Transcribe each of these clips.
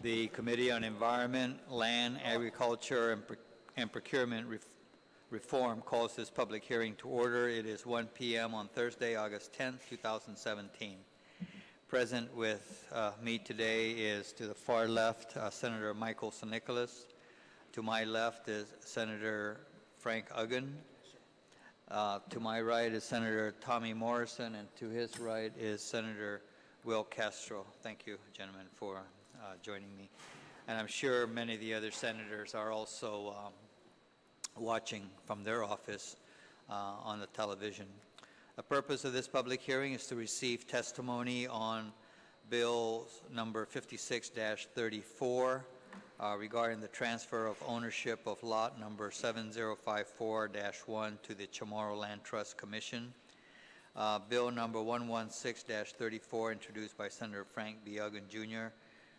The Committee on Environment, Land, Agriculture, and Procurement Reform calls this public hearing to order. It is 1 p.m. on Thursday, August 10th, 2017. Present with me today is, to the far left, Senator Michael Nicholas. To my left is Senator Frank Uggan. To my right is Senator Tommy Morrison, and to his right is Senator Will Castro. Thank you, gentlemen, for joining me. And I'm sure many of the other senators are also watching from their office on the television. The purpose of this public hearing is to receive testimony on Bill number 56-34 regarding the transfer of ownership of lot number 7054-1 to the Chamorro Land Trust Commission. Bill number 116-34, introduced by Senator Frank B. Uggan, Jr.,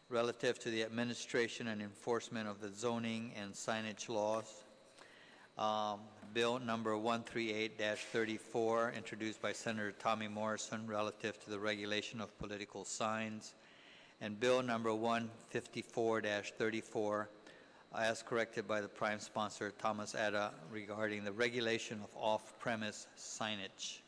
relative to the administration and enforcement of the zoning and signage laws. Bill number 138-34, introduced by Senator Tommy Morrison, relative to the regulation of political signs. And Bill number 154-34, as corrected by the prime sponsor, Thomas Atta, regarding the regulation of off-premise signage.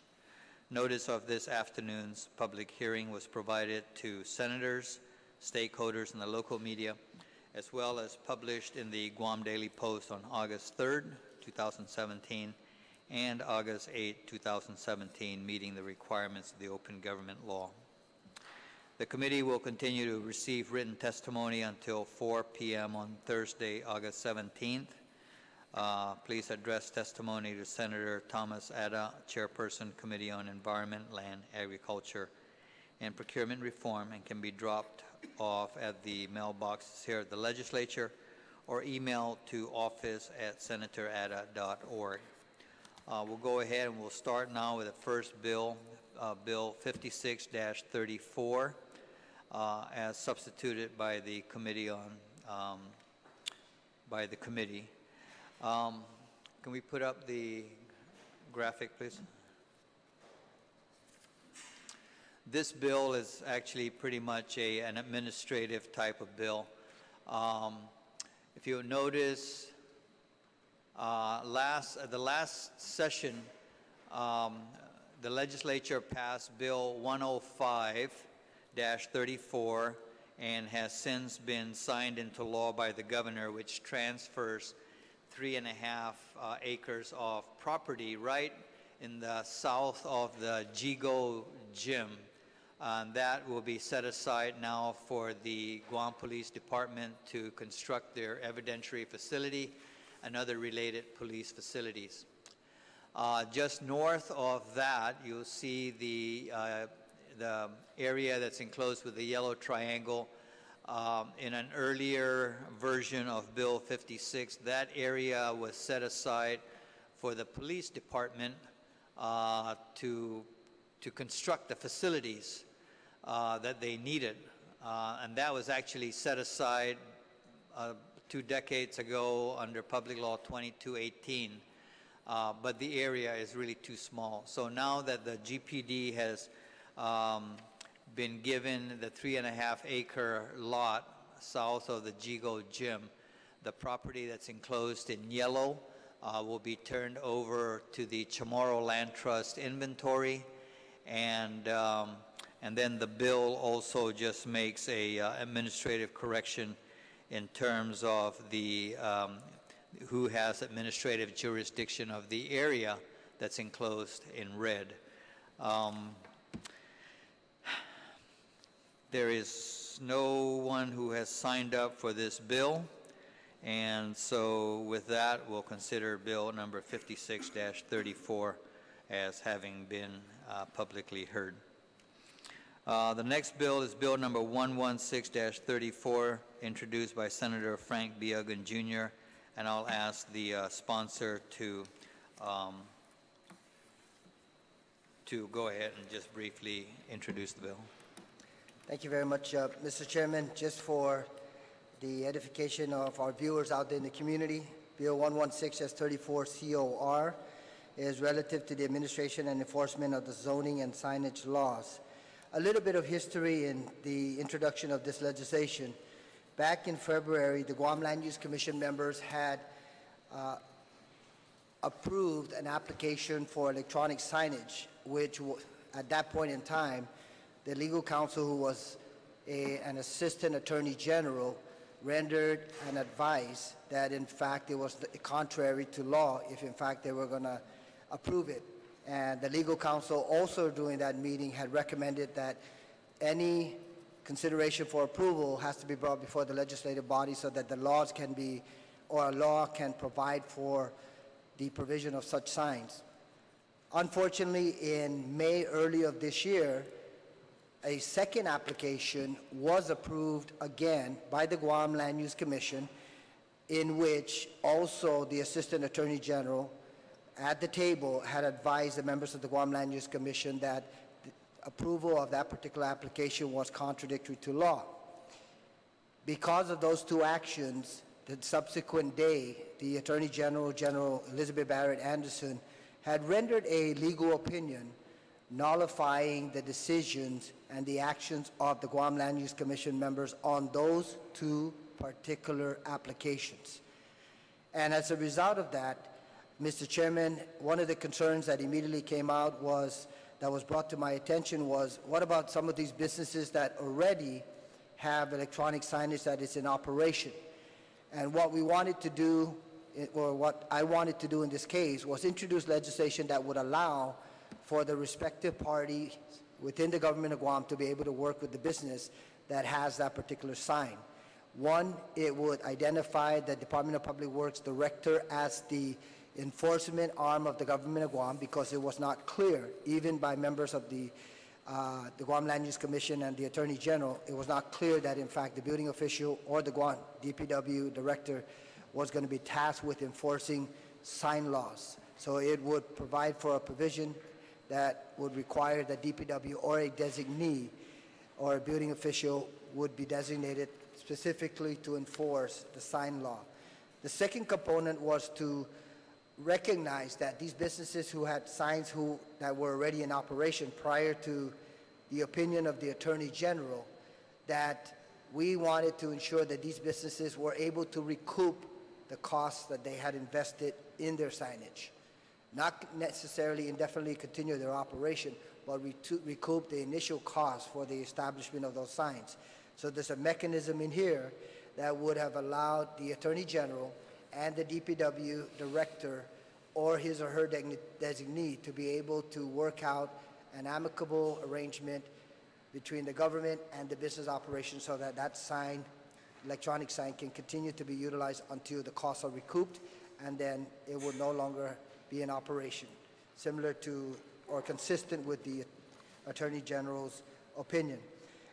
Notice of this afternoon's public hearing was provided to senators, stakeholders, and the local media, as well as published in the Guam Daily Post on August 3rd, 2017, and August 8, 2017, meeting the requirements of the Open Government Law. The committee will continue to receive written testimony until 4 p.m. on Thursday, August 17th. Please address testimony to Senator Thomas Atta, Chairperson, Committee on Environment, Land, Agriculture, and Procurement Reform, and can be dropped off at the mailboxes here at the Legislature or emailed to office@senatoratta.org. We'll go ahead and we'll start now with the first bill, Bill 56-34, as substituted by the committee Can we put up the graphic, please? This bill is actually pretty much an administrative type of bill. If you notice, the last session, the legislature passed Bill 105-34 and has since been signed into law by the governor, which transfers 3.5 acres of property right in the south of the Jigo Gym. That will be set aside now for the Guam Police Department to construct their evidentiary facility and other related police facilities. Just north of that, you'll see the area that's enclosed with the yellow triangle. In an earlier version of Bill 56, that area was set aside for the police department to construct the facilities that they needed. And that was actually set aside 2 decades ago under Public Law 2218. But the area is really too small. So now that the GPD has been given the 3.5 acre lot south of the Jigo Gym, the property that's enclosed in yellow will be turned over to the Chamorro Land Trust inventory, and then the bill also just makes a administrative correction in terms of the who has administrative jurisdiction of the area that's enclosed in red. There is no one who has signed up for this bill, and so with that, we'll consider bill number 56-34 as having been publicly heard. The next bill is bill number 116-34, introduced by Senator Frank B. Uggan, Jr., and I'll ask the sponsor to go ahead and just briefly introduce the bill. Thank you very much, Mr. Chairman. Just for the edification of our viewers out there in the community, Bill 116-34 COR is relative to the administration and enforcement of the zoning and signage laws. A little bit of history in the introduction of this legislation. Back in February, the Guam Land Use Commission members had approved an application for electronic signage, which at that point in time, the legal counsel, who was an assistant attorney general, rendered an advice that in fact it was contrary to law if in fact they were going to approve it. And the legal counsel also during that meeting had recommended that any consideration for approval has to be brought before the legislative body so that the laws can be, or a law can provide for the provision of such signs. Unfortunately, in May early of this year, a second application was approved again by the Guam Land Use Commission, in which also the Assistant Attorney General at the table had advised the members of the Guam Land Use Commission that the approval of that particular application was contradictory to law. Because of those two actions, the subsequent day, the Attorney General, General Elizabeth Barrett Anderson, had rendered a legal opinion nullifying the decisions and the actions of the Guam Land Use Commission members on those two particular applications. And as a result of that, Mr. Chairman, one of the concerns that immediately came out that was brought to my attention was, what about some of these businesses that already have electronic signage that is in operation? And what we wanted to do, or what I wanted to do in this case, was introduce legislation that would allow for the respective parties within the government of Guam to be able to work with the business that has that particular sign. One, it would identify the Department of Public Works Director as the enforcement arm of the government of Guam, because it was not clear, even by members of the Guam Land Use Commission and the Attorney General, it was not clear that in fact the building official or the Guam DPW Director was going to be tasked with enforcing sign laws. So it would provide for a provision that would require that DPW or a designee or a building official would be designated specifically to enforce the sign law. The second component was to recognize that these businesses who had signs that were already in operation prior to the opinion of the Attorney General, that we wanted to ensure that these businesses were able to recoup the costs that they had invested in their signage. Not necessarily indefinitely continue their operation, but recoup the initial cost for the establishment of those signs. So there's a mechanism in here that would have allowed the Attorney General and the DPW Director or his or her designee to be able to work out an amicable arrangement between the government and the business operation so that that sign, electronic sign, can continue to be utilized until the costs are recouped, and then it would no longer be in operation, similar to or consistent with the Attorney General's opinion.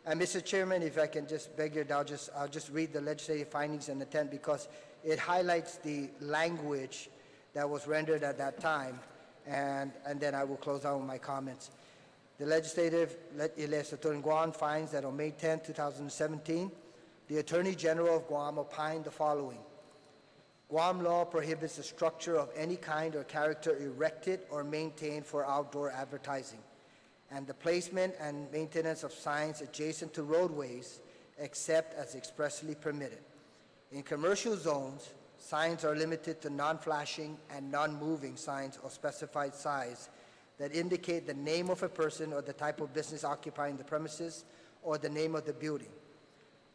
And Mr. Chairman, if I can just beg your indulgence, I'll just read the legislative findings and intent because it highlights the language that was rendered at that time, and then I will close out with my comments. The Legislature in Guam finds that on May 10, 2017, the Attorney General of Guam opined the following. Guam law prohibits the structure of any kind or character erected or maintained for outdoor advertising, and the placement and maintenance of signs adjacent to roadways except as expressly permitted. In commercial zones, signs are limited to non-flashing and non-moving signs of specified size that indicate the name of a person or the type of business occupying the premises or the name of the building.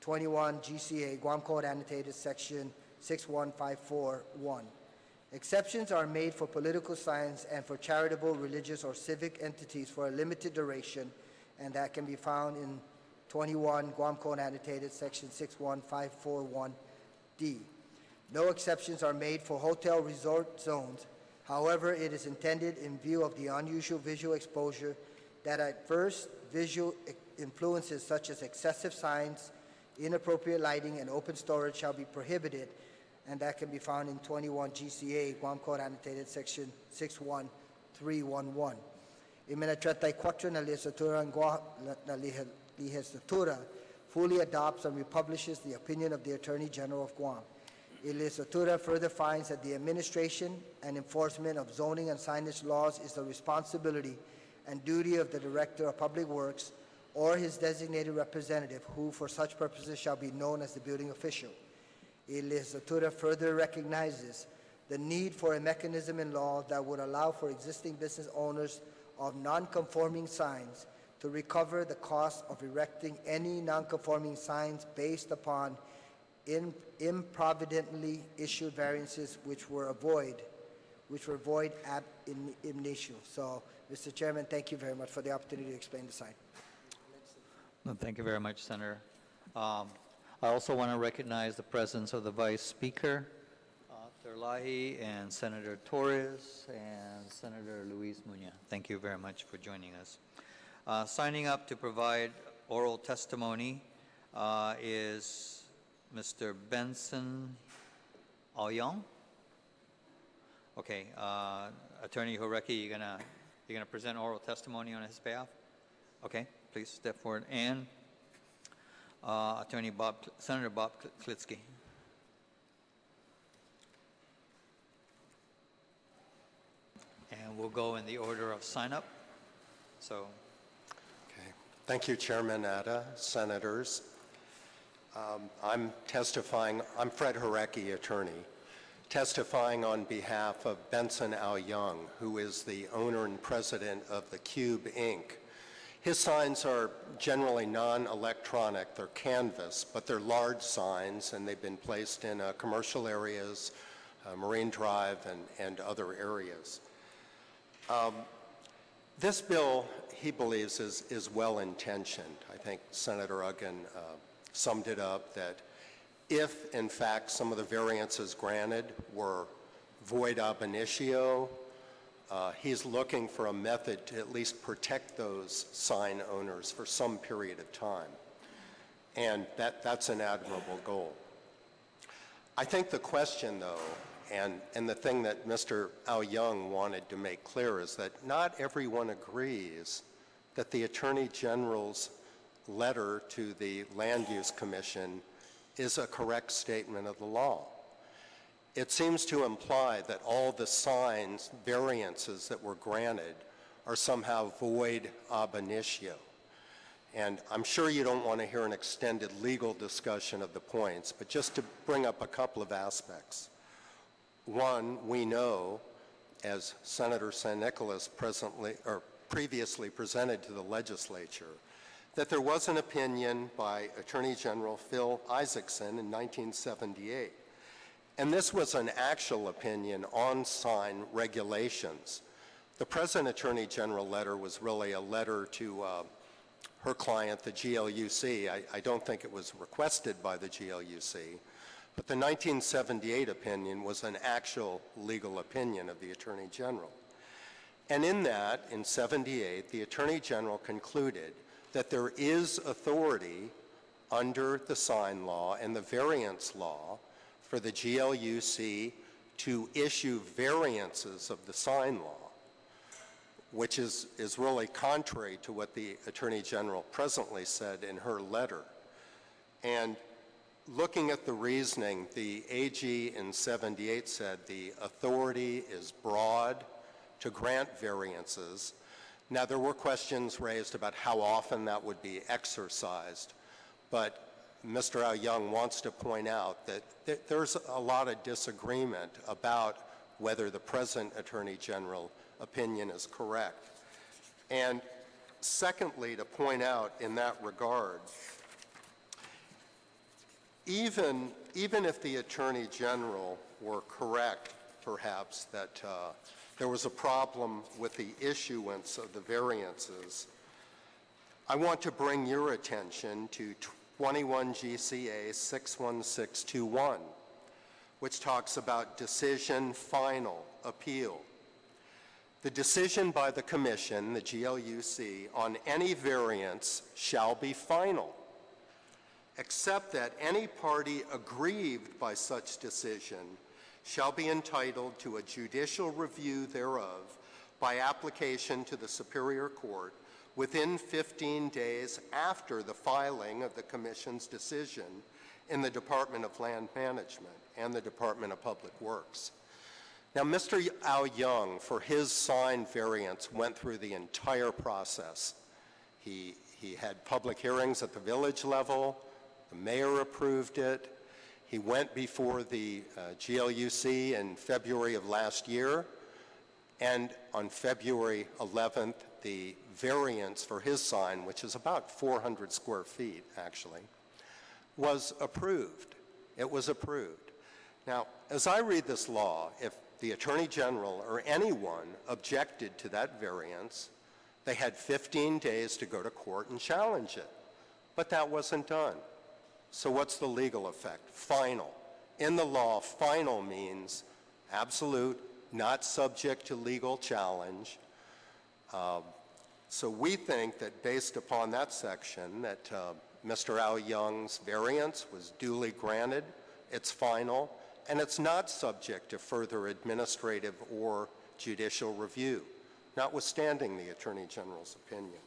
21 GCA, Guam Code Annotated, Section 61541. Exceptions are made for political signs and for charitable, religious, or civic entities for a limited duration, and that can be found in 21 Guam Code Annotated, Section 61541D. No exceptions are made for hotel resort zones. However, it is intended in view of the unusual visual exposure that adverse visual influences such as excessive signs, inappropriate lighting, and open storage shall be prohibited, and that can be found in 21 GCA, Guam Code Annotated, Section 61311. Imena 34 na legislatura fully adopts and republishes the opinion of the Attorney General of Guam. The legislatura further finds that the administration and enforcement of zoning and signage laws is the responsibility and duty of the Director of Public Works or his designated representative, who for such purposes shall be known as the building official. A Legislature further recognizes the need for a mechanism in law that would allow for existing business owners of non-conforming signs to recover the cost of erecting any non-conforming signs based upon improvidently issued variances which were void ab initio. So, Mr. Chairman, thank you very much for the opportunity to explain the sign. No, thank you very much, Senator. I also want to recognize the presence of the Vice Speaker, Terlahi, and Senator Torres, and Senator Luis Muñoz. Thank you very much for joining us. Signing up to provide oral testimony is Mr. Benson Aoyong. Okay, Attorney Horecki, you're gonna present oral testimony on his behalf? Okay, please step forward. And Senator Bob Klitsky. And we'll go in the order of sign up. So. Okay. Thank you, Chairman Atta, Senators. I'm Fred Horecki, attorney, testifying on behalf of Benson Aoyong, who is the owner and president of the Cube, Inc. His signs are generally non-electronic. They're canvas, but they're large signs, and they've been placed in commercial areas, Marine Drive, and other areas. This bill, he believes, is well-intentioned. I think Senator Uggan summed it up that if, in fact, some of the variances granted were void ab initio, he's looking for a method to at least protect those sign owners for some period of time. And that's an admirable goal. I think the question, though, and the thing that Mr. Aoyong wanted to make clear is that not everyone agrees that the Attorney General's letter to the Land Use Commission is a correct statement of the law. It seems to imply that all the signs variances that were granted are somehow void ab initio. And I'm sure you don't want to hear an extended legal discussion of the points, but just to bring up a couple of aspects. One, we know, as Senator San Nicolas previously presented to the legislature, that there was an opinion by Attorney General Phil Isaacson in 1978. And this was an actual opinion on sign regulations. The present Attorney General letter was really a letter to her client, the GLUC. I don't think it was requested by the GLUC, but the 1978 opinion was an actual legal opinion of the Attorney General. And in that, in 78, the Attorney General concluded that there is authority under the sign law and the variance law for the GLUC to issue variances of the sign law, which is really contrary to what the Attorney General presently said in her letter. And looking at the reasoning, the AG in 78 said the authority is broad to grant variances. Now, there were questions raised about how often that would be exercised, but Mr. Aoyong wants to point out that there's a lot of disagreement about whether the present Attorney General opinion is correct. And secondly, to point out in that regard, even if the Attorney General were correct, perhaps, that there was a problem with the issuance of the variances, I want to bring your attention to 21 GCA 61621, which talks about decision final appeal. The decision by the Commission, the GLUC, on any variance shall be final, except that any party aggrieved by such decision shall be entitled to a judicial review thereof by application to the Superior Court within 15 days after the filing of the Commission's decision in the Department of Land Management and the Department of Public Works. Now, Mr. Aoyong, for his sign variance, went through the entire process. He He had public hearings at the village level. The mayor approved it. He went before the GLUC in February of last year, and on February 11th, the variance for his sign, which is about 400 square feet, actually, was approved. It was approved. Now, as I read this law, if the Attorney General or anyone objected to that variance, they had 15 days to go to court and challenge it. But that wasn't done. So what's the legal effect? Final. In the law, final means absolute, not subject to legal challenge. So we think that based upon that section, that Mr. Al Young's variance was duly granted, it's final, and it's not subject to further administrative or judicial review, notwithstanding the Attorney General's opinion.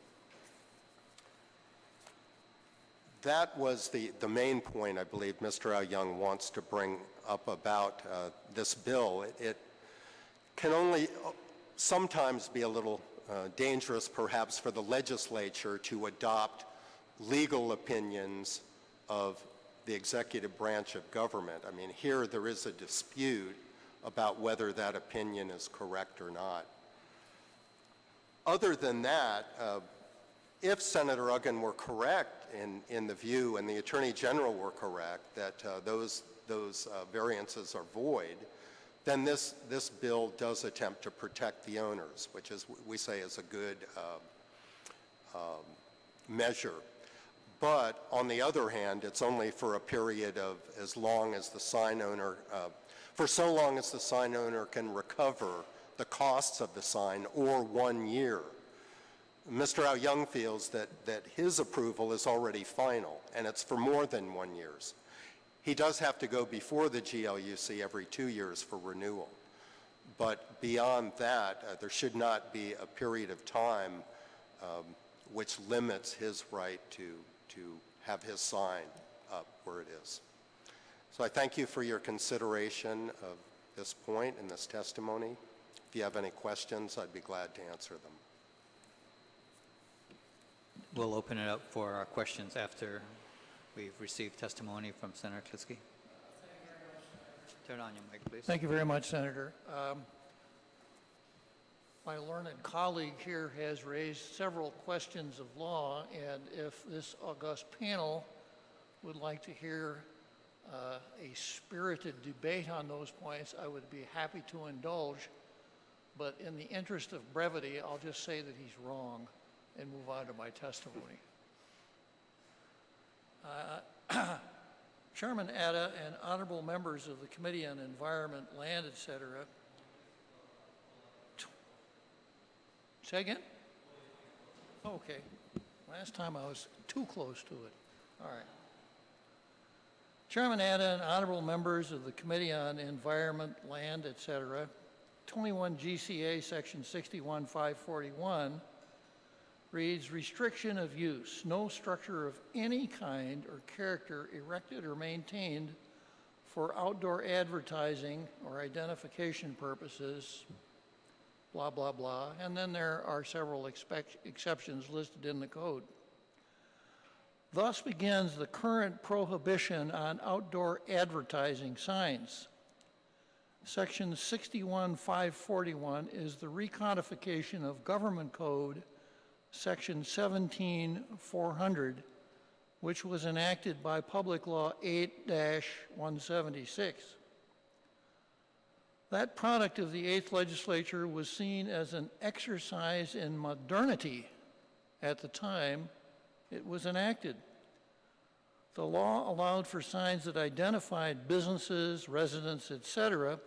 That was the main point I believe Mr. Al Young wants to bring up about this bill. It can only sometimes be a little dangerous, perhaps, for the legislature to adopt legal opinions of the executive branch of government. I mean, here there is a dispute about whether that opinion is correct or not. Other than that, if Senator Uggan were correct in the view, and the Attorney General were correct, that those variances are void, then this bill does attempt to protect the owners, which is, we say, is a good measure. But on the other hand, it's only for a period of as long as the sign owner, for so long as the sign owner can recover the costs of the sign, or 1 year. Mr. Al Young feels that his approval is already final, and it's for more than 1 year. He does have to go before the GLUC every 2 years for renewal. But beyond that, there should not be a period of time which limits his right to have his sign up where it is. So I thank you for your consideration of this point in this testimony. If you have any questions, I'd be glad to answer them. We'll open it up for questions after we've received testimony from Senator Klitzky. Turn on your mic, please. Thank you very much, Senator. My learned colleague here has raised several questions of law, and if this august panel would like to hear a spirited debate on those points, I would be happy to indulge. But in the interest of brevity, I'll just say that he's wrong and move on to my testimony. Chairman Atta and honorable members of the Committee on Environment, Land, etc. Say again? Okay. Last time I was too close to it. All right. Chairman Atta and honorable members of the Committee on Environment, Land, etc. 21 GCA section 61-541 reads, restriction of use, no structure of any kind or character erected or maintained for outdoor advertising or identification purposes, blah, blah, blah. And then there are several exceptions listed in the code. Thus begins the current prohibition on outdoor advertising signs. Section 61-541 is the recodification of Government Code Section 17-400, which was enacted by Public Law 8-176. That product of the 8th Legislature was seen as an exercise in modernity at the time it was enacted. The law allowed for signs that identified businesses, residents, etc.,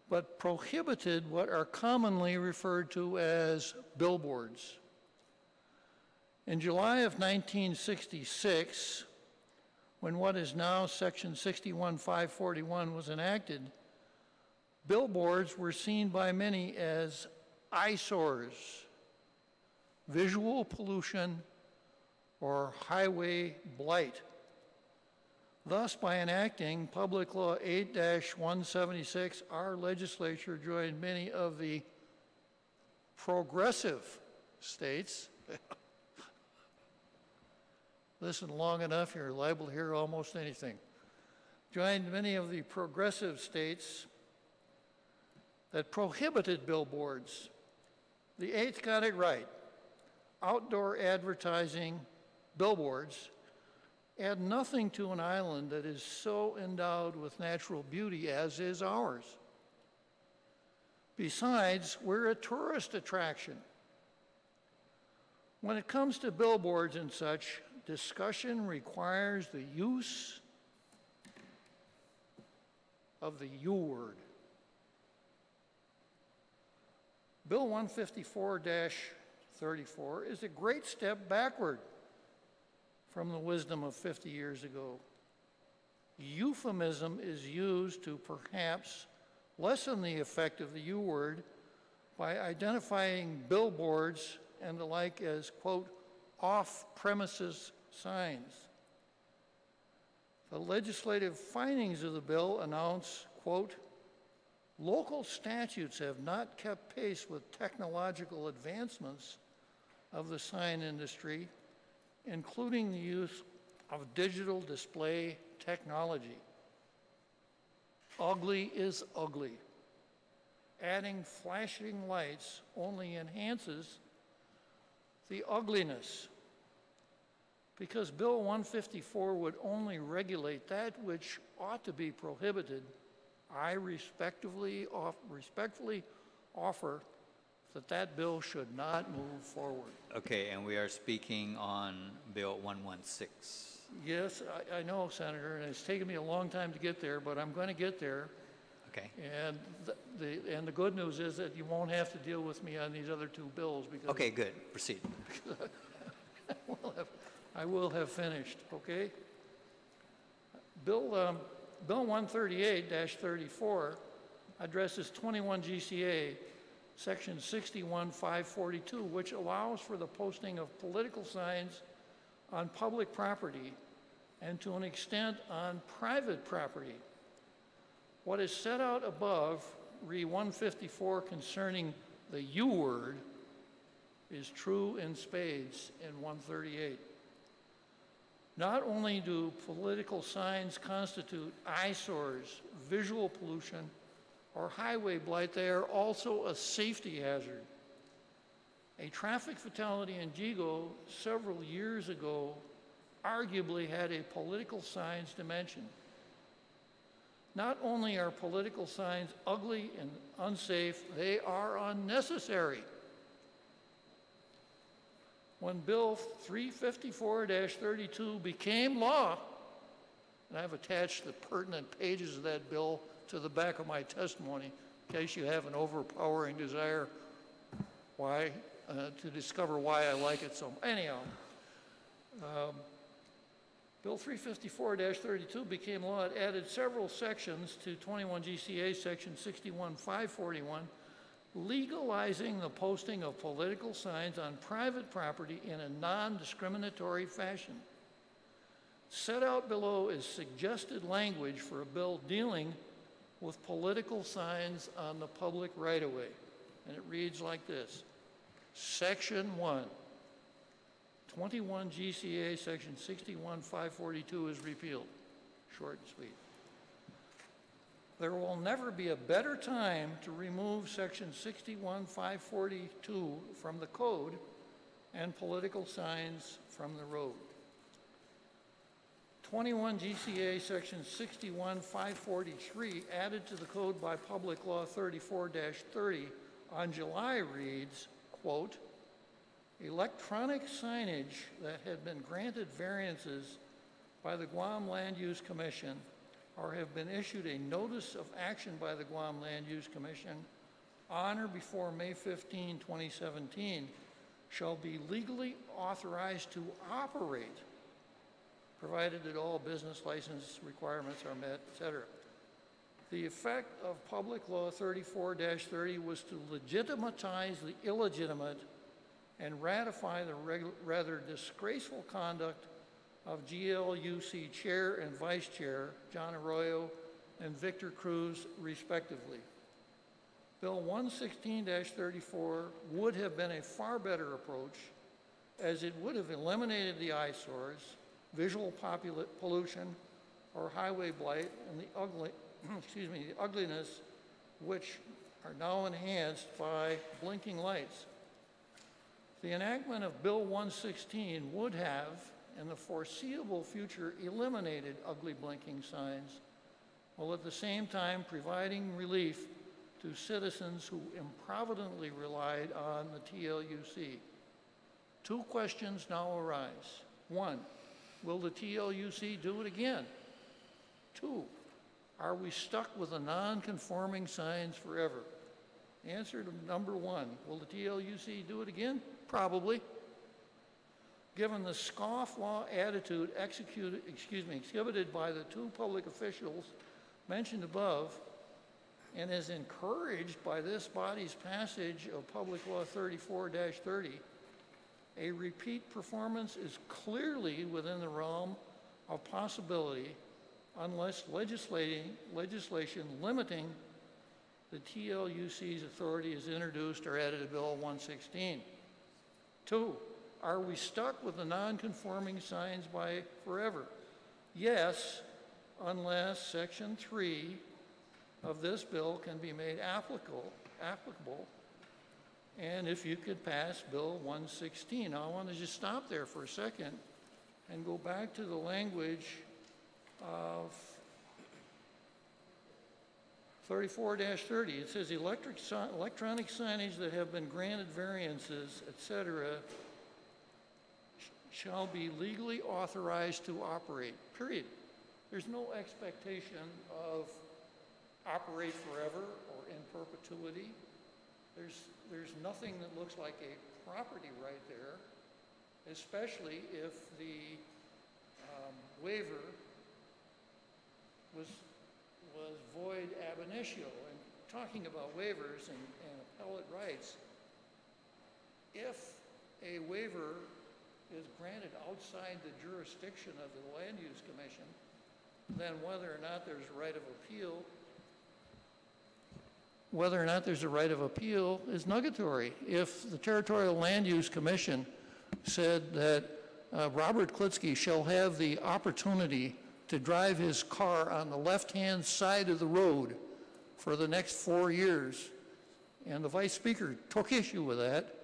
but prohibited what are commonly referred to as billboards. In July of 1966, when what is now Section 61-541 was enacted, billboards were seen by many as eyesores, visual pollution, or highway blight. Thus, by enacting Public Law 8-176, our legislature joined many of the progressive states Listen long enough, you're liable to hear almost anything. Joined many of the progressive states that prohibited billboards. The 8th got it right. Outdoor advertising billboards add nothing to an island that is so endowed with natural beauty as is ours. Besides, we're a tourist attraction. When it comes to billboards and such, discussion requires the use of the U word. Bill 154-34 is a great step backward from the wisdom of 50 years ago. Euphemism is used to perhaps lessen the effect of the U word by identifying billboards and the like as, quote, off-premises signs. The legislative findings of the bill announce, quote, local statutes have not kept pace with technological advancements of the sign industry, including the use of digital display technology. Ugly is ugly. Adding flashing lights only enhances the ugliness, because Bill 154 would only regulate that which ought to be prohibited. I respectfully offer that bill should not move forward. Okay, and we are speaking on Bill 116. Yes, I know, Senator, and it's taken me a long time to get there, but I'm going to get there. Okay. And the good news is that you won't have to deal with me on these other two bills because. Okay, good. Proceed. I will have finished. Okay. Bill 138-34 addresses 21 GCA, Section 61-542, which allows for the posting of political signs on public property and to an extent on private property. What is set out above, re 154, concerning the U word is true in spades in 138. Not only do political signs constitute eyesores, visual pollution, or highway blight, they are also a safety hazard. A traffic fatality in Jigo several years ago arguably had a political signs dimension. Not only are political signs ugly and unsafe, they are unnecessary. When Bill 354-32 became law, and I've attached the pertinent pages of that bill to the back of my testimony in case you have an overpowering desire to discover why I like it so much. Anyhow, Bill 354-32 became law. It added several sections to 21 GCA Section 61-541, legalizing the posting of political signs on private property in a non-discriminatory fashion. Set out below is suggested language for a bill dealing with political signs on the public right-of-way. And it reads like this. Section 1, 21 GCA Section 61-542 is repealed. Short and sweet. There will never be a better time to remove Section 61-542 from the code and political signs from the road. 21 GCA Section 61-543 added to the code by Public Law 34-30 on July reads, quote, electronic signage that had been granted variances by the Guam Land Use Commission or have been issued a notice of action by the Guam Land Use Commission on or before May 15, 2017, shall be legally authorized to operate, provided that all business license requirements are met, etc. The effect of Public Law 34-30 was to legitimize the illegitimate and ratify the rather disgraceful conduct of GLUC Chair and Vice Chair, John Arroyo and Victor Cruz, respectively. Bill 116-34 would have been a far better approach, as it would have eliminated the eyesores visual pollution, or highway blight, and the the ugliness which are now enhanced by blinking lights. The enactment of Bill 116 would have, in the foreseeable future, eliminated ugly blinking signs, while at the same time providing relief to citizens who improvidently relied on the TLUC. Two questions now arise. One, will the TLUC do it again? Two, are we stuck with the non-conforming signs forever? The answer to number one, will the TLUC do it again? Probably. Given the scofflaw attitude exhibited by the two public officials mentioned above, and is encouraged by this body's passage of Public Law 34-30, a repeat performance is clearly within the realm of possibility unless legislation limiting the TLUC's authority is introduced or added to Bill 116. Two, are we stuck with the non-conforming signs by forever? Yes, unless Section 3 of this bill can be made applicable, and if you could pass Bill 116. Now, I want to just stop there for a second and go back to the language of 34-30. It says electronic signage that have been granted variances, etc., shall be legally authorized to operate, period. There's no expectation of operate forever or in perpetuity. There's nothing that looks like a property right there, especially if the waiver was void ab initio. And talking about waivers and appellate rights, if a waiver is granted outside the jurisdiction of the Land Use Commission, then whether or not there's a right of appeal is nugatory. If the Territorial Land Use Commission said that Robert Klitsky shall have the opportunity to drive his car on the left-hand side of the road for the next 4 years, and the Vice Speaker took issue with that,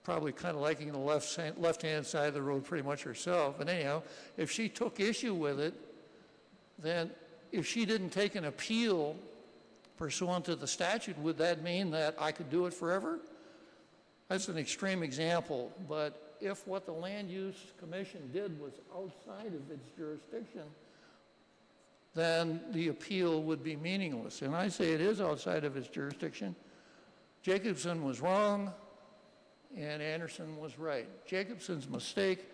probably kind of liking the left-hand side of the road pretty much herself, but anyhow, if she took issue with it, then if she didn't take an appeal pursuant to the statute, would that mean that I could do it forever? That's an extreme example, but if what the Land Use Commission did was outside of its jurisdiction, then the appeal would be meaningless. And I say it is outside of its jurisdiction. Jacobson was wrong, and Anderson was right. Jacobson's mistake,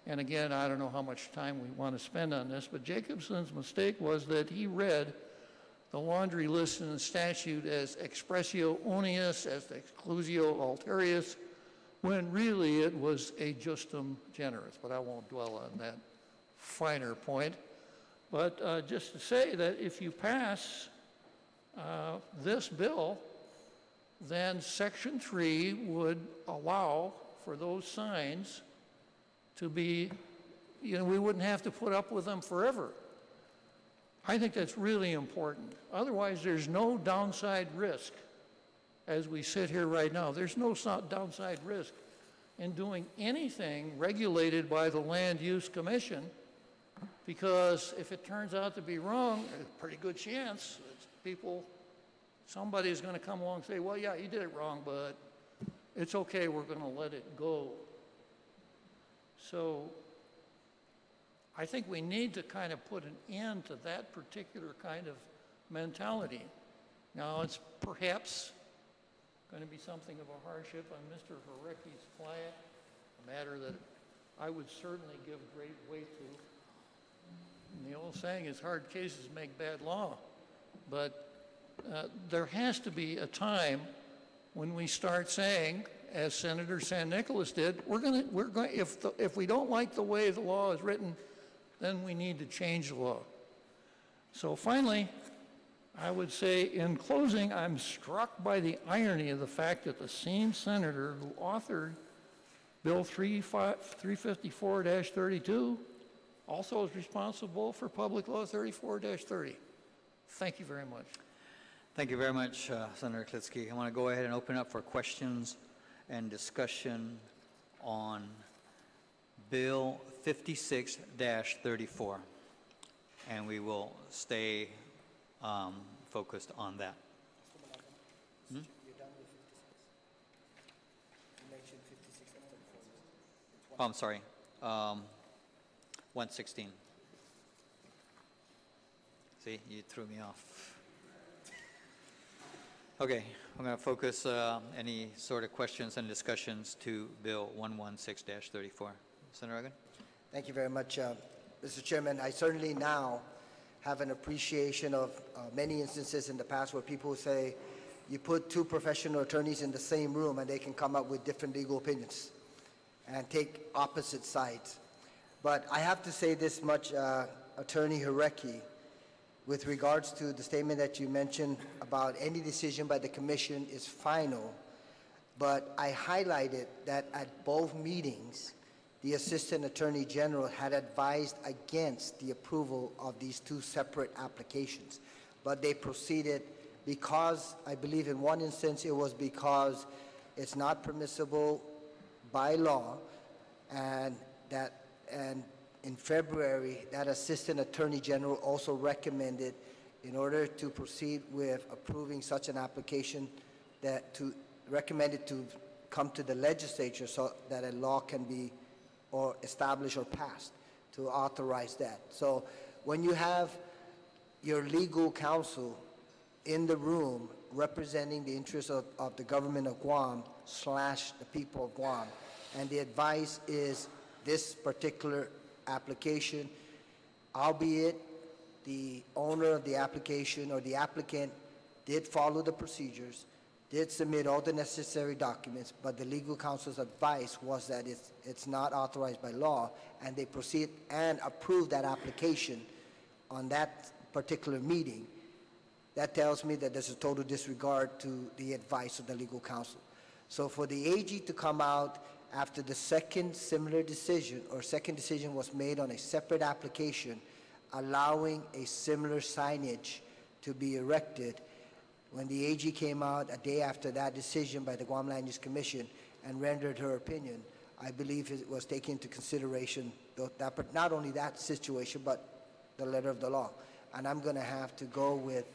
and again, I don't know how much time we want to spend on this, but Jacobson's mistake was that he read the laundry list in the statute as expressio unius, as exclusio alterius, when really it was a justum generis. But I won't dwell on that finer point. But just to say that if you pass this bill, then Section 3 would allow for those signs to be, we wouldn't have to put up with them forever. I think that's really important. Otherwise, there's no downside risk as we sit here right now. There's no downside risk in doing anything regulated by the Land Use Commission, because if it turns out to be wrong, there's a pretty good chance somebody's going to come along and say, well, yeah, you did it wrong, but it's okay, we're going to let it go. So I think we need to kind of put an end to that particular kind of mentality. Now, it's perhaps going to be something of a hardship on Mr. Harecki's client, a matter that I would certainly give great weight to. And the old saying is hard cases make bad law. But there has to be a time when we start saying, as Senator San Nicolas did, if we don't like the way the law is written, then we need to change the law. So finally, I would say in closing, I'm struck by the irony of the fact that the same senator who authored Bill 354-32 also is responsible for Public Law 34-30. Thank you very much. Thank you very much, Senator Klitsky. I want to go ahead and open up for questions and discussion on Bill 56-34, and we will stay focused on that. Hmm? Oh, I'm sorry. 116. See, you threw me off. Okay, I'm going to focus any sort of questions and discussions to Bill 116-34. Senator Uggan? Thank you very much, Mr. Chairman. I certainly now have an appreciation of many instances in the past where people say you put two professional attorneys in the same room and they can come up with different legal opinions and take opposite sides. But I have to say this much, Attorney Hureki, with regards to the statement that you mentioned about any decision by the Commission is final, but I highlighted that at both meetings, the Assistant Attorney General had advised against the approval of these two separate applications. But they proceeded because, I believe in one instance, it was because it's not permissible by law, and in February, that Assistant Attorney General also recommended, in order to proceed with approving such an application, recommend it to come to the legislature so that a law can be established or passed to authorize that. So when you have your legal counsel in the room representing the interests of the government of Guam / the people of Guam, and the advice is this particular application, albeit the owner of the application or the applicant did follow the procedures, did submit all the necessary documents, but the legal counsel's advice was that it's not authorized by law, and they proceed and approve that application on that particular meeting. That tells me that there's a total disregard to the advice of the legal counsel. So for the AG to come out after the second similar decision, or second decision was made on a separate application, allowing a similar signage to be erected, when the AG came out a day after that decision by the Guam Land Use Commission and rendered her opinion, I believe it was taken into consideration, but not only that situation, but the letter of the law. And I'm going to have to go with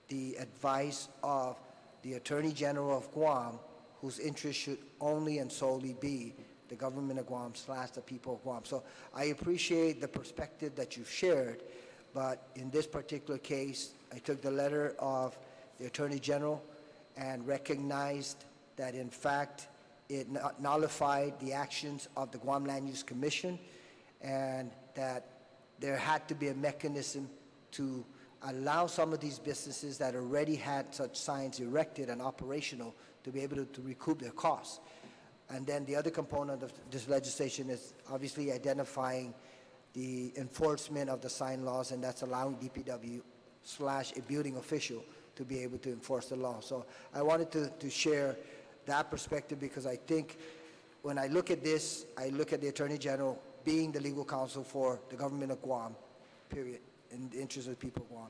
the advice of the Attorney General of Guam, whose interest should only and solely be the government of Guam / the people of Guam. So I appreciate the perspective that you've shared, but in this particular case, I took the letter of the Attorney General and recognized that, in fact, it nullified the actions of the Guam Land Use Commission, and that there had to be a mechanism to allow some of these businesses that already had such signs erected and operational to be able to recoup their costs. And then the other component of this legislation is obviously identifying the enforcement of the sign laws, and that's allowing DPW / a building official to be able to enforce the law. So I wanted to share that perspective, because I think when I look at this, I look at the Attorney General being the legal counsel for the government of Guam, period, in the interest of the people of Guam.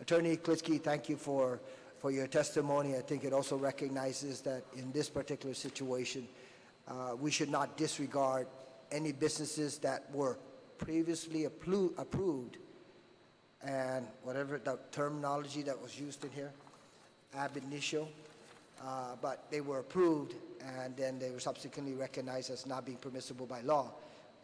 Attorney Klitsky, thank you for your testimony. I think it also recognizes that in this particular situation, we should not disregard any businesses that were previously approved, and whatever the terminology that was used in here, ab initio, but they were approved, and then they were subsequently recognized as not being permissible by law,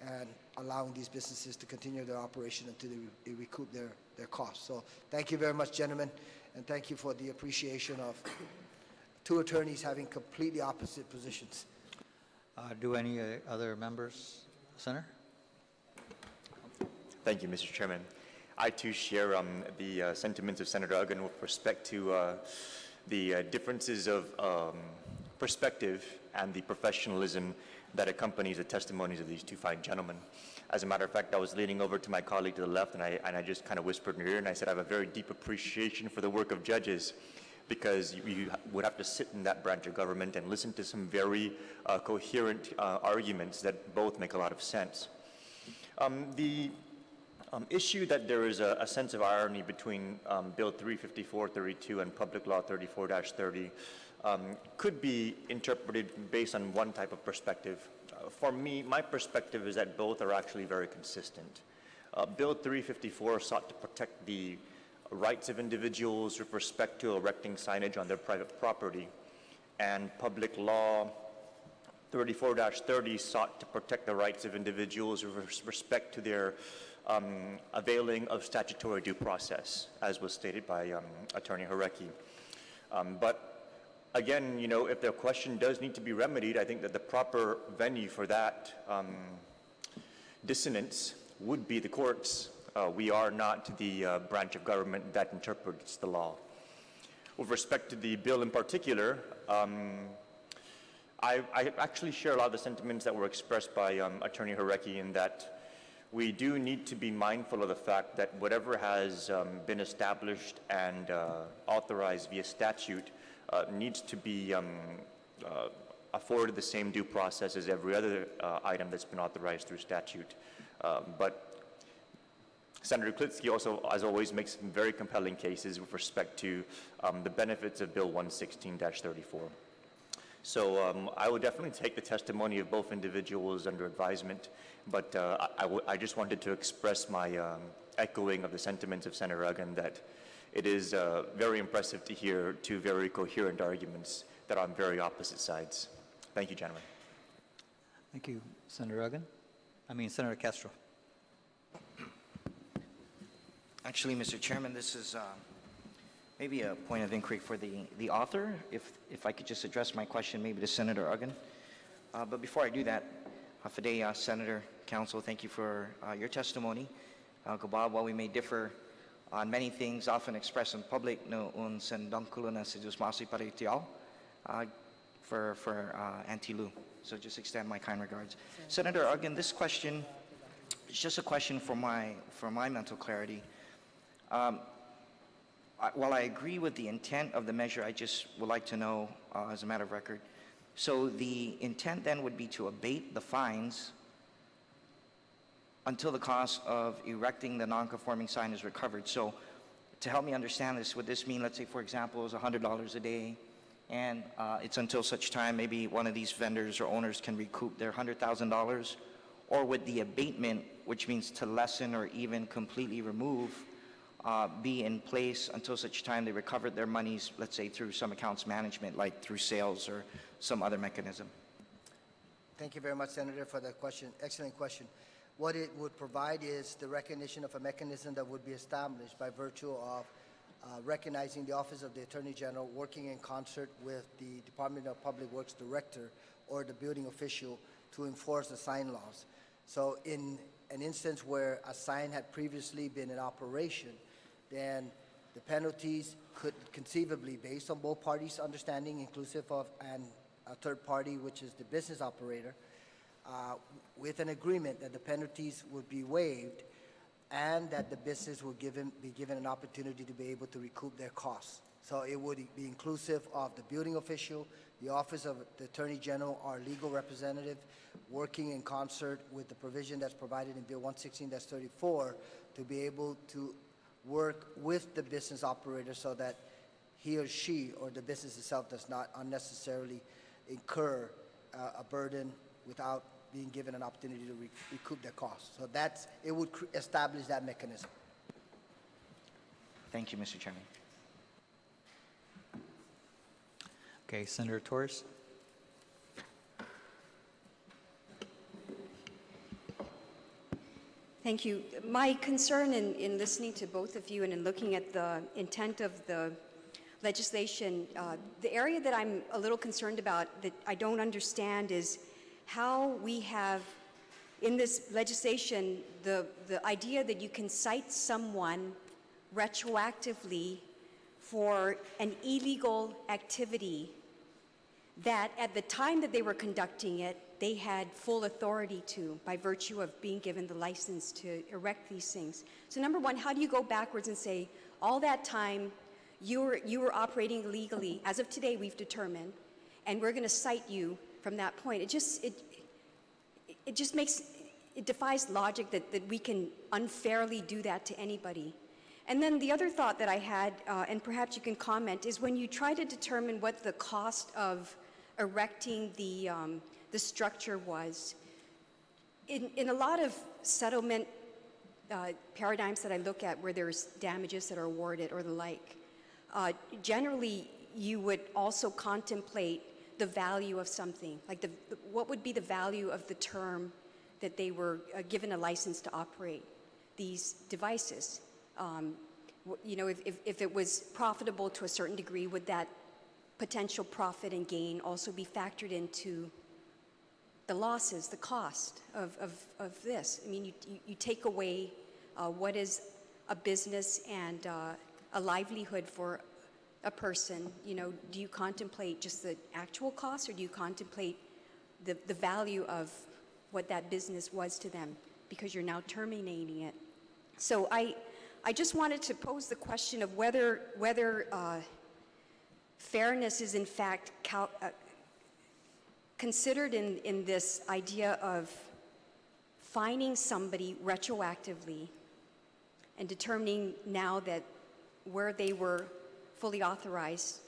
and allowing these businesses to continue their operation until they recoup their costs. So thank you very much, gentlemen, and thank you for the appreciation of two attorneys having completely opposite positions. Do any other members? Senator? Thank you, Mr. Chairman. I too share the sentiments of Senator Uggan with respect to the differences of perspective and the professionalism that accompanies the testimonies of these two fine gentlemen. As a matter of fact, I was leaning over to my colleague to the left, and I just kind of whispered in her ear, and I said, I have a very deep appreciation for the work of judges, because you would have to sit in that branch of government and listen to some very coherent arguments that both make a lot of sense. The issue that there is a sense of irony between Bill 354-32 and Public Law 34-30 could be interpreted based on one type of perspective. For me, my perspective is that both are actually very consistent. Bill 354 sought to protect the rights of individuals with respect to erecting signage on their private property, and Public Law 34-30 sought to protect the rights of individuals with respect to their availing of statutory due process, as was stated by Attorney Harecki. But again, you know, if the question does need to be remedied, I think that the proper venue for that dissonance would be the courts. We are not the branch of government that interprets the law. With respect to the bill in particular, I actually share a lot of the sentiments that were expressed by Attorney Harecki, in that we do need to be mindful of the fact that whatever has been established and authorized via statute needs to be afforded the same due process as every other item that's been authorized through statute. But Senator Klitsky also, as always, makes some very compelling cases with respect to the benefits of Bill 116-34. So I would definitely take the testimony of both individuals under advisement, but I just wanted to express my echoing of the sentiments of Senator Uggan, that it is very impressive to hear two very coherent arguments that are on very opposite sides. Thank you, gentlemen. Thank you, Senator Senator Castro. Actually, Mr. Chairman, this is maybe a point of inquiry for the author, if I could just address my question maybe to Senator Uggan. But before I do that, Fidei, Senator, Council, thank you for your testimony. Gabab, while we may differ on many things often expressed in public, no un sendangkulo na sidus masi paritial for Anti-Lu. So just extend my kind regards. Senator Uggan, this question is just a question for my mental clarity. While I agree with the intent of the measure, I just would like to know, as a matter of record, so the intent then would be to abate the fines until the cost of erecting the non-conforming sign is recovered. So to help me understand this, would this mean, let's say, for example, it's $100 a day, and it's until such time maybe one of these vendors or owners can recoup their $100,000? Or would the abatement, which means to lessen or even completely remove, be in place until such time they recovered their monies, let's say through some accounts management, like through sales or some other mechanism? Thank you very much, Senator, for that question. Excellent question. What it would provide is the recognition of a mechanism that would be established by virtue of recognizing the Office of the Attorney General working in concert with the Department of Public Works Director or the building official to enforce the sign laws. So in an instance where a sign had previously been in operation, then the penalties could conceivably, based on both parties' understanding, inclusive of a third party, which is the business operator, with an agreement that the penalties would be waived and that the business would be given an opportunity to be able to recoup their costs. So it would be inclusive of the building official, the Office of the Attorney General, our legal representative, working in concert with the provision that's provided in Bill 116-34 to be able to work with the business operator so that he or she or the business itself does not unnecessarily incur a burden without being given an opportunity to recoup their costs. So it would establish that mechanism. Thank you, Mr. Chairman. Okay, Senator Torres. Thank you. My concern in listening to both of you and in looking at the intent of the legislation, the area that I'm a little concerned about that I don't understand is how we have in this legislation the idea that you can cite someone retroactively for an illegal activity that at the time that they were conducting it, they had full authority to by virtue of being given the license to erect these things. So number one, how do you go backwards and say all that time you were operating illegally. As of today, we've determined, and we're going to cite you from that point. It defies logic that we can unfairly do that to anybody. And then the other thought that I had, and perhaps you can comment, is when you try to determine what the cost of erecting the structure was, in a lot of settlement paradigms that I look at where there's damages that are awarded or the like, generally you would also contemplate the value of something, like what would be the value of the term that they were given a license to operate these devices. You know, if it was profitable to a certain degree, would that potential profit and gain also be factored into the losses, the cost of this? I mean, you take away what is a business and a livelihood for a person. You know, do you contemplate just the actual cost, or do you contemplate the value of what that business was to them because you're now terminating it? So I just wanted to pose the question of whether fairness is in fact considered in this idea of fining somebody retroactively and determining now that where they were fully authorized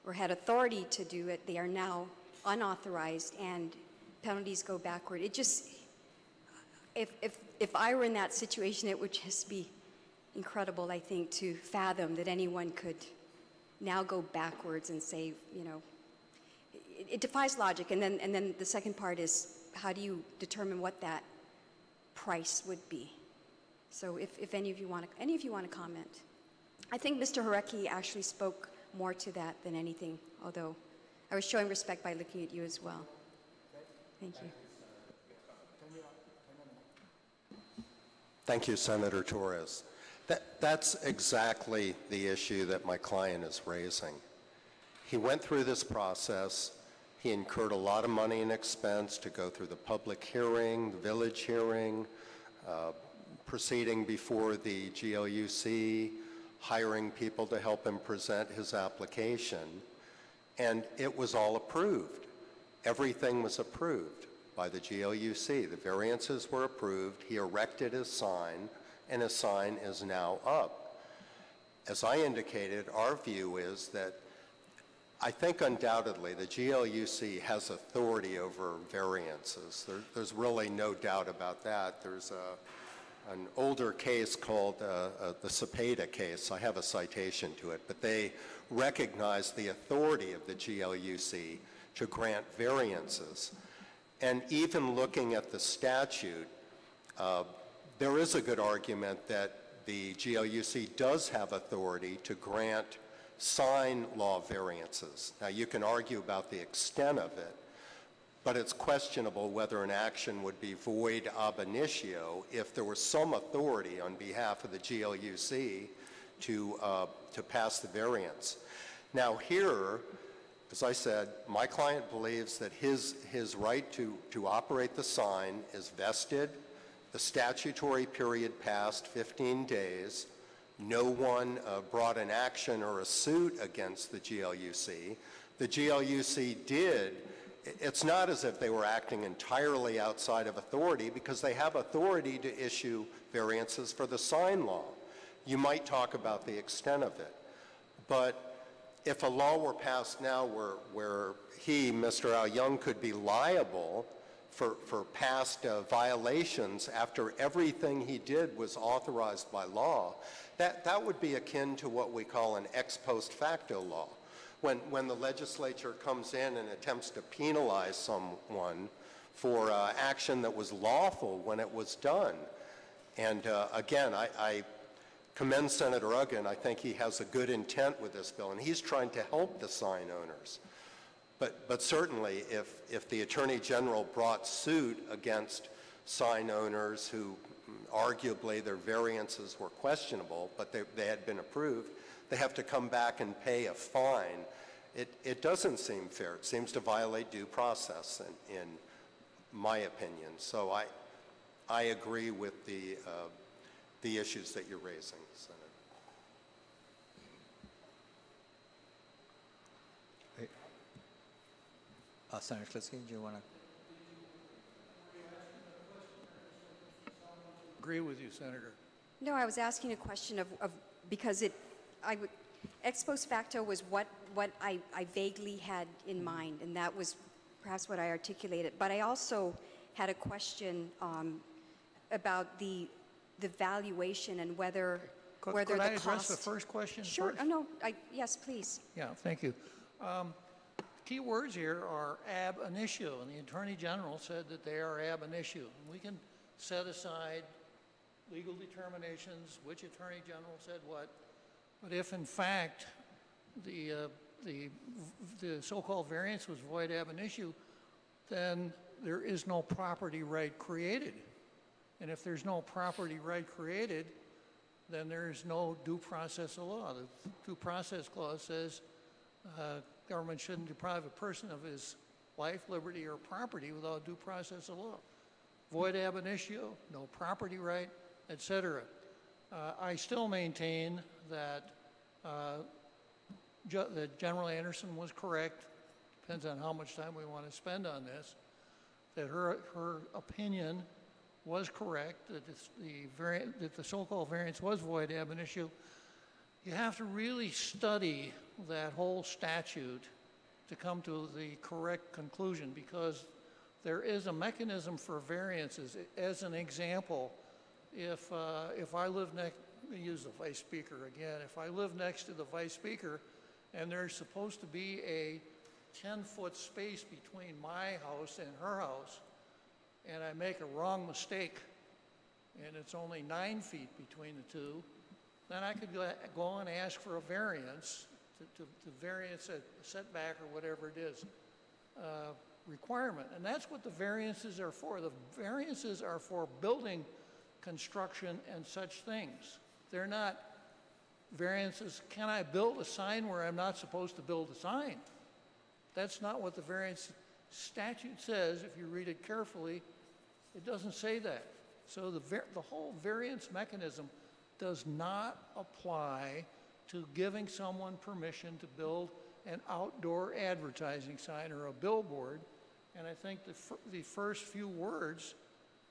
or had authority to do it, they are now unauthorized and penalties go backward. It just, if I were in that situation, it would just be incredible, I think, to fathom that anyone could now go backwards and say, you know, it defies logic. And then the second part is, how do you determine what that price would be? So if any of you want to comment. I think Mr. Horecki actually spoke more to that than anything, although I was showing respect by looking at you as well. Thank you. Thank you, Senator Torres. That's exactly the issue that my client is raising. He went through this process. He incurred a lot of money and expense to go through the public hearing, the village hearing, proceeding before the GLUC, hiring people to help him present his application, and it was all approved. Everything was approved by the GLUC. The variances were approved. He erected his sign, and his sign is now up. As I indicated, our view is that I think undoubtedly the GLUC has authority over variances. There's really no doubt about that. There's an older case called the Cepeda case. I have a citation to it, but they recognize the authority of the GLUC to grant variances. And even looking at the statute, there is a good argument that the GLUC does have authority to grant sign law variances. Now, you can argue about the extent of it, but it's questionable whether an action would be void ab initio if there was some authority on behalf of the GLUC to pass the variance. Now here, as I said, my client believes that his right to operate the sign is vested. The statutory period passed 15 days. No one brought an action or a suit against the GLUC. The GLUC did. It's not as if they were acting entirely outside of authority, because they have authority to issue variances for the sign law. You might talk about the extent of it. But if a law were passed now where he, Mr. Al Young, could be liable for past violations after everything he did was authorized by law, that would be akin to what we call an ex post facto law. When the legislature comes in and attempts to penalize someone for action that was lawful when it was done. And again, I commend Senator Uggan. I think he has a good intent with this bill, and he's trying to help the sign owners. But certainly, if the Attorney General brought suit against sign owners who arguably their variances were questionable, but they had been approved, they have to come back and pay a fine. It doesn't seem fair. It seems to violate due process, in my opinion. So I agree with the issues that you're raising, Senator. Senator Klitzky, do you want to? Agree with you, Senator. No, I was asking a question of because ex post facto was what I vaguely had in mind, and that was perhaps what I articulated. But I also had a question about the valuation and whether Could the I address cost. the first question Sure. first? Oh, no. Yes, please. Yeah, thank you. Key words here are ab initio, and the Attorney General said that they are ab initio. We can set aside legal determinations, which Attorney General said what, but if in fact the so-called variance was void ab initio, then there is no property right created. And if there's no property right created, then there's no due process of law. The due process clause says government shouldn't deprive a person of his life, liberty, or property without due process of law. Void ab initio, no property right, etc. I still maintain that that General Anderson was correct. Depends on how much time we want to spend on this. That her opinion was correct. That the so-called variance was void ab initio. You have to really study that whole statute to come to the correct conclusion, because there is a mechanism for variances. As an example, if I live next, let me use the vice speaker again. If I live next to the vice speaker and there's supposed to be a 10-foot space between my house and her house, and I make a wrong mistake and it's only 9 feet between the two, then I could go and ask for a variance to variance a setback or whatever it is requirement. And that's what the variances are for. The variances are for building construction and such things. They're not variances, can I build a sign where I'm not supposed to build a sign? That's not what the variance statute says. If you read it carefully, it doesn't say that. So the whole variance mechanism does not apply to giving someone permission to build an outdoor advertising sign or a billboard. And I think the first few words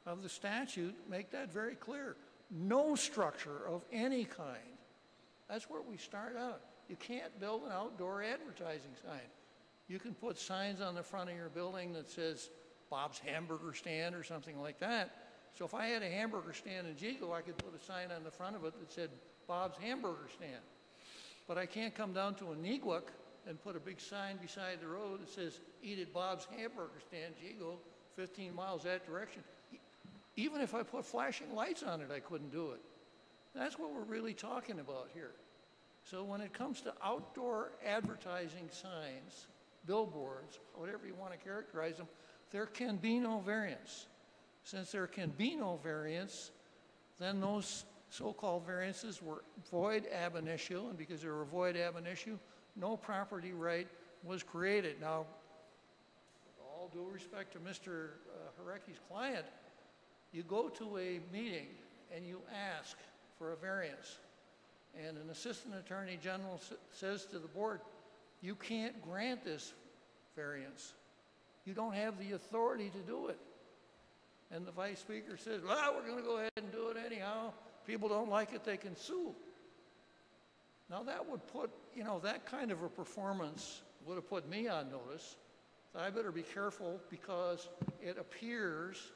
of the statute make that very clear. No structure of any kind. That's where we start out. You can't build an outdoor advertising sign. You can put signs on the front of your building that says Bob's Hamburger Stand or something like that. So if I had a hamburger stand in Jigo, I could put a sign on the front of it that said Bob's Hamburger Stand. But I can't come down to Aniquoc and put a big sign beside the road that says eat at Bob's Hamburger Stand, Jigo, 15 miles that direction. Even if I put flashing lights on it, I couldn't do it. That's what we're really talking about here. So when it comes to outdoor advertising signs, billboards, whatever you want to characterize them, there can be no variance. Since there can be no variance, then those so-called variances were void ab initio, and because they were void ab initio, no property right was created. Now, with all due respect to Mr. Harecki's client, you go to a meeting and you ask for a variance, and an assistant attorney general says to the board, you can't grant this variance. You don't have the authority to do it. And the vice speaker says, well, we're going to go ahead and do it anyhow. People don't like it, they can sue. Now that would put, that kind of a performance would have put me on notice. I better be careful, because it appears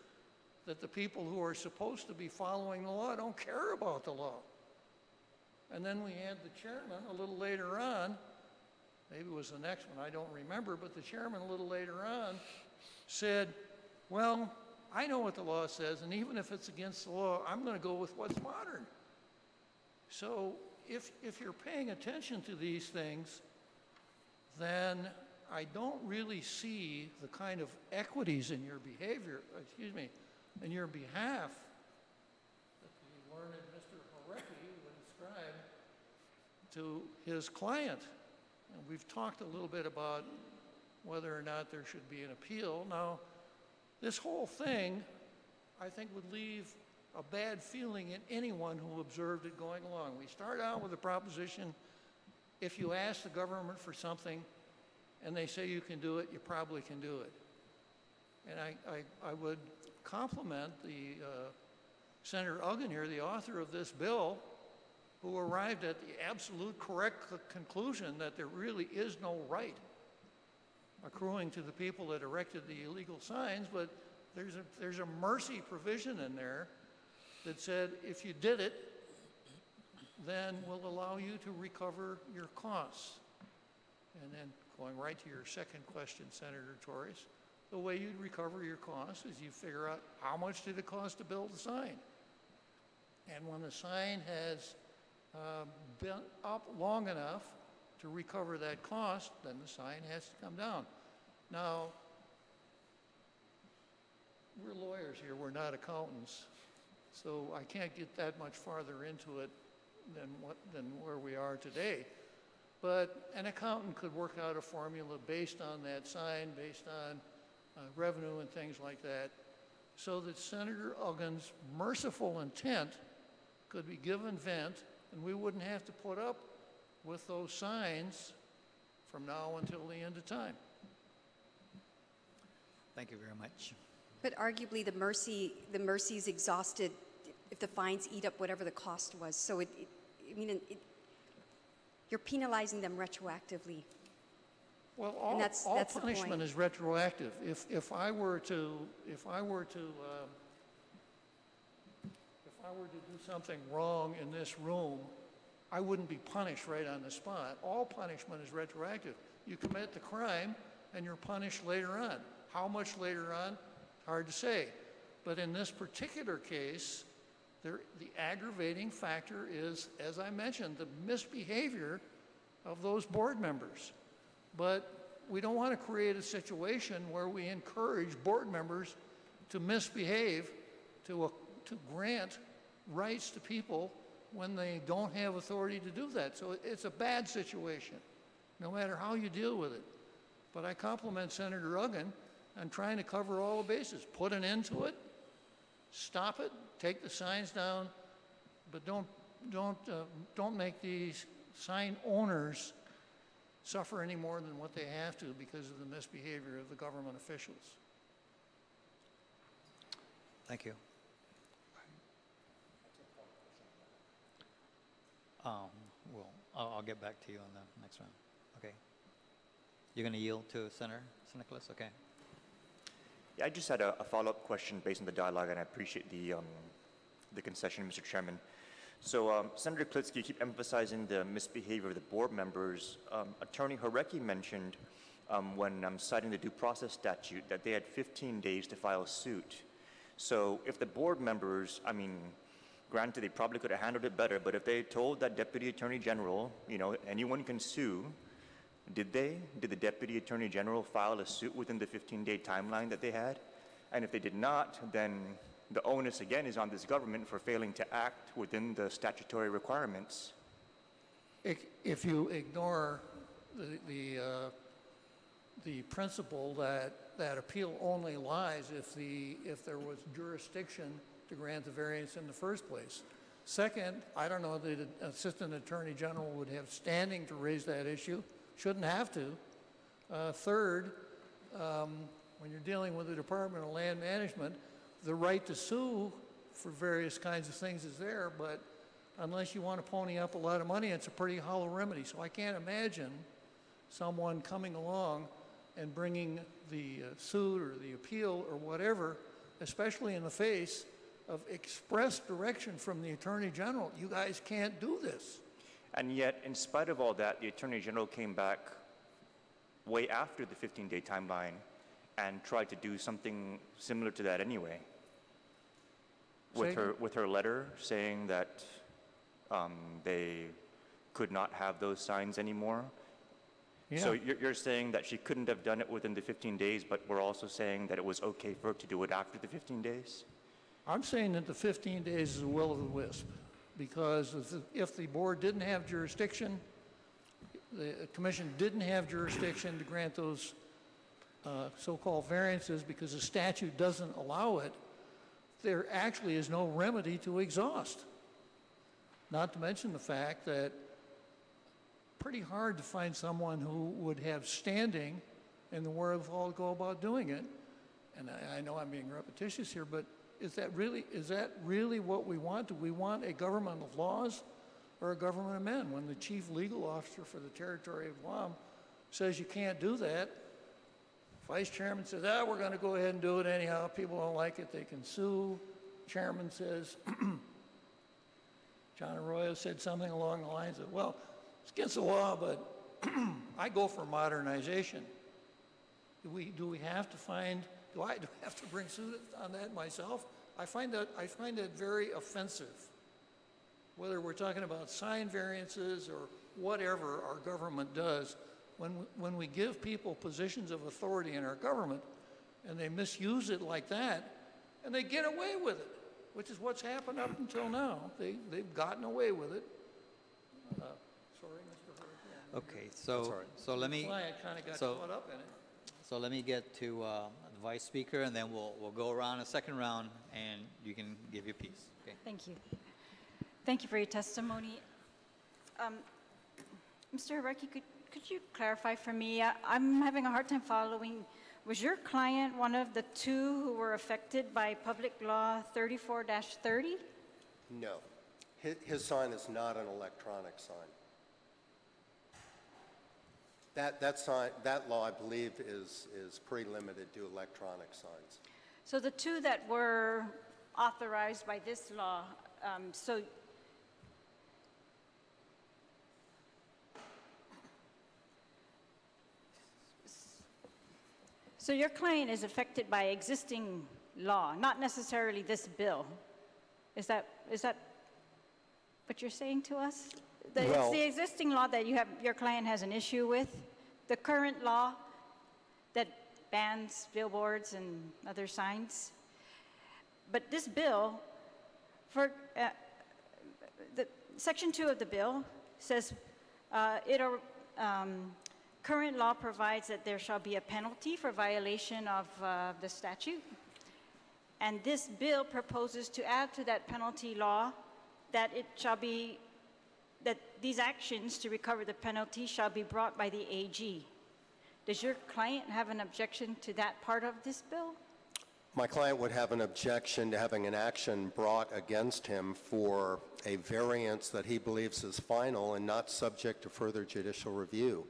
that the people who are supposed to be following the law don't care about the law. And then we had the chairman a little later on, maybe it was the next one, I don't remember, but the chairman a little later on said, well, I know what the law says, and even if it's against the law, I'm going to go with what's modern. So if you're paying attention to these things, then I don't really see the kind of equities in your behavior, in your behalf that the learned Mr. Harecki would ascribe to his client. And we've talked a little bit about whether or not there should be an appeal. Now, this whole thing, I think, would leave a bad feeling in anyone who observed it going along. We start out with the proposition, if you ask the government for something and they say you can do it, you probably can do it. And I would compliment the Senator Uggan here, the author of this bill, who arrived at the absolute correct conclusion that there really is no right accruing to the people that erected the illegal signs, but there's a mercy provision in there that said if you did it, then we'll allow you to recover your costs. And then going right to your second question, Senator Torres, the way you'd recover your costs is you figure out how much did it cost to build a sign. And when the sign has been up long enough to recover that cost, then the sign has to come down. Now, we're lawyers here, we're not accountants, so I can't get that much farther into it than where we are today. But an accountant could work out a formula based on that sign, based on revenue and things like that, so that Senator Uggan's merciful intent could be given vent, and we wouldn't have to put up with those signs from now until the end of time. Thank you very much. But arguably, the mercy's exhausted if the fines eat up whatever the cost was. So you're penalizing them retroactively. Well, all punishment is retroactive. If I were to do something wrong in this room, I wouldn't be punished right on the spot. All punishment is retroactive. You commit the crime and you're punished later on. How much later on? Hard to say. But in this particular case, the aggravating factor is, as I mentioned, the misbehavior of those board members. But we don't want to create a situation where we encourage board members to misbehave, to grant rights to people when they don't have authority to do that. So it's a bad situation, no matter how you deal with it. But I compliment Senator Uggan on trying to cover all the bases. Put an end to it, stop it, take the signs down, but don't make these sign owners suffer any more than what they have to because of the misbehavior of the government officials. Thank you. I'll get back to you on the next one. Okay. You're going to yield to Senator Nicholas? Okay. Yeah, I just had a follow-up question based on the dialogue, and I appreciate the concession, Mr. Chairman. So, Senator Klitsky, you keep emphasizing the misbehavior of the board members. Attorney Horecki mentioned when citing the due process statute that they had 15 days to file suit. So if the board members, I mean, granted they probably could have handled it better, but if they told that Deputy Attorney General, you know, anyone can sue, did they? Did the Deputy Attorney General file a suit within the 15-day timeline that they had? And if they did not, then the onus again is on this government for failing to act within the statutory requirements. If you ignore the principle that appeal only lies if there was jurisdiction to grant the variance in the first place. Second, I don't know that an Assistant Attorney General would have standing to raise that issue. Shouldn't have to. Third, when you're dealing with the Department of Land Management, the right to sue for various kinds of things is there, but unless you want to pony up a lot of money, it's a pretty hollow remedy. So I can't imagine someone coming along and bringing the suit or the appeal or whatever, especially in the face of express direction from the Attorney General. You guys can't do this. And yet, in spite of all that, the Attorney General came back way after the 15-day timeline and tried to do something similar to that anyway. With her letter saying that they could not have those signs anymore. Yeah. So you're saying that she couldn't have done it within the 15 days, but we're also saying that it was okay for her to do it after the 15 days? I'm saying that the 15 days is a will o' the wisp, because if the board didn't have jurisdiction, the commission didn't have jurisdiction to grant those so-called variances because the statute doesn't allow it, there actually is no remedy to exhaust. Not to mention the fact that pretty hard to find someone who would have standing and the wherewithal to go about doing it. And I know I'm being repetitious here, but is that really what we want? Do we want a government of laws or a government of men? When the chief legal officer for the territory of Guam says you can't do that, vice chairman says, we're going to go ahead and do it anyhow. People don't like it, they can sue. Chairman says, John Arroyo said something along the lines of, well, it's against the law, but I go for modernization. Do we have to find, do I have to bring suit on that myself? I find that very offensive. Whether we're talking about sign variances or whatever our government does, when we give people positions of authority in our government and they misuse it like that, and they get away with it, which is what's happened up until now. They've gotten away with it. Sorry, Mr. Hurd. Okay, so let me. Client kind of got caught up in it. So let me get to the vice speaker, and then we'll go around a second round, and you can give your piece. Okay. Thank you. Thank you for your testimony. Mr. Haraki, could you clarify for me? I'm having a hard time following. Was your client one of the two who were affected by Public Law 34-30? No. His sign is not an electronic sign. That law, I believe, is pretty limited to electronic signs. So the two that were authorized by this law, so your client is affected by existing law, not necessarily this bill. Is that what you're saying to us? It's the existing law that your client has an issue with, the current law that bans billboards and other signs. But this bill, for the Section 2 of the bill says current law provides that there shall be a penalty for violation of the statute. And this bill proposes to add to that penalty law that it shall be, that these actions to recover the penalty shall be brought by the AG. Does your client have an objection to that part of this bill? My client would have an objection to having an action brought against him for a variance that he believes is final and not subject to further judicial review.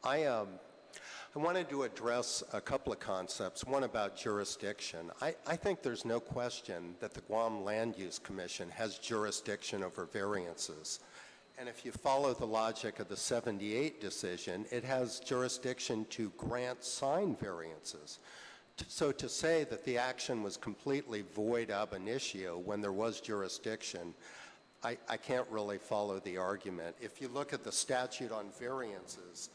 I wanted to address a couple of concepts, one about jurisdiction. I think there's no question that the Guam Land Use Commission has jurisdiction over variances. And if you follow the logic of the 78 decision, it has jurisdiction to grant sign variances. So to say that the action was completely void ab initio when there was jurisdiction, I can't really follow the argument. If you look at the statute on variances,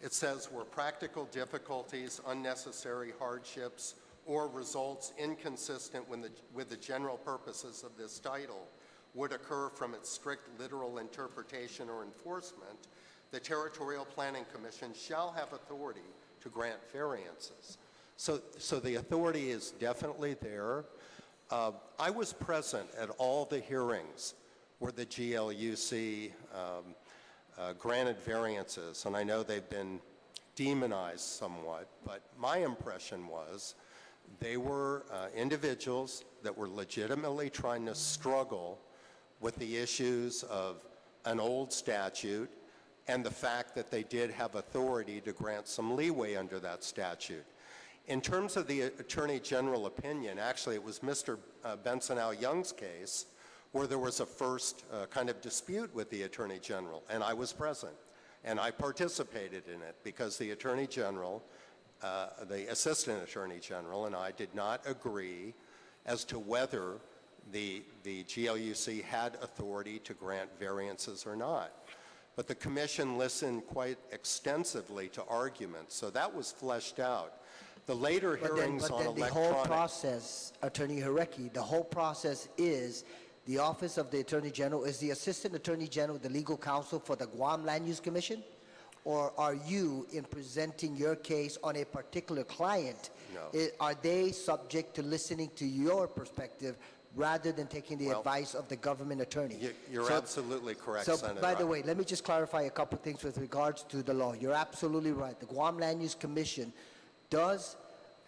it says where practical difficulties, unnecessary hardships, or results inconsistent with the general purposes of this title would occur from its strict literal interpretation or enforcement, the Territorial Planning Commission shall have authority to grant variances. So the authority is definitely there. I was present at all the hearings where the GLUC granted variances, and I know they've been demonized somewhat, but my impression was they were individuals that were legitimately trying to struggle with the issues of an old statute and the fact that they did have authority to grant some leeway under that statute. In terms of the Attorney General opinion, actually it was Mr. Benson Al Young's case where there was a first kind of dispute with the Attorney General, and I was present, and I participated in it because the Attorney General, the Assistant Attorney General, and I did not agree as to whether the GLUC had authority to grant variances or not. But the Commission listened quite extensively to arguments, so that was fleshed out. The later hearings on electronic... the whole process, Attorney Haraki, the whole process is the Office of the Attorney General, is the Assistant Attorney General the legal counsel for the Guam Land Use Commission? Or are you, in presenting your case on a particular client, No. are they subject to listening to your perspective rather than taking the advice of the government attorney. You're absolutely correct, so, Senator. by the way, let me just clarify a couple things with regards to the law. You're absolutely right. The Guam Land Use Commission does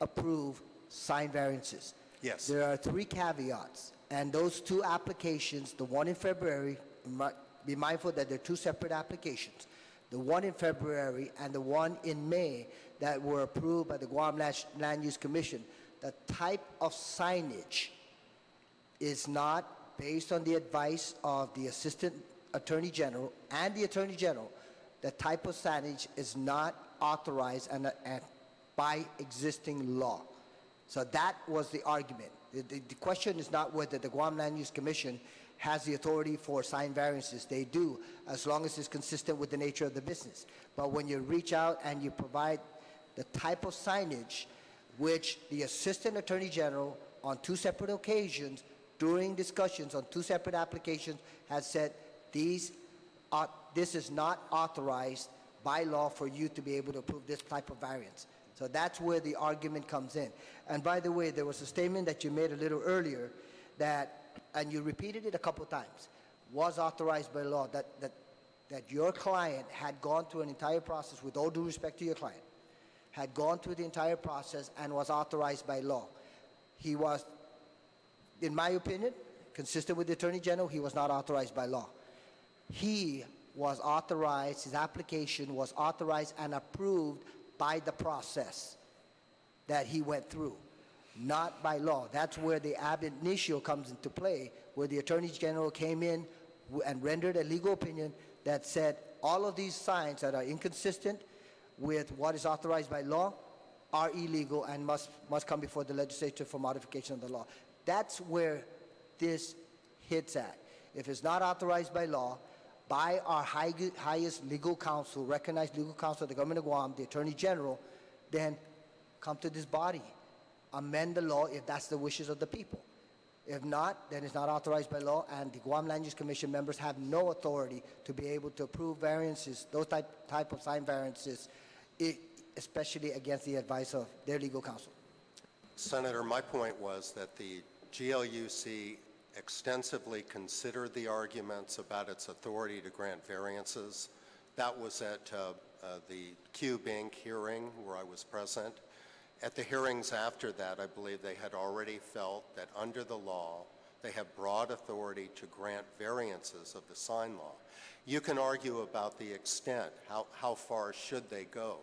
approve sign variances. Yes. There are 3 caveats, and those 2 applications, the one in February, be mindful that they're 2 separate applications. The one in February and the one in May that were approved by the Guam Land Use Commission, the type of signage is not based on the advice of the Assistant Attorney General and the Attorney General. The type of signage is not authorized and by existing law. So that was the argument. The question is not whether the Guam Land Use Commission has the authority for sign variances. They do, as long as it's consistent with the nature of the business. But when you reach out and you provide the type of signage which the Assistant Attorney General on 2 separate occasions during discussions on 2 separate applications has said this is not authorized by law for you to be able to approve this type of variance. So that's where the argument comes in. And by the way, there was a statement that you made a little earlier that, and you repeated it a couple times, was authorized by law, that your client had gone through an entire process, with all due respect to your client, had gone through the entire process and was authorized by law. He was, in my opinion, consistent with the Attorney General, he was not authorized by law. He was authorized, his application was authorized and approved by the process that he went through, not by law. That's where the ab initio comes into play, where the Attorney General came in and rendered a legal opinion that said all of these signs that are inconsistent with what is authorized by law are illegal and must come before the legislature for modification of the law. That's where this hits at. If it's not authorized by law, by our highest legal counsel, recognized legal counsel of the government of Guam, the Attorney General, then come to this body. Amend the law if that's the wishes of the people. If not, then it's not authorized by law, and the Guam Land Use Commission members have no authority to be able to approve variances, those type of sign variances, especially against the advice of their legal counsel. Senator, my point was that the GLUC extensively considered the arguments about its authority to grant variances. That was at the Cube Inc. hearing where I was present. At the hearings after that, I believe they had already felt that under the law, they have broad authority to grant variances of the sign law. You can argue about the extent, how far should they go,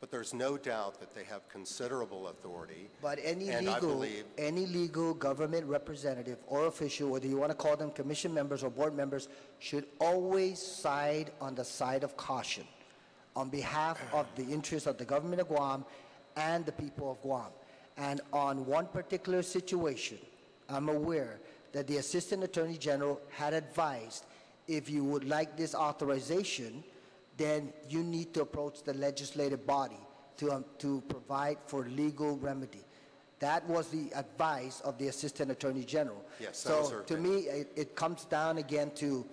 but there's no doubt that they have considerable authority. But any legal government representative or official, whether you want to call them commission members or board members, should always side on the side of caution on behalf of the interests of the government of Guam and the people of Guam. And on one particular situation, I'm aware that the Assistant Attorney General had advised, if you would like this authorization, then you need to approach the legislative body to provide for legal remedy. That was the advice of the Assistant Attorney General. Yes, so to me, it comes down again to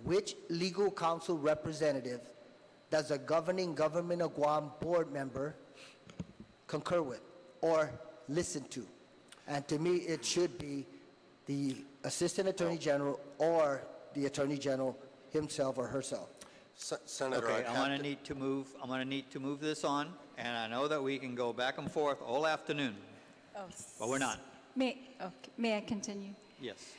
which legal counsel representative does a governing government of Guam board member concur with or listen to? And to me, it should be the Assistant Attorney General or the Attorney General himself or herself. Senator, okay, I'm going to need to move this on, and I know that we can go back and forth all afternoon, but we're not. May I continue? Yes.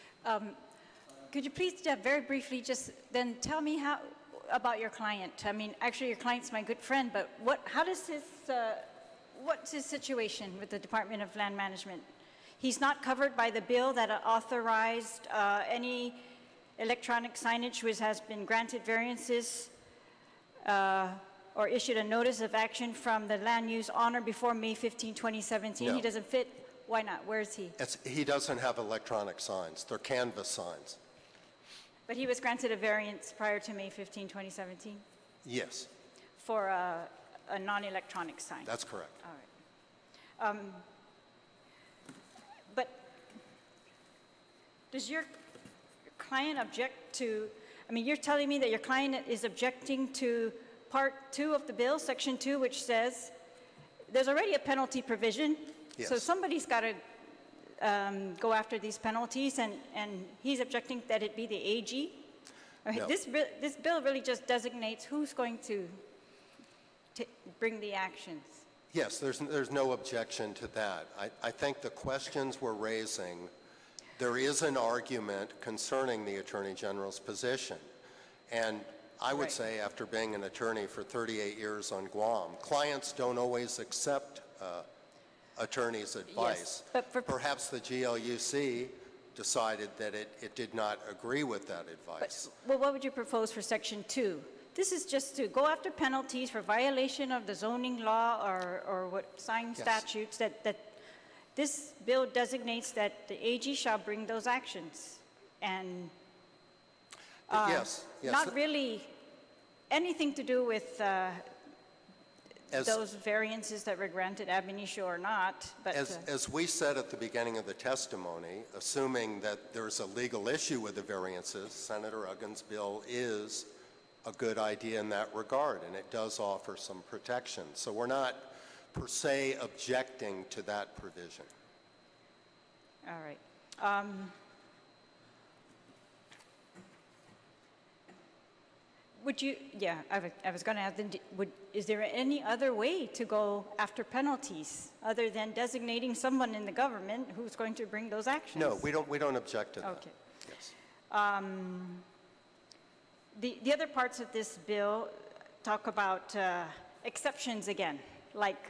Could you please very briefly just then tell me about your client? I mean, actually, your client's my good friend, but what's his situation with the Department of Land Management? He's not covered by the bill that authorized any electronic signage which has been granted variances or issued a notice of action from the land use owner before May 15, 2017. No. He doesn't fit. Why not? Where is he? He doesn't have electronic signs. They're canvas signs. But he was granted a variance prior to May 15, 2017? Yes. For a non-electronic sign? That's correct. All right. But does your client object to, I mean, you're telling me that your client is objecting to Part 2 of the bill, Section 2, which says there's already a penalty provision. Yes. So somebody's got to go after these penalties, and he's objecting that it be the AG. Okay, No. this bill really just designates who's going to bring the actions. Yes, there's no objection to that. I think the questions we're raising, there is an argument concerning the Attorney General's position. And I would Right. say, after being an attorney for 38 years on Guam, clients don't always accept attorney's advice. but for- Perhaps the GLUC decided that it did not agree with that advice. Well, what would you propose for Section 2? This is just to go after penalties for violation of the zoning law or what sign Yes. statutes, that this bill designates that the AG shall bring those actions. And Yes, yes. not really anything to do with As- those variances that were granted ab initio or not, but As we said at the beginning of the testimony, assuming that there's a legal issue with the variances, Senator Uggan's bill is a good idea in that regard, and it does offer some protection. So we're not per se objecting to that provision. all right. Would you, yeah, I was going to ask, is there any other way to go after penalties other than designating someone in the government who's going to bring those actions? No, we don't object to that. Okay. Yes. The other parts of this bill talk about exceptions again, like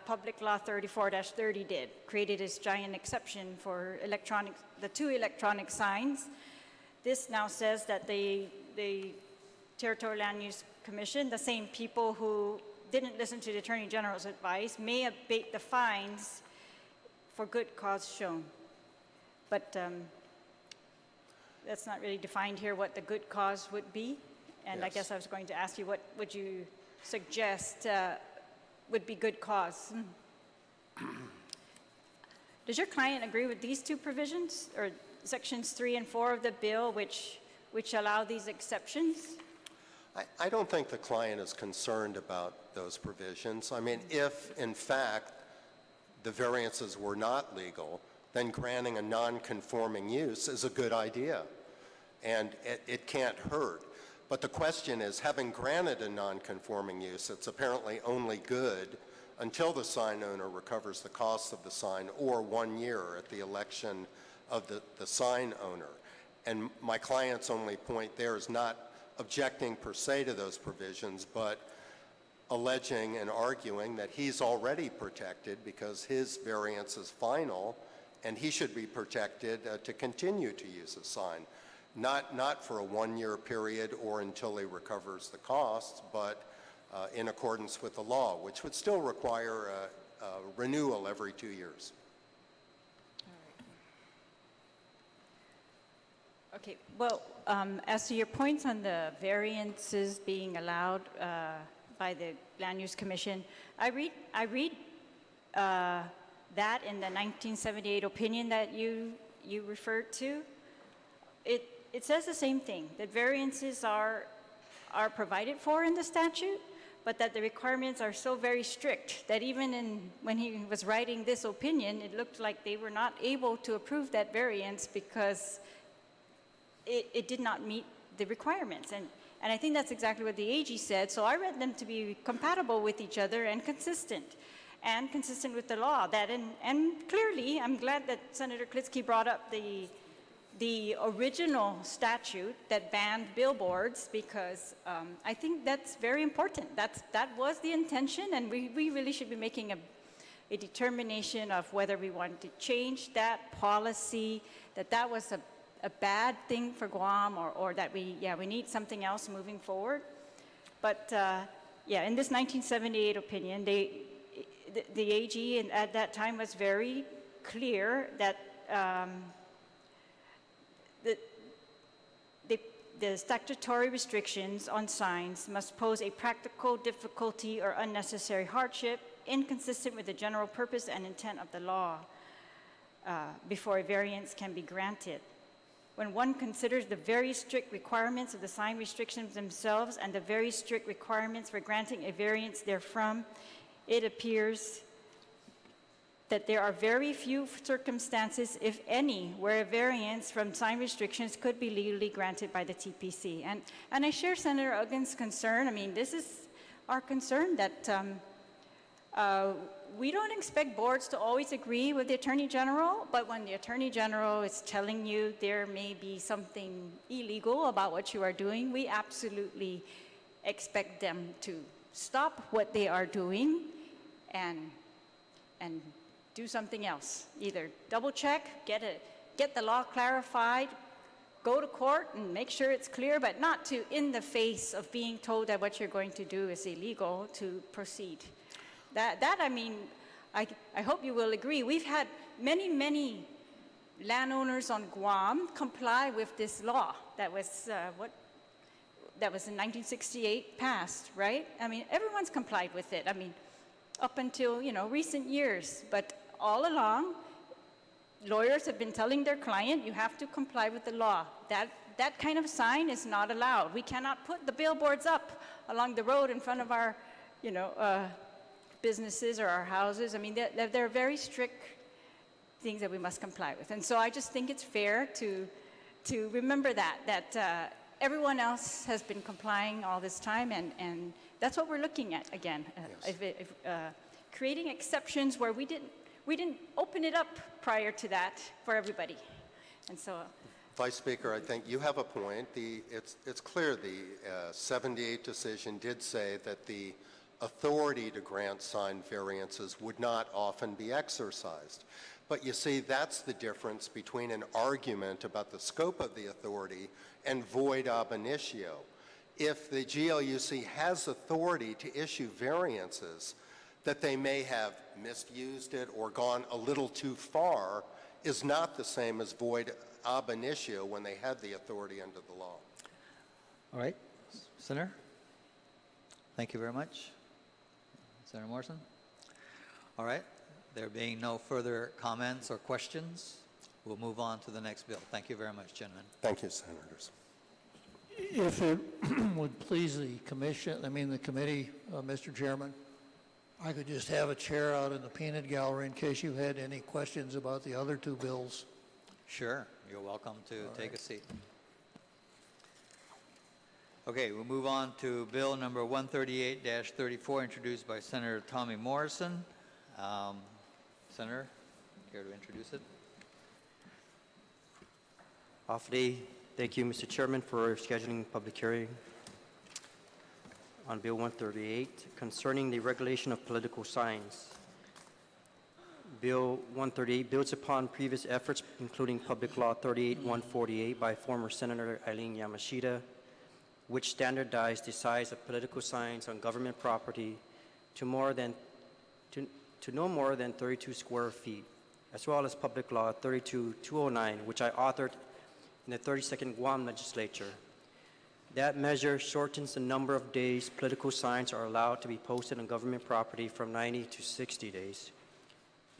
Public Law 34-30 did, created this giant exception for the 2 electronic signs. This now says that the Territorial Land Use Commission, the same people who didn't listen to the Attorney General's advice, may abate the fines for good cause shown. But that's not really defined here what the good cause would be. And I Yes. guess I was going to ask you, what would you suggest would be good cause? Does your client agree with these 2 provisions, or sections 3 and 4 of the bill, which allow these exceptions? I don't think the client is concerned about those provisions. I mean, if in fact the variances were not legal, then granting a non-conforming use is a good idea, and it can't hurt. But the question is, having granted a non-conforming use, it's apparently only good until the sign owner recovers the cost of the sign, or 1 year at the election of the sign owner. And my client's only point there is not objecting per se to those provisions, but alleging and arguing that he's already protected because his variance is final, and he should be protected to continue to use a sign. Not for a 1-year period or until he recovers the costs, but in accordance with the law, which would still require a renewal every 2 years. Okay, well, as to your points on the variances being allowed by the Land Use Commission, I read that in the 1978 opinion that you referred to. It says the same thing, that variances are provided for in the statute, but that the requirements are so very strict that even when he was writing this opinion, it looked like they were not able to approve that variance because it did not meet the requirements. And I think that's exactly what the AG said. So I read them to be compatible with each other and consistent with the law. And clearly, I'm glad that Senator Klitsky brought up the original statute that banned billboards, because I think that's very important. That was the intention, and we really should be making a determination of whether we want to change that policy, that was a bad thing for Guam, or that we need something else moving forward. But in this 1978 opinion, the AG at that time was very clear that the statutory restrictions on signs must pose a practical difficulty or unnecessary hardship inconsistent with the general purpose and intent of the law before a variance can be granted. When one considers the very strict requirements of the sign restrictions themselves and the very strict requirements for granting a variance therefrom, it appears that there are very few circumstances, if any, where a variance from sign restrictions could be legally granted by the TPC. And I share Senator Uggan's concern. I mean, this is our concern that we don't expect boards to always agree with the Attorney General, but when the Attorney General is telling you there may be something illegal about what you are doing, we absolutely expect them to stop what they are doing and do something else. Either double check, get the law clarified, go to court and make sure it's clear, but not to, in the face of being told that what you're going to do is illegal, to proceed. That I mean, I hope you will agree. We've had many landowners on Guam comply with this law that was that was in 1968 passed, right? I mean, everyone's complied with it. I mean, up until, you know, recent years, but all along, lawyers have been telling their client, you have to comply with the law. That kind of sign is not allowed. We cannot put the billboards up along the road in front of our, you know, businesses or our houses. I mean, there are very strict things that we must comply with. And so I just think it's fair to remember that everyone else has been complying all this time, and that's what we're looking at again. Creating exceptions where we didn't open it up prior to that for everybody. And so Vice Speaker, I think you have a point. It's clear the 78 decision did say that the authority to grant sign variances would not often be exercised. But you see, that's the difference between an argument about the scope of the authority and void ab initio. If the GLUC has authority to issue variances, that they may have misused it or gone a little too far is not the same as void ab initio when they had the authority under the law. All right, Senator. Thank you very much. Senator Morrison. All right, there being no further comments or questions, we'll move on to the next bill. Thank you very much, gentlemen. Thank you, Senators. If it would please the commission, the committee, Mr. Chairman, I could just have a chair out in the peanut gallery in case you had any questions about the other two bills. Sure, you're welcome to take a seat. Okay, we'll move on to bill number 138-34, introduced by Senator Tommy Morrison. Senator, care to introduce it? Off day. Thank you, Mr. Chairman, for scheduling public hearing on Bill 138 concerning the regulation of political signs. Bill 138 builds upon previous efforts, including Public Law 38-148 by former Senator Eileen Yamashita, which standardized the size of political signs on government property to no more than 32 square feet, as well as Public Law 32-209, which I authored in the 32nd Guam Legislature. That measure shortens the number of days political signs are allowed to be posted on government property from 90 to 60 days,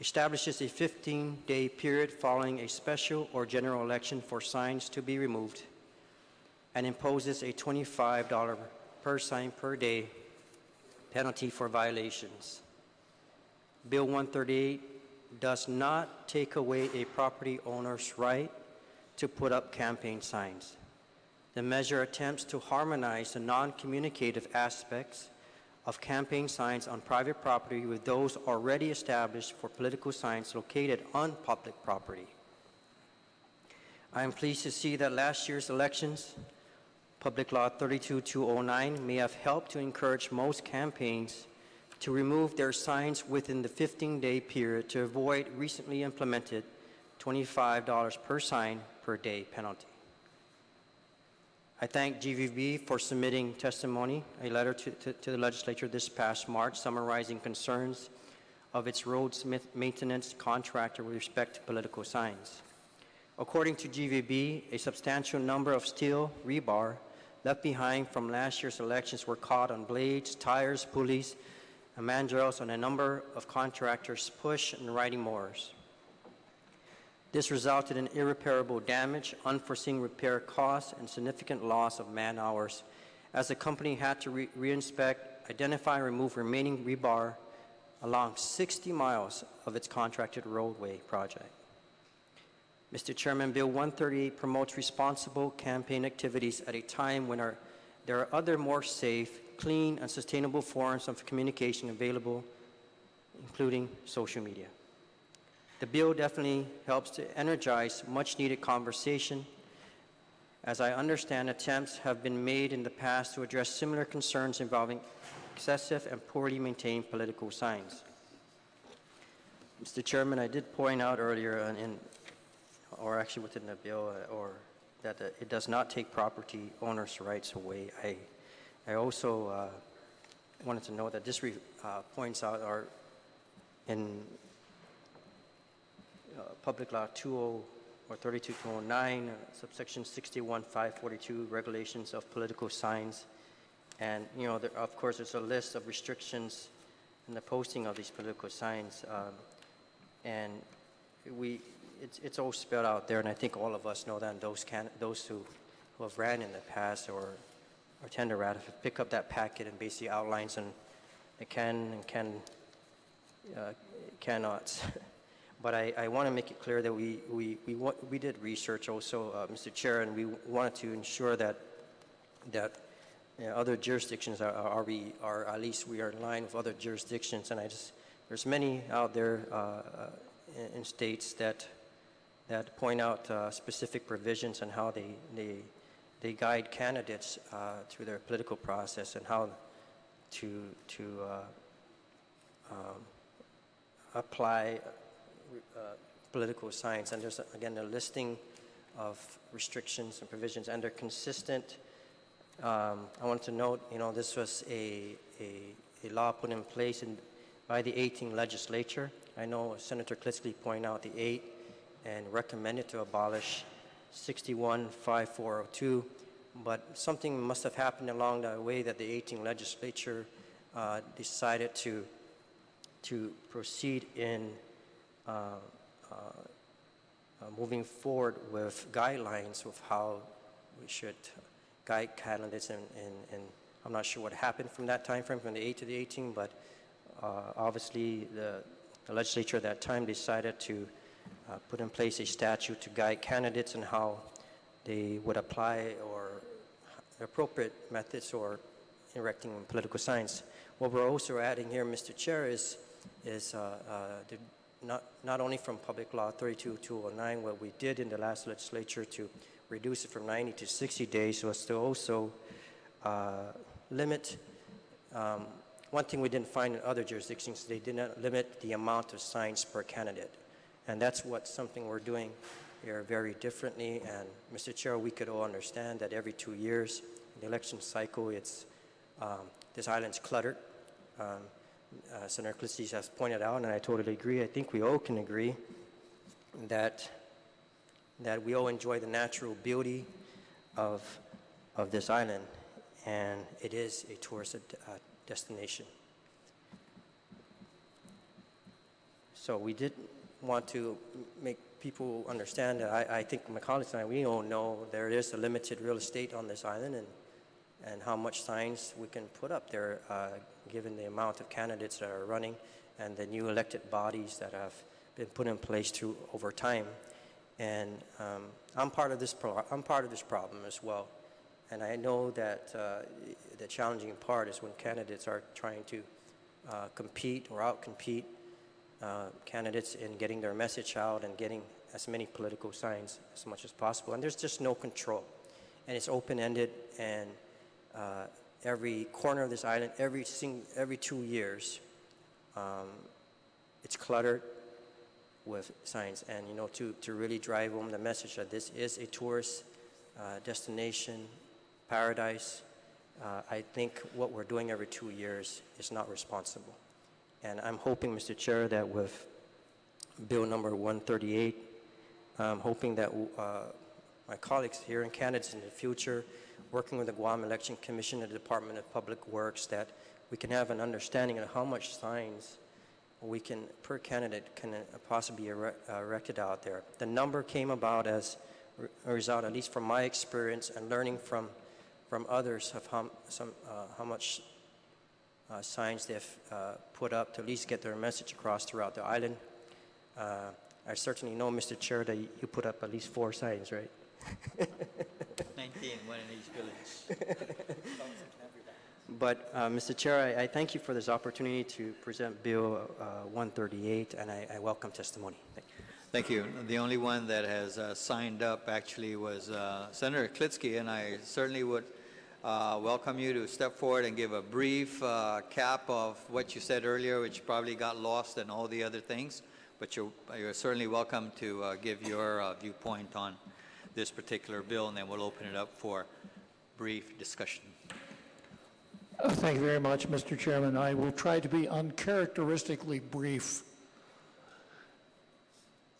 establishes a 15-day period following a special or general election for signs to be removed, and imposes a $25 per sign per day penalty for violations. Bill 138 does not take away a property owner's right to put up campaign signs. The measure attempts to harmonize the non-communicative aspects of campaign signs on private property with those already established for political signs located on public property. I am pleased to see that last year's elections, Public Law 32-209, may have helped to encourage most campaigns to remove their signs within the 15-day period to avoid recently implemented $25 per sign per day penalty. I thank GVB for submitting testimony, a letter to the legislature this past March summarizing concerns of its roads maintenance contractor with respect to political signs. According to GVB, a substantial number of steel rebar left behind from last year's elections were caught on blades, tires, pulleys, and mandrels on a number of contractors' push and riding mowers. This resulted in irreparable damage, unforeseen repair costs, and significant loss of man hours, as the company had to re-inspect, identify, and remove remaining rebar along 60 miles of its contracted roadway project. Mr. Chairman, Bill 138 promotes responsible campaign activities at a time when there are other more safe, clean, and sustainable forms of communication available, including social media. The bill definitely helps to energize much-needed conversation. As I understand, attempts have been made in the past to address similar concerns involving excessive and poorly maintained political signs. Mr. Chairman, I did point out earlier or actually within the bill, that it does not take property owners' rights away. I also wanted to note that this points out in Public Law 32209, subsection 61-542, regulations of political signs. And, of course, there's a list of restrictions in the posting of these political signs. And it's all spelled out there, and I think all of us know that, and those who have ran in the past or tend to ratify, pick up that packet and basically outlines and it can and cannot. But I want to make it clear that we did research also, Mr. Chair, and we wanted to ensure that other jurisdictions are at least we are in line with other jurisdictions, and there's many out there in states that point out specific provisions on how they guide candidates through their political process and how to apply political science. And there's, again, a listing of restrictions and provisions, and they're consistent. I want to note, this was a law put in place by the 18th legislature. I know Senator Klitzky pointed out the 8th and recommended to abolish 61-5402, but something must have happened along the way that the 18th legislature decided to proceed in moving forward with guidelines of how we should guide candidates, and I'm not sure what happened from that time frame, from the 8th to the 18th, but obviously the legislature at that time decided to put in place a statute to guide candidates and how they would apply or appropriate methods or erecting political signs. What we're also adding here, Mr. Chair, is not only from Public Law 32209, what we did in the last legislature to reduce it from 90 to 60 days was to also limit. One thing we didn't find in other jurisdictions, they did not limit the amount of signs per candidate. And that's something we're doing here very differently. And Mr. Chair, we could all understand that every 2 years, in the election cycle, this island's cluttered. Senator Klitzky has pointed out, and I totally agree, I think we all can agree that we all enjoy the natural beauty of this island, and it is a tourist destination. So we did want to make people understand that I think my colleagues and I, we all know there is a limited real estate on this island, and how much signs we can put up there given the amount of candidates that are running and the new elected bodies that have been put in place over time. And I'm part of this problem as well. And I know that the challenging part is when candidates are trying to compete or out-compete candidates in getting their message out and getting as many political signs as much as possible. And there's just no control. And it's open-ended, and every corner of this island, every 2 years, it's cluttered with signs. And to really drive home the message that this is a tourist destination, paradise, I think what we're doing every 2 years is not responsible. And I'm hoping, Mr. Chair, that with Bill number 138, I'm hoping that my colleagues here and candidates in the future, working with the Guam Election Commission and the Department of Public Works, that we can have an understanding of how much signs we can, per candidate, can possibly be erected out there. The number came about as a result, at least from my experience and learning from others, of how much signs they've put up to at least get their message across throughout the island. I certainly know, Mr. Chair, that you put up at least 4 signs, right? 19, one in each village. But, Mr. Chair, I thank you for this opportunity to present Bill 138, and I welcome testimony. Thank you. Thank you. The only one that has signed up actually was Senator Klitsky, and I certainly would welcome you to step forward and give a brief cap of what you said earlier, which probably got lost in all the other things, but you're certainly welcome to give your viewpoint on this particular bill, and then we'll open it up for brief discussion. Thank you very much, Mr. Chairman. I will try to be uncharacteristically brief.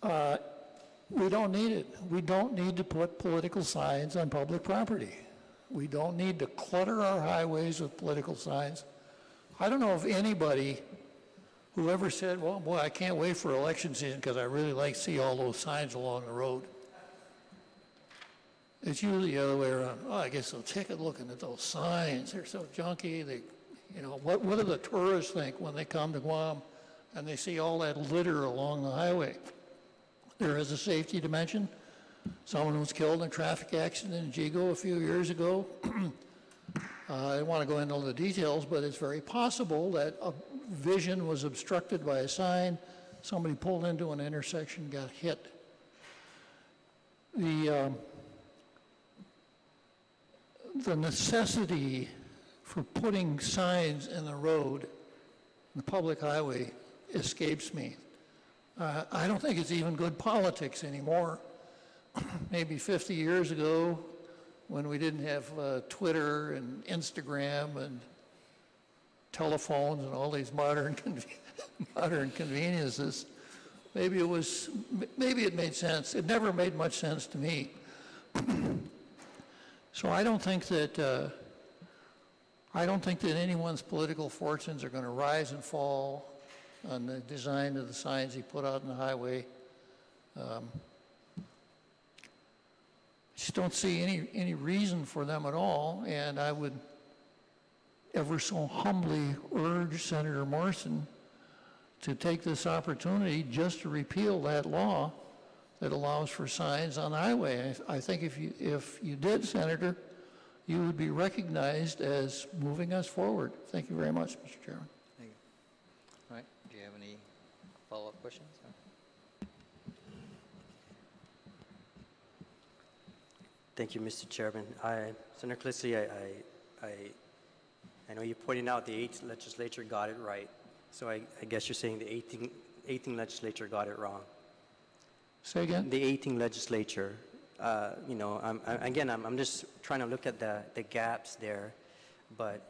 We don't need it. We don't need to put political signs on public property. We don't need to clutter our highways with political signs. I don't know if anybody who ever said, well, boy, I can't wait for election season because I really like to see all those signs along the road. It's usually the other way around. Oh, I guess I'll take a look at those signs. They're so junky. They, you know, what do the tourists think when they come to Guam and they see all that litter along the highway? There is a safety dimension. Someone was killed in a traffic accident in Jigo a few years ago. I don't want to go into all the details, but it's very possible that a vision was obstructed by a sign. Somebody pulled into an intersection, got hit. The necessity for putting signs in the road, the public highway, escapes me. I don't think it's even good politics anymore. Maybe 50 years ago, when we didn't have Twitter and Instagram and telephones and all these modern conveniences, maybe it made sense. It never made much sense to me. So I don't think that anyone's political fortunes are going to rise and fall on the design of the signs he put out on the highway. Just don't see any reason for them at all, and I would ever so humbly urge Senator Morrison to take this opportunity just to repeal that law that allows for signs on the highway. I think if you did, Senator, you would be recognized as moving us forward. Thank you very much, Mr. Chairman. Thank you. All right. Do you have any follow-up questions? Thank you, Mr. Chairman. Senator Klitsky, I know you pointed out the 8th legislature got it right. So I guess you're saying the 18th legislature got it wrong. Say again? The 18th legislature, you know, I'm just trying to look at the gaps there. But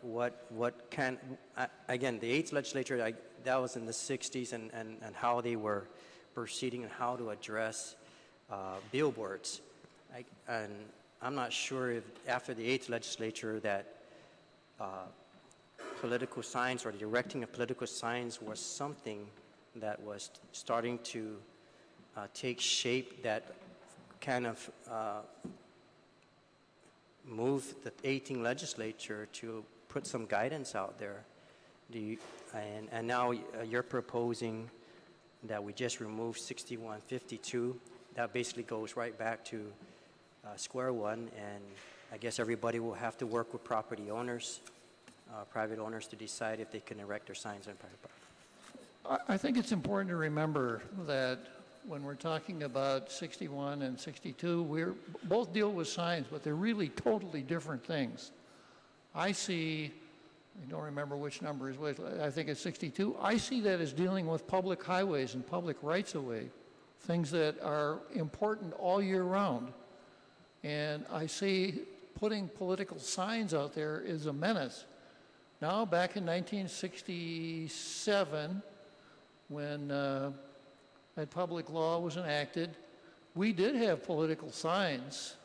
again, the 8th legislature, that was in the 60s and how they were proceeding and how to address billboards. And I'm not sure if after the 8th legislature that political signs or the erecting of political signs was something that was starting to take shape that kind of move the 18th legislature to put some guidance out there. And now you're proposing that we just remove 6152. That basically goes right back to square one, and I guess everybody will have to work with property owners, private owners, to decide if they can erect their signs on private property. I think it's important to remember that when we're talking about 61 and 62, we're both deal with signs, but they're really totally different things. I don't remember which number is which, I think it's 62. I see that as dealing with public highways and public rights-of-way, things that are important all year round. And I see putting political signs out there is a menace. Now, back in 1967, when that public law was enacted, we did have political signs,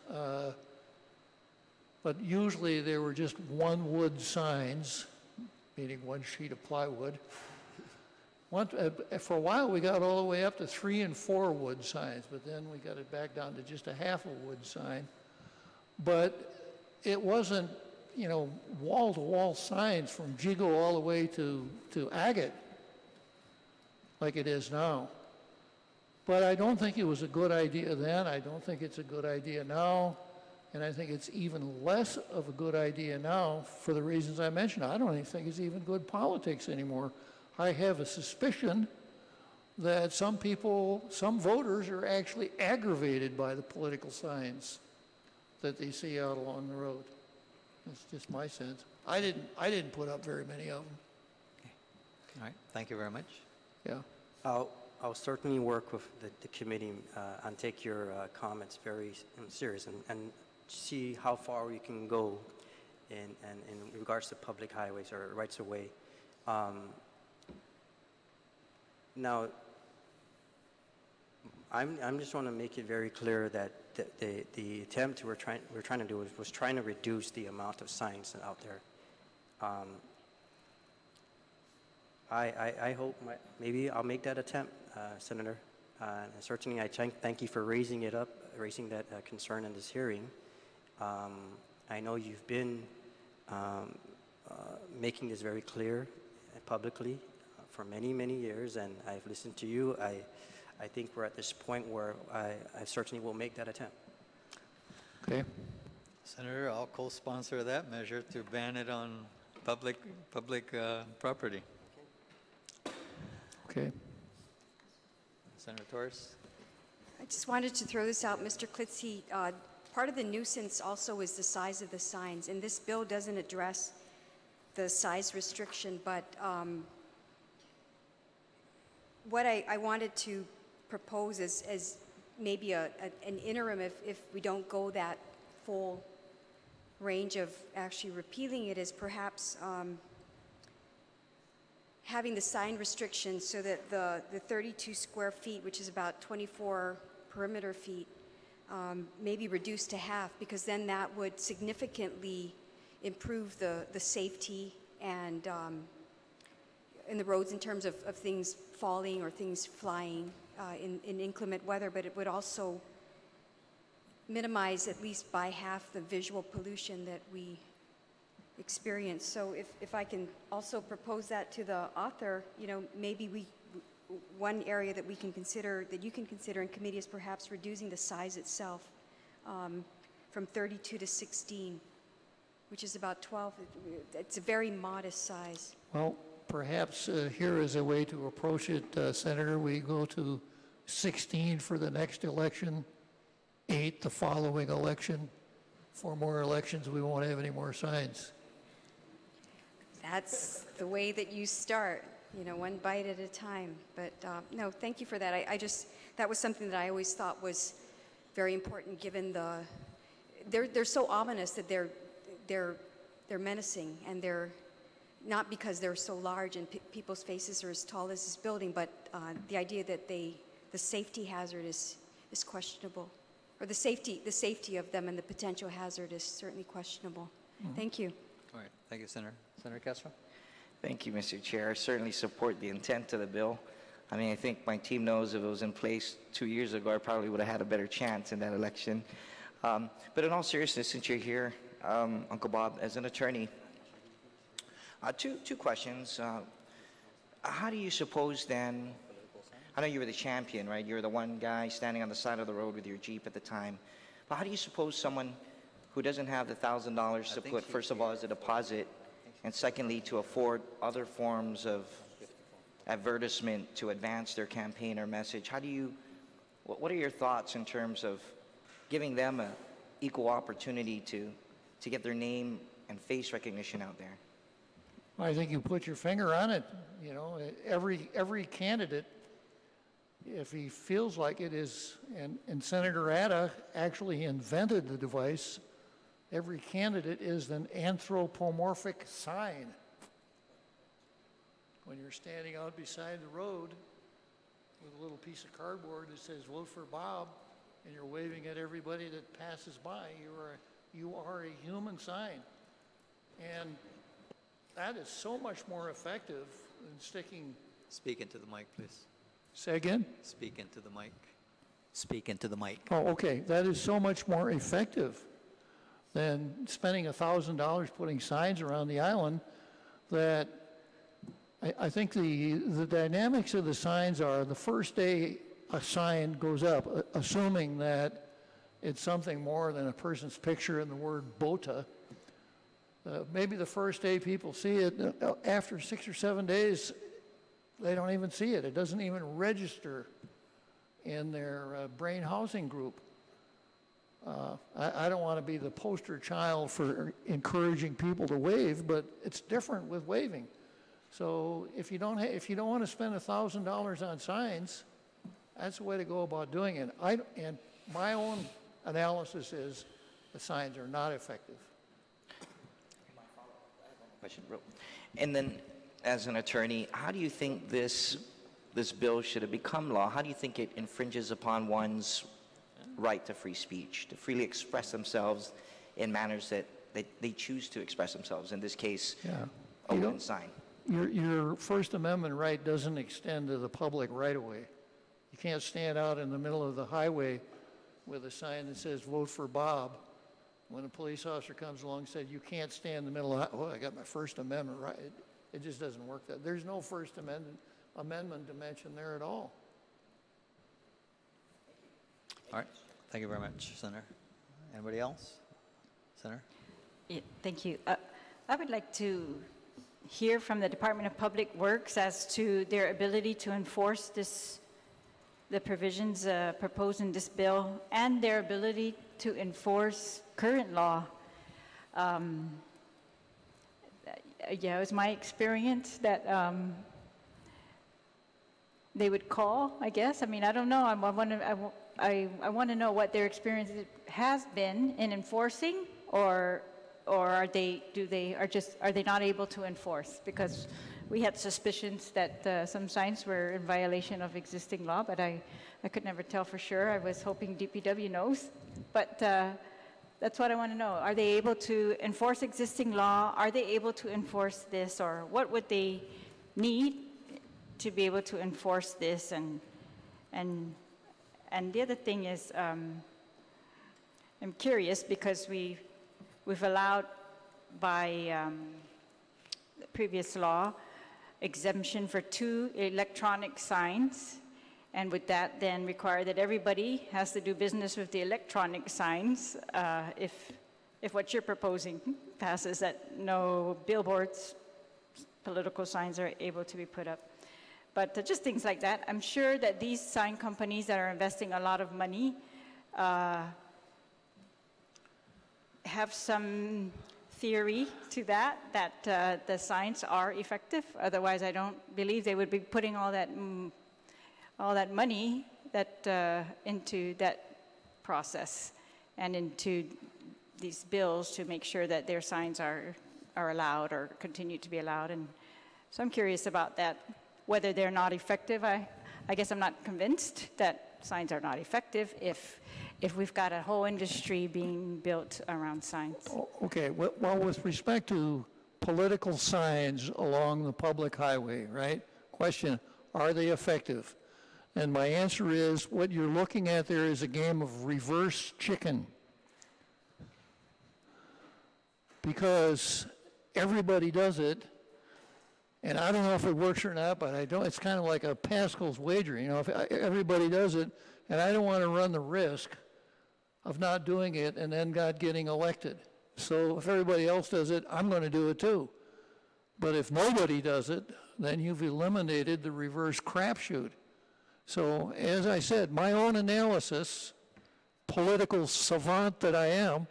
but usually they were just one wood signs, meaning one sheet of plywood. For a while, we got all the way up to 3 and 4 wood signs, but then we got it back down to just a half a wood sign. But it wasn't you know, wall-to-wall signs from Jigo all the way to Agate, like it is now. But I don't think it was a good idea then. I don't think it's a good idea now. And I think it's even less of a good idea now for the reasons I mentioned. I don't even think it's even good politics anymore. I have a suspicion that some people, some voters are actually aggravated by the political signs that they see out along the road. That's just my sense. I didn't put up very many of them. Okay. All right. Thank you very much. Yeah. I'll certainly work with the committee and take your comments very serious and see how far we can go in regards to public highways or rights of way. Now, I'm just want to make it very clear that the attempt we're trying to do was trying to reduce the amount of signs out there. I hope maybe I'll make that attempt, Senator. And certainly, I thank you for raising that concern in this hearing. I know you've been making this very clear publicly for many, many years, and I've listened to you. I think we're at this point where I certainly will make that attempt. Okay. Senator, I'll co-sponsor that measure to ban it on public property. Okay. Senator Torres? I just wanted to throw this out, Mr. Klitze. Part of the nuisance also is the size of the signs, and this bill doesn't address the size restriction, but what I wanted to propose as maybe an interim, if we don't go that full range of actually repealing it, is perhaps having the sign restriction so that the 32 square feet, which is about 24 perimeter feet, may be reduced to half, because then that would significantly improve the safety and in the roads in terms of things falling or things flying in inclement weather, but it would also minimize at least by half the visual pollution that we experience. So if I can also propose that to the author, you know, maybe one area that we can consider, that you can consider in committee, is perhaps reducing the size itself from 32 to 16, which is about 12. It's a very modest size. Well, perhaps here is a way to approach it, Senator. We go to 16 for the next election, 8 the following election. 4 more elections, we won't have any more signs. That's the way that you start, you know, one bite at a time. But no, thank you for that. I just, that was something that I always thought was very important, given they're so ominous that they're menacing, and they're not because they're so large and people's faces are as tall as this building, but the idea that the safety hazard is questionable, or the safety of them and the potential hazard is certainly questionable. Mm-hmm. Thank you. All right. Thank you, Senator. Senator Castro? Thank you, Mr. Chair. I certainly support the intent of the bill. I mean, I think my team knows if it was in place 2 years ago, I probably would have had a better chance in that election. But in all seriousness, since you're here, Uncle Bob, as an attorney, two questions. How do you suppose then, I know you were the champion, right? You were the one guy standing on the side of the road with your Jeep at the time. But how do you suppose someone who doesn't have the $1,000 to put, first of all, as a deposit, and secondly, to afford other forms of advertisement to advance their campaign or message, what are your thoughts in terms of giving them an equal opportunity to get their name and face recognition out there? I think you put your finger on it. You know, every candidate, if he feels like it is, and Senator Atta actually invented the device, every candidate is an anthropomorphic sign. When you're standing out beside the road with a little piece of cardboard that says "Vote for Bob," and you're waving at everybody that passes by, you are a human sign. And that is so much more effective than sticking... Speak into the mic, please. Say again? Speak into the mic. Speak into the mic. Oh, okay. That is so much more effective than spending $1,000 putting signs around the island. That I think the dynamics of the signs are the first day a sign goes up, assuming that it's something more than a person's picture and the word BOTA. Maybe the first day people see it, after 6 or 7 days, they don't even see it. It doesn't even register in their brain housing group. I don't want to be the poster child for encouraging people to wave, but it's different with waving. So if you don't want to spend $1,000 on signs, that's the way to go about doing it. And my own analysis is the signs are not effective. Question, and then, as an attorney, how do you think this bill, should it become law, how do you think it infringes upon one's right to free speech, to freely express themselves in manners that they choose to express themselves? In this case, a wooden sign. Your First Amendment right doesn't extend to the public right away. You can't stand out in the middle of the highway with a sign that says "Vote for Bob." When a police officer comes along and said, you can't stand in the middle of, oh, I got my First Amendment right. It just doesn't work that. There's no First Amendment dimension there at all. All right. Thank you very much, Senator. Anybody else? Senator? Yeah, thank you. I would like to hear from the Department of Public Works as to their ability to enforce the provisions proposed in this bill, and their ability to enforce current law. Yeah, it was my experience that they would call, I guess. I mean, I don't know. I want to know what their experience has been in enforcing, or are they not able to enforce? Because we had suspicions that some signs were in violation of existing law, but I could never tell for sure. I was hoping DPW knows, but that's what I want to know. Are they able to enforce existing law? Are they able to enforce this, or what would they need to be able to enforce this? And the other thing is, I'm curious because we've allowed by the previous law exemption for 2 electronic signs, and would that then require that everybody has to do business with the electronic signs if what you're proposing passes, that no billboards, political signs are able to be put up? But just things like that. I'm sure that these sign companies that are investing a lot of money have some theory to that the signs are effective. Otherwise, I don't believe they would be putting all that money into that process and into these bills to make sure that their signs are allowed or continue to be allowed. And so I'm curious about that, whether they're not effective. I guess I'm not convinced that signs are not effective if we've got a whole industry being built around signs. Okay, well, with respect to political signs along the public highway, right? Question, are they effective? And my answer is, what you're looking at there is a game of reverse chicken. Because everybody does it, and I don't know if it works or not, but it's kind of like a Pascal's wager, you know, if everybody does it, and I don't want to run the risk of not doing it and then God getting elected. So if everybody else does it, I'm going to do it too. But if nobody does it, then you've eliminated the reverse crapshoot. So as I said, my own analysis, political savant that I am,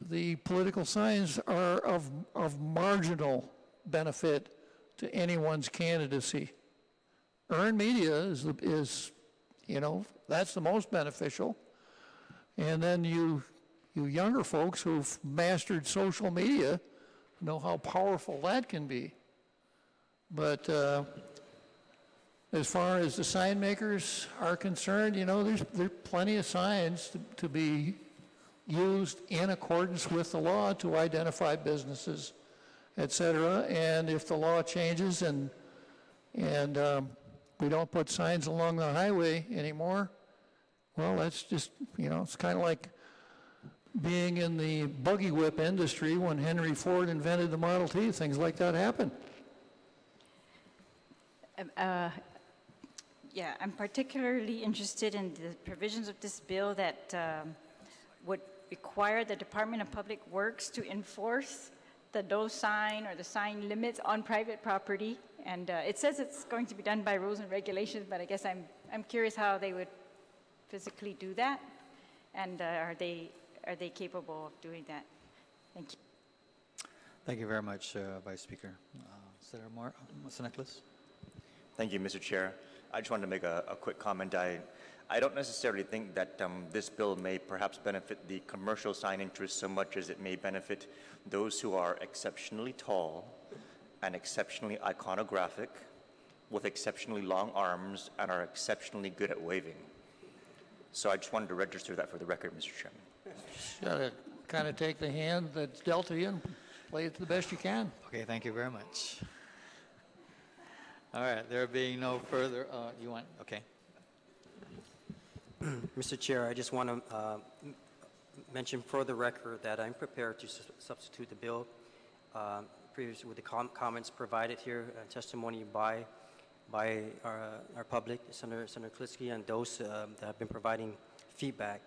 the political signs are of marginal benefit to anyone's candidacy. Earned media is you know, that's the most beneficial. And then you younger folks who've mastered social media know how powerful that can be. But as far as the sign makers are concerned, you know, there's plenty of signs to be used in accordance with the law to identify businesses, et cetera. And if the law changes and we don't put signs along the highway anymore, well, that's just, you know, it's kind of like being in the buggy whip industry when Henry Ford invented the Model T, things like that happen. Yeah, I'm particularly interested in the provisions of this bill that would require the Department of Public Works to enforce the no sign or the sign limits on private property. And it says it's going to be done by rules and regulations, but I guess I'm curious how they would physically do that, and are they capable of doing that? Thank you. Thank you very much, Vice Speaker. Senator Moore, Mr. Nicholas. Thank you, Mr. Chair. I just wanted to make a quick comment. I don't necessarily think that this bill may perhaps benefit the commercial sign interests so much as it may benefit those who are exceptionally tall and exceptionally iconographic with exceptionally long arms and are exceptionally good at waving. So I just wanted to register that for the record, Mr. Chairman. Just got to kind of take the hand that's dealt to you and play it to the best you can. Okay, thank you very much. All right, there being no further, you want, okay. Mr. Chair, I just want to mention for the record that I'm prepared to substitute the bill previously with the comments provided here, testimony by our public, Senator Klitsky, and those that have been providing feedback.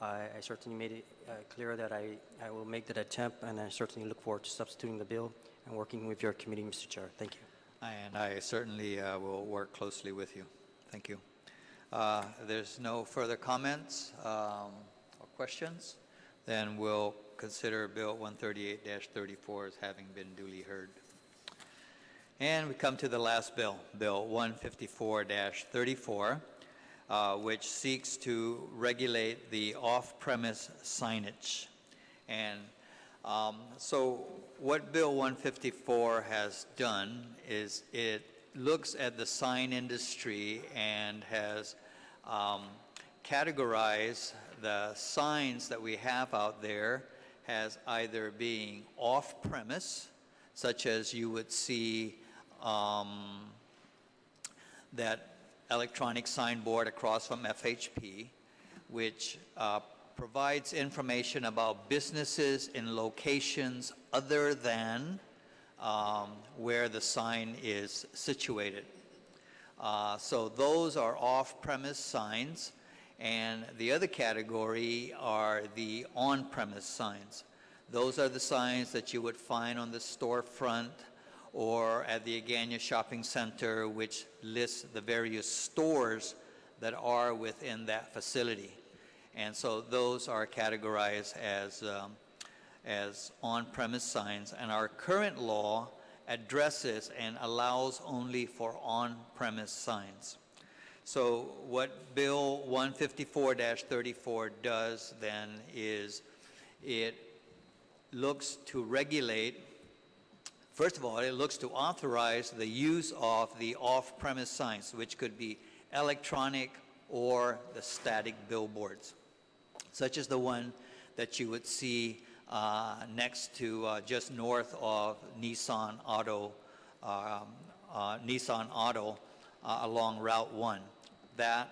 I certainly made it clear that I will make that attempt, and I certainly look forward to substituting the bill and working with your committee, Mr. Chair. Thank you. And I certainly will work closely with you. Thank you. There's no further comments or questions, then we'll consider Bill 138-34 as having been duly heard. And we come to the last bill, Bill 154-34, which seeks to regulate the off-premise signage. And so what Bill 154 has done is it looks at the sign industry and has categorized the signs that we have out there as either being off-premise, such as you would see that electronic signboard across from FHP, which provides information about businesses in locations other than where the sign is situated. So those are off-premise signs, and the other category are the on-premise signs. Those are the signs that you would find on the storefront or at the Agania Shopping Center, which lists the various stores that are within that facility. And so those are categorized as on-premise signs, and our current law addresses and allows only for on-premise signs. So what Bill 154-34 does then is it looks to regulate, first of all, it looks to authorize the use of the off-premise signs, which could be electronic or the static billboards, such as the one that you would see next to just north of Nissan Auto along Route 1. That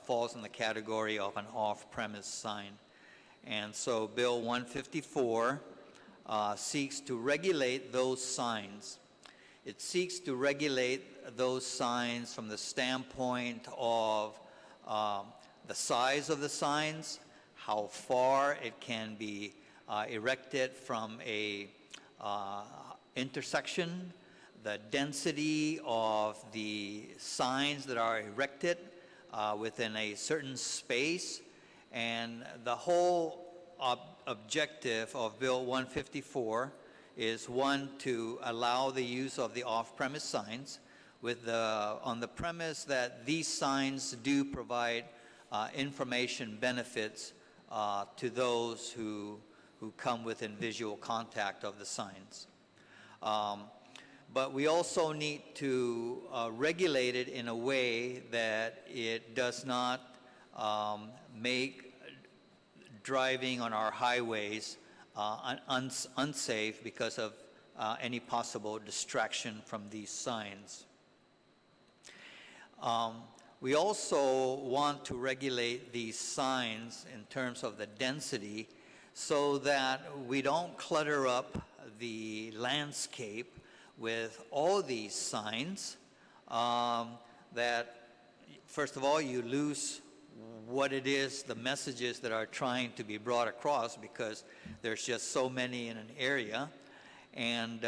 falls in the category of an off-premise sign. And so Bill 154 seeks to regulate those signs. It seeks to regulate those signs from the standpoint of the size of the signs, how far it can be erected from a intersection, the density of the signs that are erected within a certain space, and the whole objective of Bill 154 is, one, to allow the use of the off-premise signs on the premise that these signs do provide information benefits to those who come within visual contact of the signs. But we also need to regulate it in a way that it does not make driving on our highways unsafe because of any possible distraction from these signs. We also want to regulate these signs in terms of the density so that we don't clutter up the landscape with all these signs, that first of all, you lose what it is, the messages that are trying to be brought across, because there's just so many in an area. And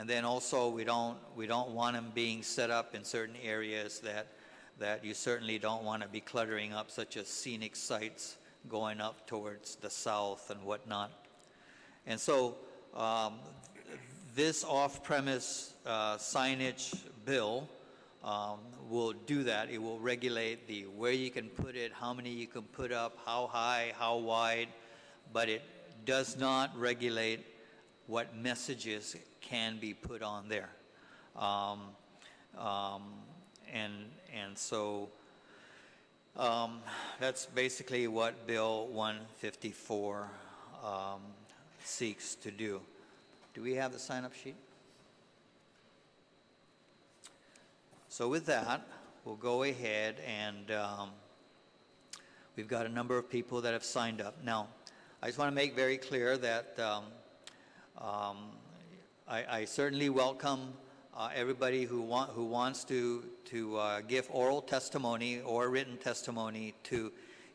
then also we don't want them being set up in certain areas that you certainly don't want to be cluttering up, such as scenic sites going up towards the south and whatnot. And so this off-premise signage bill will do that. It will regulate the where you can put it, how many you can put up, how high, how wide, but it does not regulate what messages can be put on there. And so that's basically what Bill 154 seeks to do. Do we have the sign-up sheet? So with that, we'll go ahead and we've got a number of people that have signed up. Now, I just want to make very clear that I certainly welcome everybody who wants to give oral testimony or written testimony to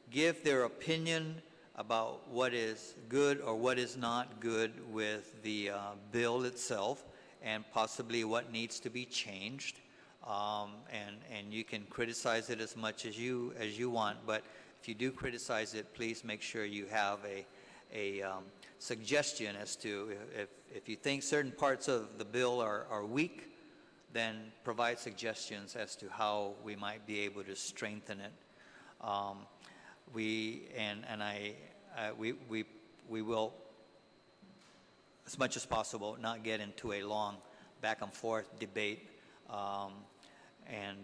give their opinion about what is good or what is not good with the bill itself, and possibly what needs to be changed. And you can criticize it as much as you want, but if you do criticize it, please make sure you have a suggestion as to if you think certain parts of the bill are weak, then provide suggestions as to how we might be able to strengthen it. We will, as much as possible, not get into a long back and forth debate on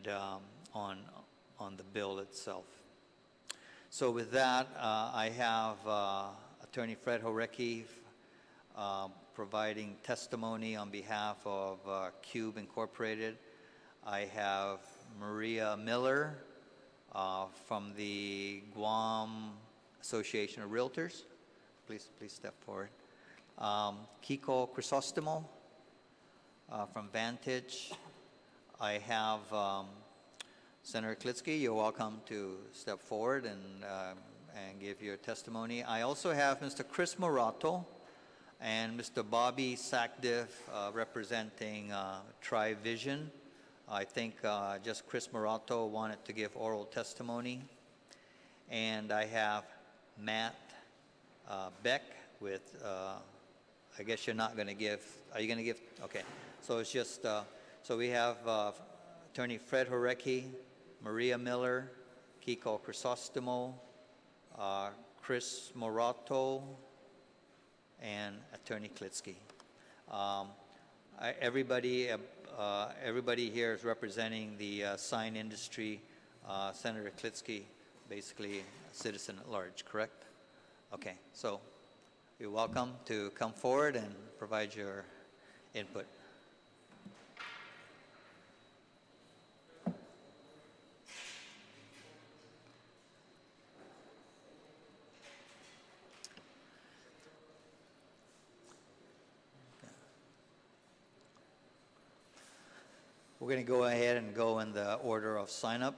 the bill itself. So with that, I have Attorney Fred Horecki providing testimony on behalf of Cube Incorporated. I have Maria Miller from the Guam Association of Realtors. Please step forward. Kiko Crisostomo from Vantage. I have Senator Klitsky. You're welcome to step forward and give your testimony. I also have Mr. Chris Morato and Mr. Bobby Sackdiff representing Tri-Vision. I think just Chris Morato wanted to give oral testimony. And I have Matt Beck with, I guess you're not going to give, are you going to give? Okay. So it's just, so we have Attorney Fred Horecki, Maria Miller, Kiko Crisostomo, Chris Morato, and Attorney Klitsky. Everybody here is representing the sign industry. Senator Klitsky, basically a citizen at large, correct? Okay, so you're welcome to come forward and provide your input. We're going to go ahead and go in the order of sign up.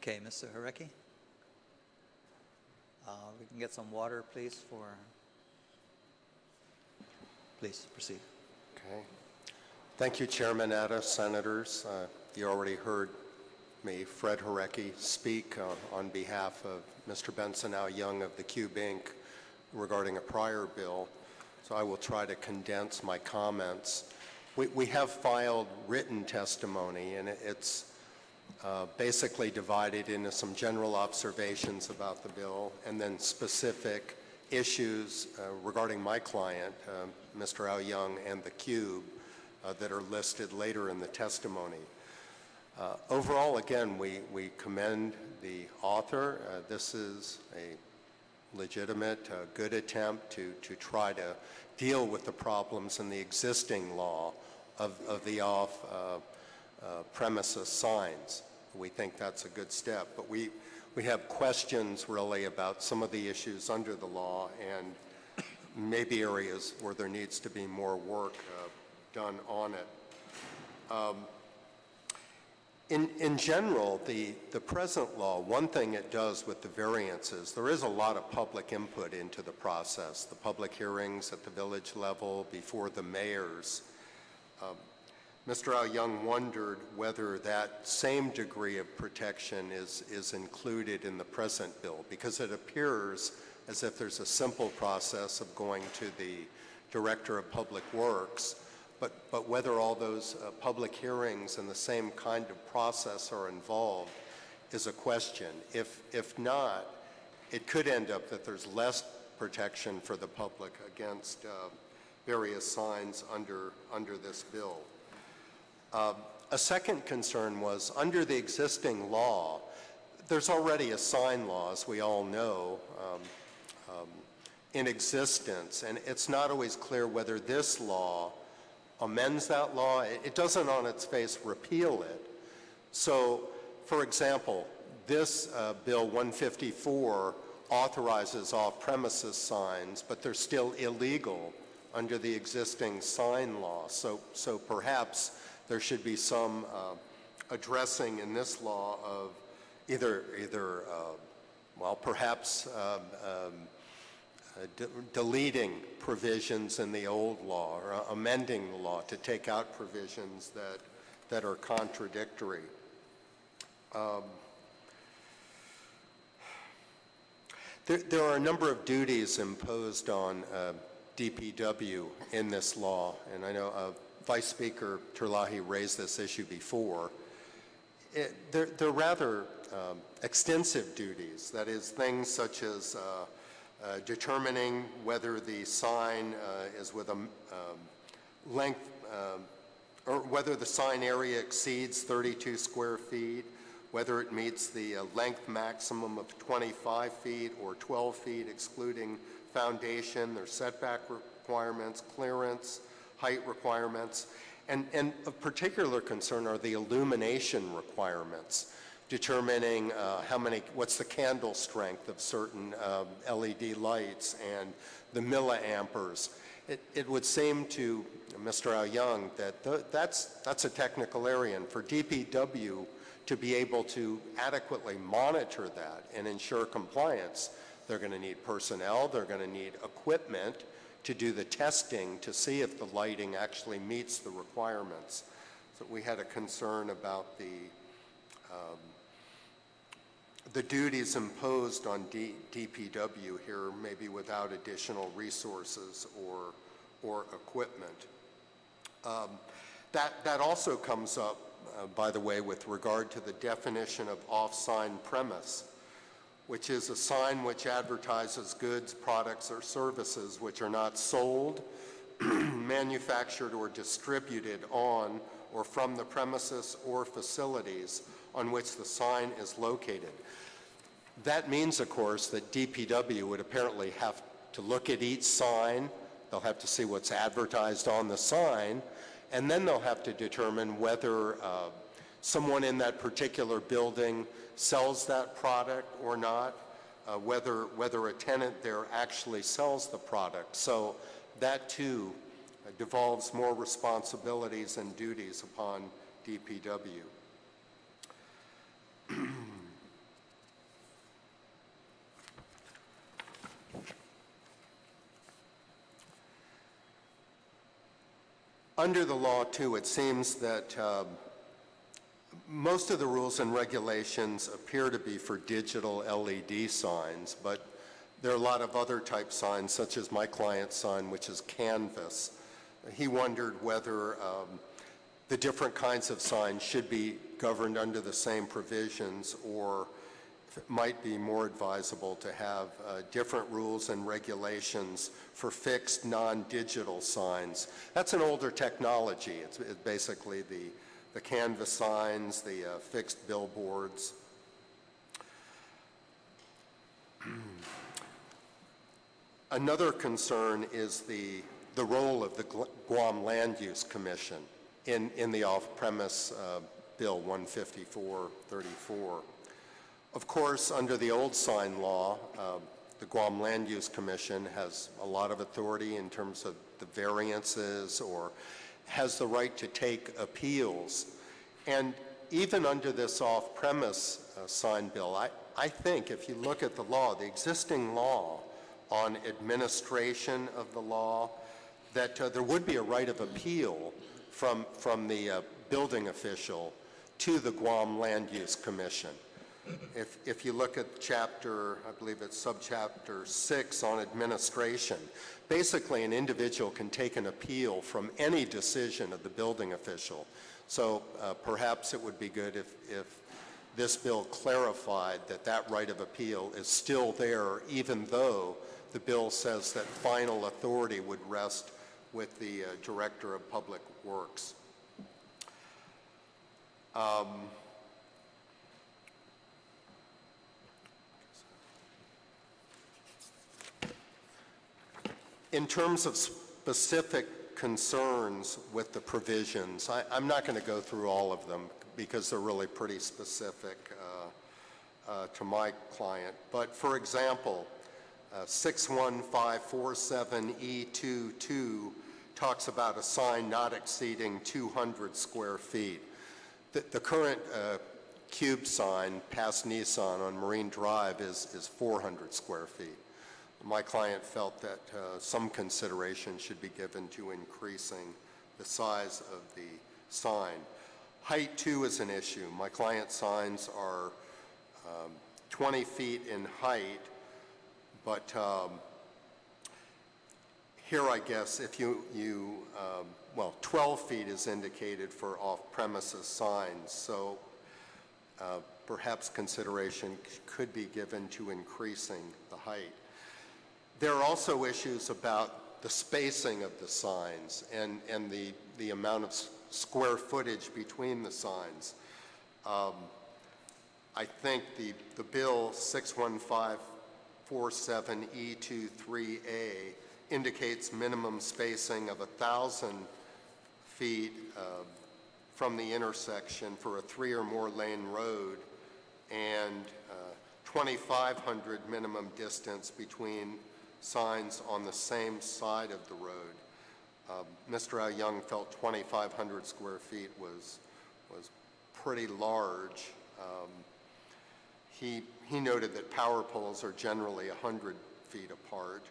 Okay, Mr. Horecki. We can get some water, please, please proceed. Okay. Thank you, Chairman Atta, Senators. You already heard me, Fred Horecki, speak on behalf of Mr. Benson Al Young of the Cube Inc. regarding a prior bill, so I will try to condense my comments. We have filed written testimony, and it's basically divided into some general observations about the bill and then specific issues regarding my client, Mr. Al Young, and the Cube that are listed later in the testimony. Overall, again, we commend the author. This is a legitimate, good attempt to try to deal with the problems in the existing law of the off-premises signs. We think that's a good step, but we have questions really about some of the issues under the law and maybe areas where there needs to be more work done on it. In general, the present law, one thing it does with the variances, there is a lot of public input into the process, the public hearings at the village level before the mayors. Mr. Al Young wondered whether that same degree of protection is included in the present bill, because it appears as if there's a simple process of going to the Director of Public Works, but whether all those public hearings and the same kind of process are involved is a question. If not, it could end up that there's less protection for the public against various signs under this bill. A second concern was, under the existing law, there's already a sign law, as we all know, in existence, and it's not always clear whether this law amends that law. It doesn't on its face repeal it. So, for example, this Bill 154 authorizes off-premises signs, but they're still illegal under the existing sign law. So perhaps there should be some addressing in this law of perhaps deleting provisions in the old law or amending the law to take out provisions that are contradictory. There are a number of duties imposed on DPW in this law, and I know Vice Speaker Terlahi raised this issue before. They're rather extensive duties, that is, things such as determining whether the sign is with a length, or whether the sign area exceeds 32 square feet, whether it meets the length maximum of 25 feet or 12 feet excluding foundation, their setback requirements, clearance, height requirements, and of particular concern are the illumination requirements, determining what's the candle strength of certain LED lights and the milliamperes. It would seem to Mr. Al Young that that's a technical area, and for DPW to be able to adequately monitor that and ensure compliance, they're going to need personnel, they're going to need equipment to do the testing to see if the lighting actually meets the requirements. So we had a concern about the duties imposed on DPW here, maybe without additional resources or equipment. That also comes up, by the way, with regard to the definition of off-sign premise, which is a sign which advertises goods, products, or services which are not sold, manufactured, or distributed on or from the premises or facilities on which the sign is located. That means, of course, that DPW would apparently have to look at each sign. They'll have to see what's advertised on the sign, and then they'll have to determine whether someone in that particular building sells that product or not, whether a tenant there actually sells the product. So that too devolves more responsibilities and duties upon DPW. Under the law, too, it seems that most of the rules and regulations appear to be for digital LED signs, but there are a lot of other type signs, such as my client's sign, which is canvas. He wondered whether the different kinds of signs should be governed under the same provisions, or if it might be more advisable to have different rules and regulations for fixed non-digital signs. That's an older technology. It's basically the canvas signs, the fixed billboards. Another concern is the role of the Guam Land Use Commission in the off-premise Bill 15434. Of course, under the old sign law, the Guam Land Use Commission has a lot of authority in terms of the variances or has the right to take appeals. And even under this off-premise sign bill, I think if you look at the law, the existing law on administration of the law, that there would be a right of appeal from the building official to the Guam Land Use Commission. If you look at chapter, I believe it's subchapter 6 on administration, basically an individual can take an appeal from any decision of the building official. So perhaps it would be good if this bill clarified that that right of appeal is still there, even though the bill says that final authority would rest with the Director of Public Works. In terms of specific concerns with the provisions, I'm not going to go through all of them because they're really pretty specific to my client. But for example, 61547E22 talks about a sign not exceeding 200 square feet. The current cube sign past Nissan on Marine Drive is 400 square feet. My client felt that some consideration should be given to increasing the size of the sign. Height, too, is an issue. My client's signs are 20 feet in height, but here, I guess, if well, 12 feet is indicated for off-premises signs, so perhaps consideration could be given to increasing the height. There are also issues about the spacing of the signs and the amount of square footage between the signs. I think the bill 61547E23A indicates minimum spacing of 1,000 feet from the intersection for a 3 or more lane road and 2,500 minimum distance between signs on the same side of the road. Mr. Al Young felt 2,500 square feet was pretty large. He noted that power poles are generally 100 feet apart,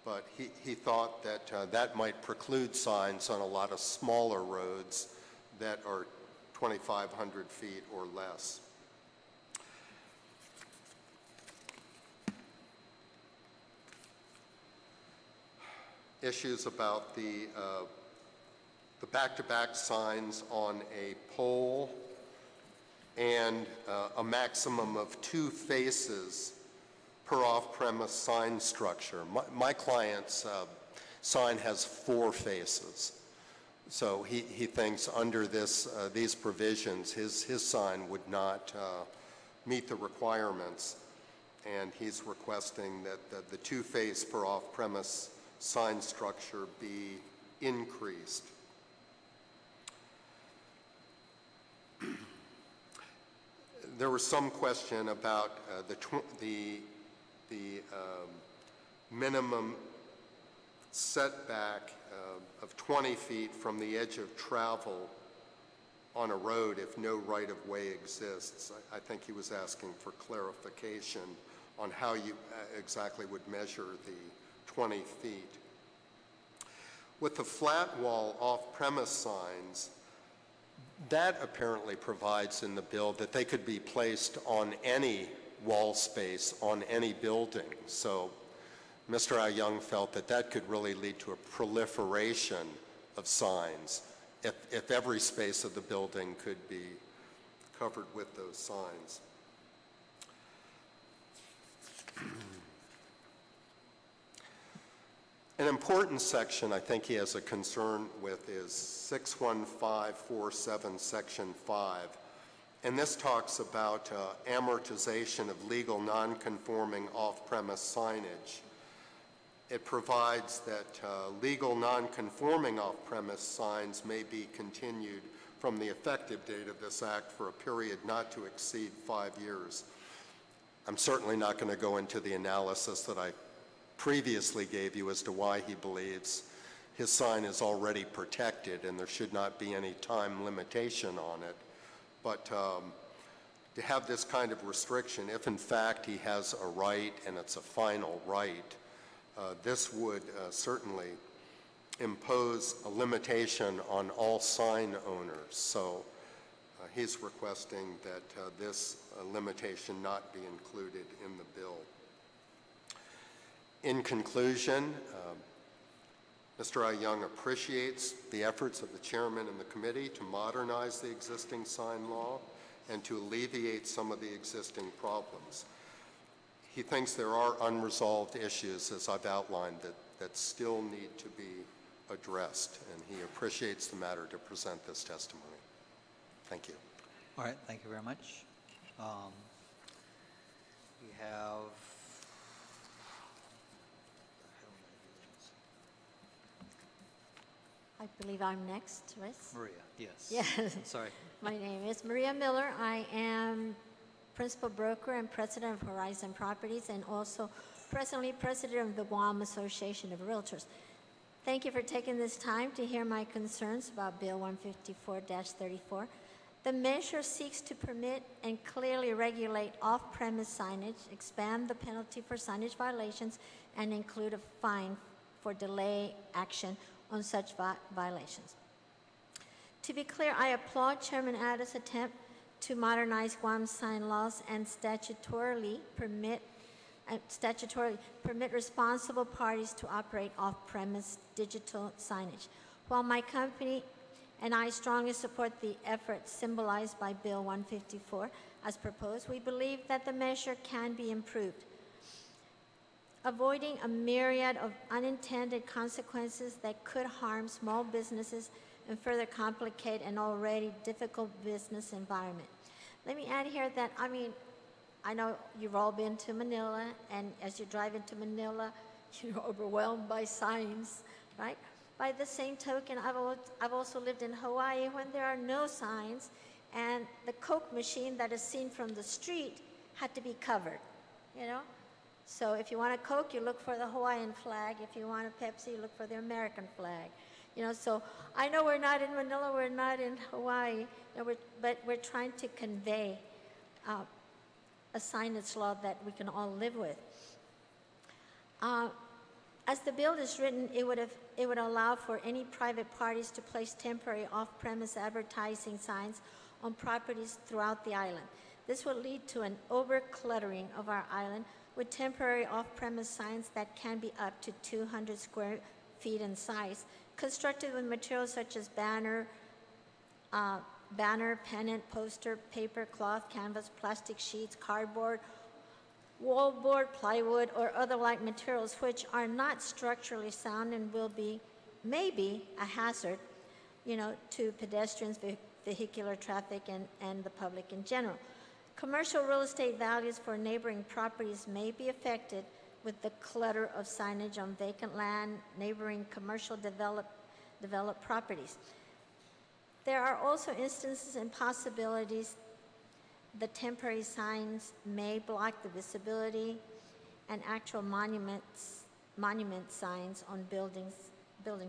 but he thought that that might preclude signs on a lot of smaller roads that are 2,500 feet or less. Issues about the back-to-back signs on a pole and a maximum of 2 faces per off-premise sign structure. My client's sign has 4 faces. So he thinks under these provisions, his sign would not meet the requirements, and he's requesting that the 2 face per off-premise sign structure be increased. There was some question about the minimum setback of 20 feet from the edge of travel on a road if no right-of-way exists. I think he was asking for clarification on how you exactly would measure the 20 feet. With the flat wall off-premise signs, that apparently provides in the bill that they could be placed on any wall space on any building. So Mr. Al Young felt that that could really lead to a proliferation of signs if every space of the building could be covered with those signs. An important section I think he has a concern with is 61547 section 5. And this talks about amortization of legal non-conforming off-premise signage. It provides that legal non-conforming off-premise signs may be continued from the effective date of this act for a period not to exceed 5 years. I'm certainly not going to go into the analysis that I previously gave you as to why he believes his sign is already protected and there should not be any time limitation on it. But to have this kind of restriction, if in fact he has a right and it's a final right, this would certainly impose a limitation on all sign owners. So he's requesting that this limitation not be included in the bill. In conclusion, Mr. Young appreciates the efforts of the chairman and the committee to modernize the existing sign law and to alleviate some of the existing problems. He thinks there are unresolved issues, as I've outlined, that still need to be addressed, and he appreciates the matter to present this testimony. Thank you. All right, thank you very much. We have I believe I'm next, right? Maria, yes. Yes. Sorry. My name is Maria Miller. I am principal broker and president of Horizon Properties and also presently president of the Guam Association of Realtors. Thank you for taking this time to hear my concerns about Bill 154-34. The measure seeks to permit and clearly regulate off-premise signage, expand the penalty for signage violations, and include a fine for delay action on such violations. To be clear, I applaud Chairman Addis' attempt to modernize Guam's sign laws and statutorily permit responsible parties to operate off-premise digital signage. While my company and I strongly support the efforts symbolized by Bill 154 as proposed, we believe that the measure can be improved, avoiding a myriad of unintended consequences that could harm small businesses and further complicate an already difficult business environment. Let me add here that, I know you've all been to Manila, and as you drive into Manila, you're overwhelmed by signs, right? By the same token, I've also lived in Hawaii when there are no signs, and the Coke machine that is seen from the street had to be covered, you know? So if you want a Coke, you look for the Hawaiian flag. If you want a Pepsi, you look for the American flag. You know, so I know we're not in Manila, we're not in Hawaii, but we're trying to convey a signage law that we can all live with. As the bill is written, it would allow for any private parties to place temporary off-premise advertising signs on properties throughout the island. This will lead to an over-cluttering of our island with temporary off-premise signs that can be up to 200 square feet in size, constructed with materials such as banner, pennant, poster, paper, cloth, canvas, plastic sheets, cardboard, wallboard, plywood, or other like materials which are not structurally sound and will be maybe a hazard, you know, to pedestrians, vehicular traffic, and the public in general. Commercial real estate values for neighboring properties may be affected with the clutter of signage on vacant land, neighboring commercial developed properties. There are also instances and possibilities the temporary signs may block the visibility and actual monument signs on building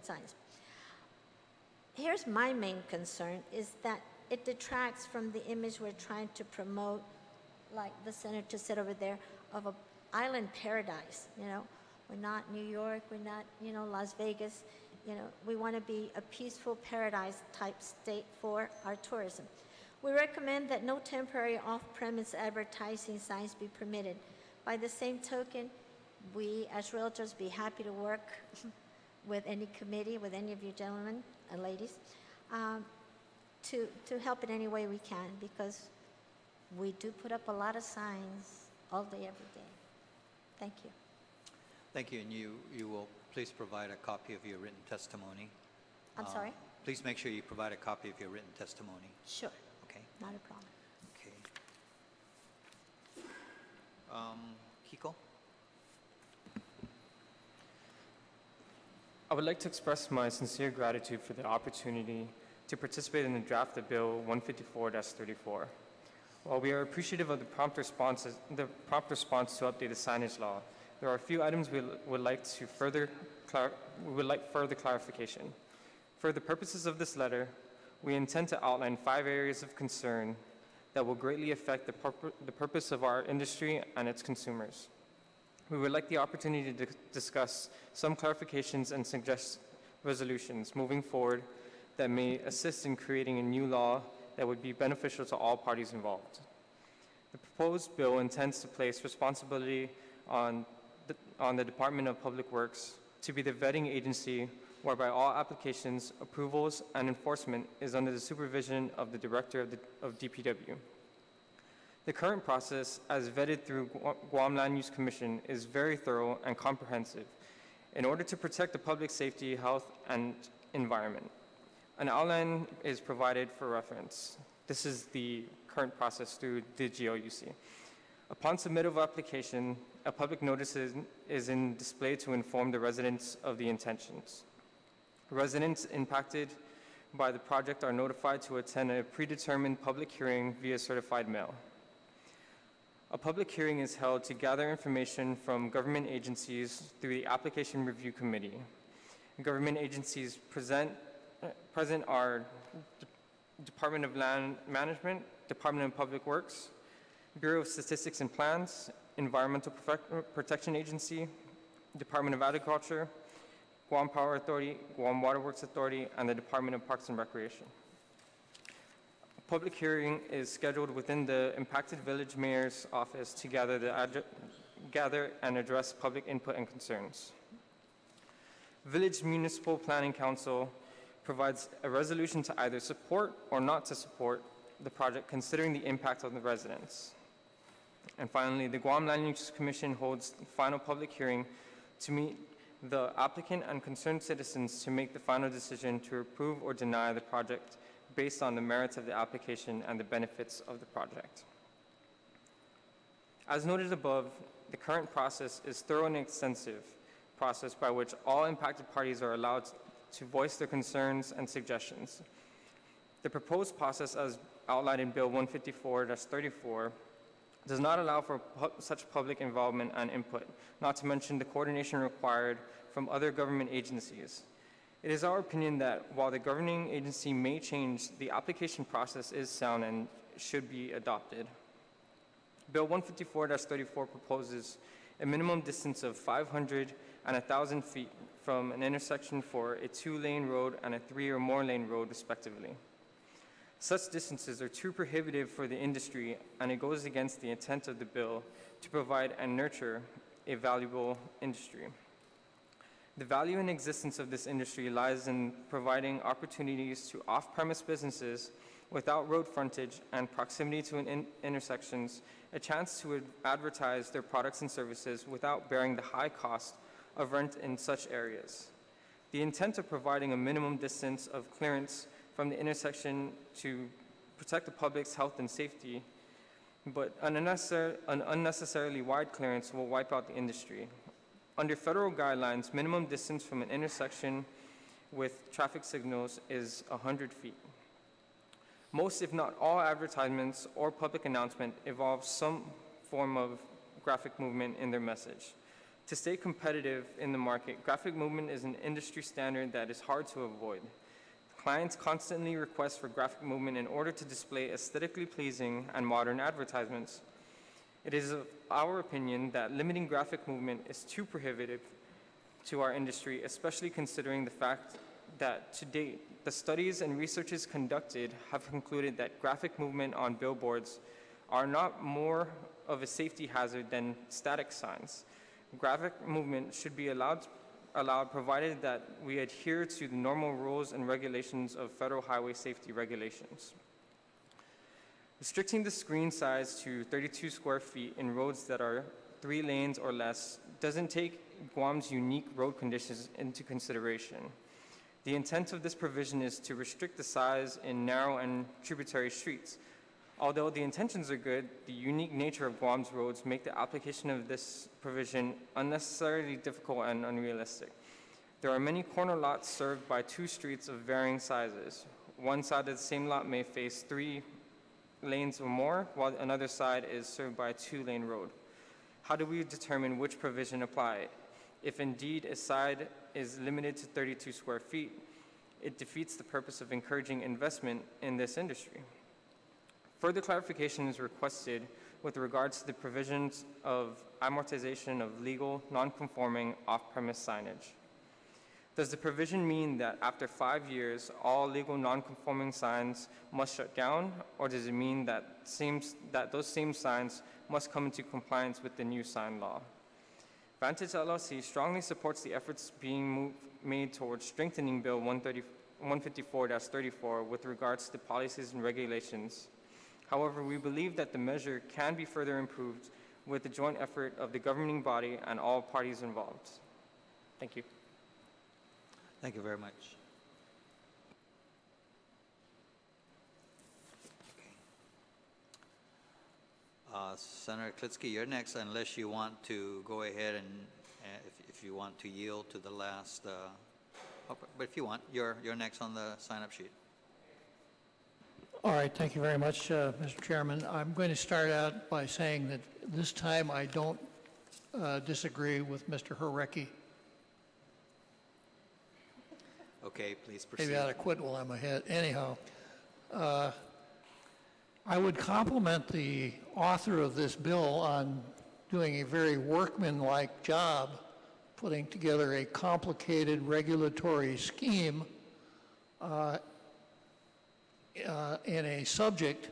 signs. Here's my main concern is that it detracts from the image we're trying to promote, like the senator said over there, of an island paradise, you know. We're not New York, we're not, you know, Las Vegas. You know, we want to be a peaceful paradise type state for our tourism. We recommend that no temporary off-premise advertising signs be permitted. By the same token, we as realtors be happy to work with any committee, with any of you gentlemen and ladies, to help in any way we can, because we do put up a lot of signs all day, every day. Thank you. Thank you, and you will please provide a copy of your written testimony. I'm sorry? Please make sure you provide a copy of your written testimony. Sure. Okay. Not a problem. Okay. Kiko? I would like to express my sincere gratitude for the opportunity to participate in the draft of Bill 154-34. While we are appreciative of the prompt response to update the signage law, there are a few items we would like further clarification. For the purposes of this letter, we intend to outline 5 areas of concern that will greatly affect the purpose of our industry and its consumers. We would like the opportunity to discuss some clarifications and suggest resolutions moving forward that may assist in creating a new law that would be beneficial to all parties involved. The proposed bill intends to place responsibility on the Department of Public Works to be the vetting agency whereby all applications, approvals, and enforcement is under the supervision of the Director of DPW. The current process, as vetted through Guam Land Use Commission, is very thorough and comprehensive in order to protect the public safety, health, and environment. An outline is provided for reference. This is the current process through the GLUC. Upon submittal of application, a public notice is in display to inform the residents of the intentions. Residents impacted by the project are notified to attend a predetermined public hearing via certified mail. A public hearing is held to gather information from government agencies through the Application Review Committee. Government agencies present are Department of Land Management, Department of Public Works, Bureau of Statistics and Plans, Environmental Protection Agency, Department of Agriculture, Guam Power Authority, Guam Water Works Authority, and the Department of Parks and Recreation. A public hearing is scheduled within the impacted village mayor's office to gather and address public input and concerns. Village Municipal Planning Council provides a resolution to either support or not to support the project considering the impact on the residents. And finally, the Guam Land Use Commission holds the final public hearing to meet the applicant and concerned citizens to make the final decision to approve or deny the project based on the merits of the application and the benefits of the project. As noted above, the current process is thorough and extensive process by which all impacted parties are allowed to voice their concerns and suggestions. The proposed process as outlined in Bill 154-34 does not allow for such public involvement and input, not to mention the coordination required from other government agencies. It is our opinion that while the governing agency may change, the application process is sound and should be adopted. Bill 154-34 proposes a minimum distance of 500 and 1,000 feet from an intersection for a 2-lane road and a 3 or more lane road, respectively. Such distances are too prohibitive for the industry, and it goes against the intent of the bill to provide and nurture a valuable industry. The value and existence of this industry lies in providing opportunities to off-premise businesses without road frontage and proximity to intersections, a chance to advertise their products and services without bearing the high cost of rent in such areas. The intent of providing a minimum distance of clearance from the intersection to protect the public's health and safety, but an unnecessarily wide clearance will wipe out the industry. Under federal guidelines, minimum distance from an intersection with traffic signals is 100 feet. Most, if not all, advertisements or public announcement involve some form of graphic movement in their message. To stay competitive in the market, graphic movement is an industry standard that is hard to avoid. Clients constantly request for graphic movement in order to display aesthetically pleasing and modern advertisements. It is of our opinion that limiting graphic movement is too prohibitive to our industry, especially considering the fact that to date, the studies and researches conducted have concluded that graphic movement on billboards are not more of a safety hazard than static signs. Graphic movement should be allowed provided that we adhere to the normal rules and regulations of federal highway safety regulations. Restricting the screen size to 32 square feet in roads that are 3 lanes or less doesn't take Guam's unique road conditions into consideration. The intent of this provision is to restrict the size in narrow and tributary streets. Although the intentions are good, the unique nature of Guam's roads make the application of this provision unnecessarily difficult and unrealistic. There are many corner lots served by 2 streets of varying sizes. One side of the same lot may face 3 lanes or more, while another side is served by a 2-lane road. How do we determine which provision apply? If indeed a side is limited to 32 square feet, it defeats the purpose of encouraging investment in this industry. Further clarification is requested with regards to the provisions of amortization of legal, non-conforming off-premise signage. Does the provision mean that after 5 years, all legal non-conforming signs must shut down, or does it mean that those same signs must come into compliance with the new sign law? Vantage LLC strongly supports the efforts being made towards strengthening Bill 154-34 with regards to policies and regulations. However, we believe that the measure can be further improved with the joint effort of the governing body and all parties involved. Thank you. Thank you very much. Senator Klitsky, you're next, unless you want to go ahead and if you want to yield to the last. But if you want, you're next on the sign-up sheet. All right, thank you very much, Mr. Chairman. I'm going to start out by saying that this time I don't disagree with Mr. Horecki. Okay, please proceed. Maybe I ought to quit while I'm ahead. Anyhow, I would compliment the author of this bill on doing a very workmanlike job putting together a complicated regulatory scheme in a subject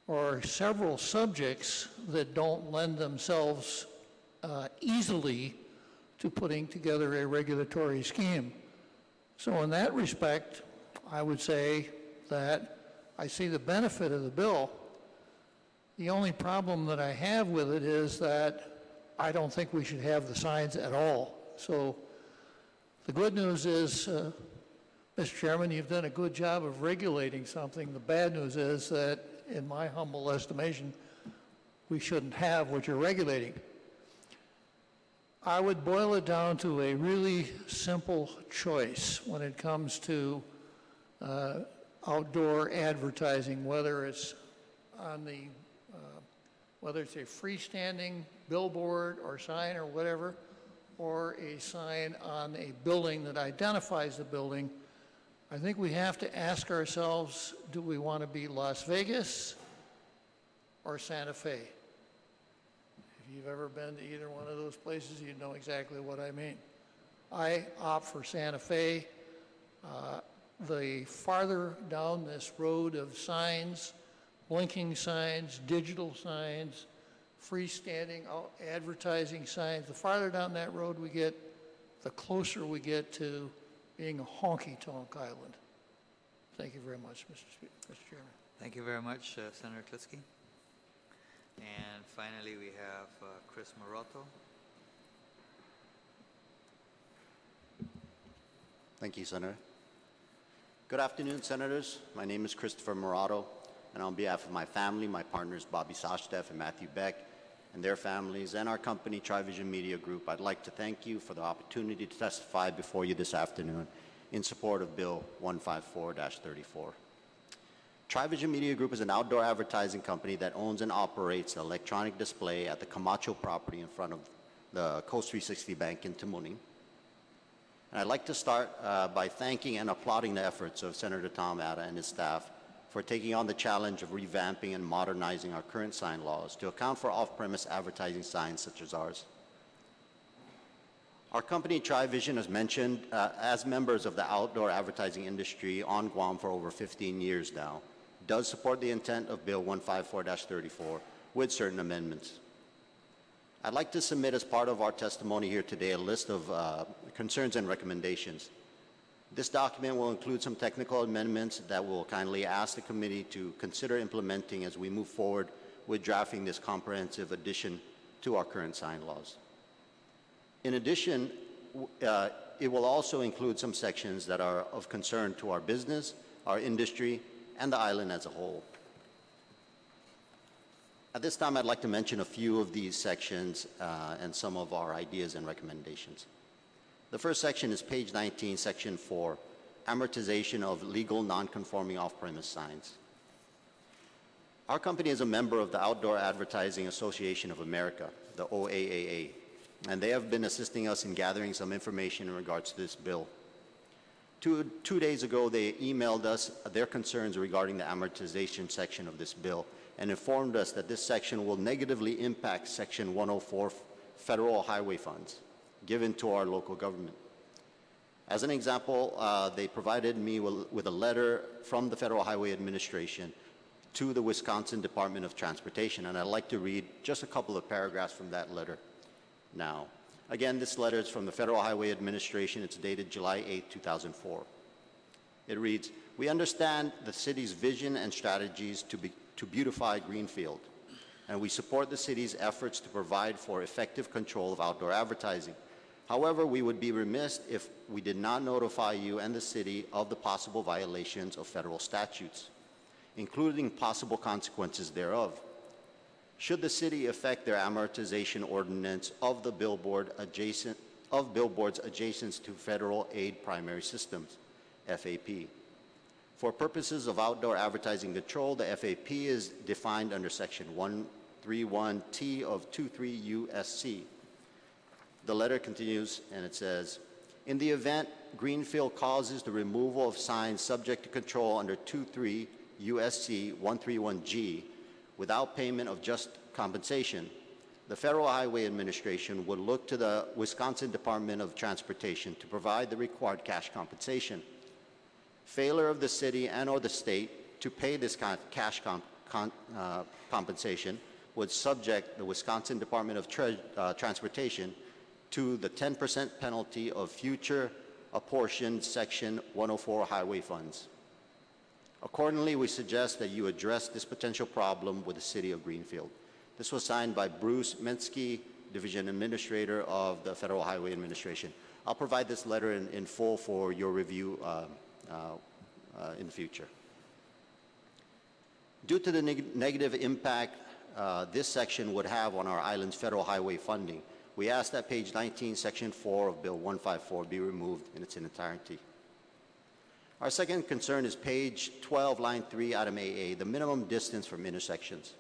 or several subjects that don't lend themselves easily to putting together a regulatory scheme. So in that respect, I would say that I see the benefit of the bill. The only problem that I have with it is that I don't think we should have the signs at all. So the good news is, Mr. Chairman, you've done a good job of regulating something. The bad news is that, in my humble estimation, we shouldn't have what you're regulating. I would boil it down to a really simple choice when it comes to outdoor advertising, whether it's on the whether it's a freestanding billboard or sign or whatever, or a sign on a building that identifies the building. I think we have to ask ourselves, do we want to be Las Vegas or Santa Fe? If you've ever been to either one of those places, you know exactly what I mean. I opt for Santa Fe. The farther down this road of signs, blinking signs, digital signs, freestanding advertising signs, the farther down that road we get, the closer we get to being a honky-tonk island. Thank you very much, Mr. Chairman. Thank you very much, Senator Klitsky. And finally, we have Chris Maroto. Thank you, Senator. Good afternoon, Senators. My name is Christopher Morato, and on behalf of my family, my partners Bobby Sashdev and Matthew Beck, and their families, and our company, TriVision Media Group, I'd like to thank you for the opportunity to testify before you this afternoon in support of Bill 154-34. TriVision Media Group is an outdoor advertising company that owns and operates the electronic display at the Camacho property in front of the Coast 360 Bank in Tamuning. And I'd like to start by thanking and applauding the efforts of Senator Tom Atta and his staff for taking on the challenge of revamping and modernizing our current sign laws to account for off-premise advertising signs such as ours. Our company, TriVision, as mentioned, as members of the outdoor advertising industry on Guam for over 15 years now, does support the intent of Bill 154-34 with certain amendments. I'd like to submit as part of our testimony here today a list of concerns and recommendations. This document will include some technical amendments that we'll kindly ask the committee to consider implementing as we move forward with drafting this comprehensive addition to our current sign laws. In addition, it will also include some sections that are of concern to our business, our industry, and the island as a whole. At this time, I'd like to mention a few of these sections and some of our ideas and recommendations. The first section is page 19, section 4, amortization of legal non-conforming off-premise signs. Our company is a member of the Outdoor Advertising Association of America, the OAAA, and they have been assisting us in gathering some information in regards to this bill. Two days ago, they emailed us their concerns regarding the amortization section of this bill and informed us that this section will negatively impact Section 104 federal highway funds given to our local government. As an example, they provided me with a letter from the Federal Highway Administration to the Wisconsin Department of Transportation, and I'd like to read just a couple of paragraphs from that letter now. Again, this letter is from the Federal Highway Administration. It's dated July 8, 2004. It reads, "We understand the city's vision and strategies to beautify Greenfield, and we support the city's efforts to provide for effective control of outdoor advertising. However, we would be remiss if we did not notify you and the city of the possible violations of federal statutes, including possible consequences thereof. Should the city effect their amortization ordinance of the billboards adjacent to federal aid primary systems, FAP. For purposes of outdoor advertising control, the FAP is defined under Section 131T of 23 USC. The letter continues and it says, "In the event Greenfield causes the removal of signs subject to control under 23 USC 131G without payment of just compensation, the Federal Highway Administration would look to the Wisconsin Department of Transportation to provide the required cash compensation. Failure of the city and or the state to pay this cash compensation would subject the Wisconsin Department of Transportation to the 10% penalty of future apportioned Section 104 highway funds. Accordingly, we suggest that you address this potential problem with the City of Greenfield." This was signed by Bruce Mensky, Division Administrator of the Federal Highway Administration. I'll provide this letter in full for your review in the future. Due to the negative impact this section would have on our island's federal highway funding, we ask that page 19, section 4 of Bill 154 be removed in its entirety. Our second concern is page 12, line 3, item AA, the minimum distance from intersections.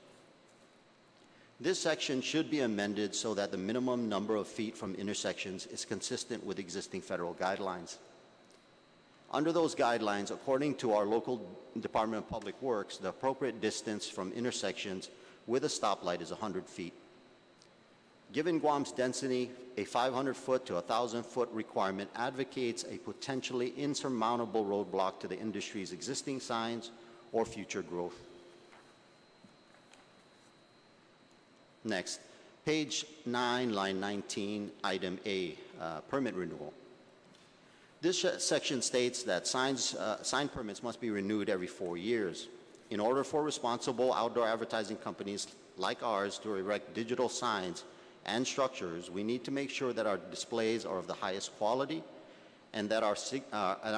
This section should be amended so that the minimum number of feet from intersections is consistent with existing federal guidelines. Under those guidelines, according to our local Department of Public Works, the appropriate distance from intersections with a stoplight is 100 feet. Given Guam's density, a 500-foot to 1,000-foot requirement advocates a potentially insurmountable roadblock to the industry's existing signs or future growth. Next, page 9, line 19, item A, permit renewal. This section states that sign permits must be renewed every 4 years. In order for responsible outdoor advertising companies like ours to erect digital signs and structures, we need to make sure that our displays are of the highest quality and that our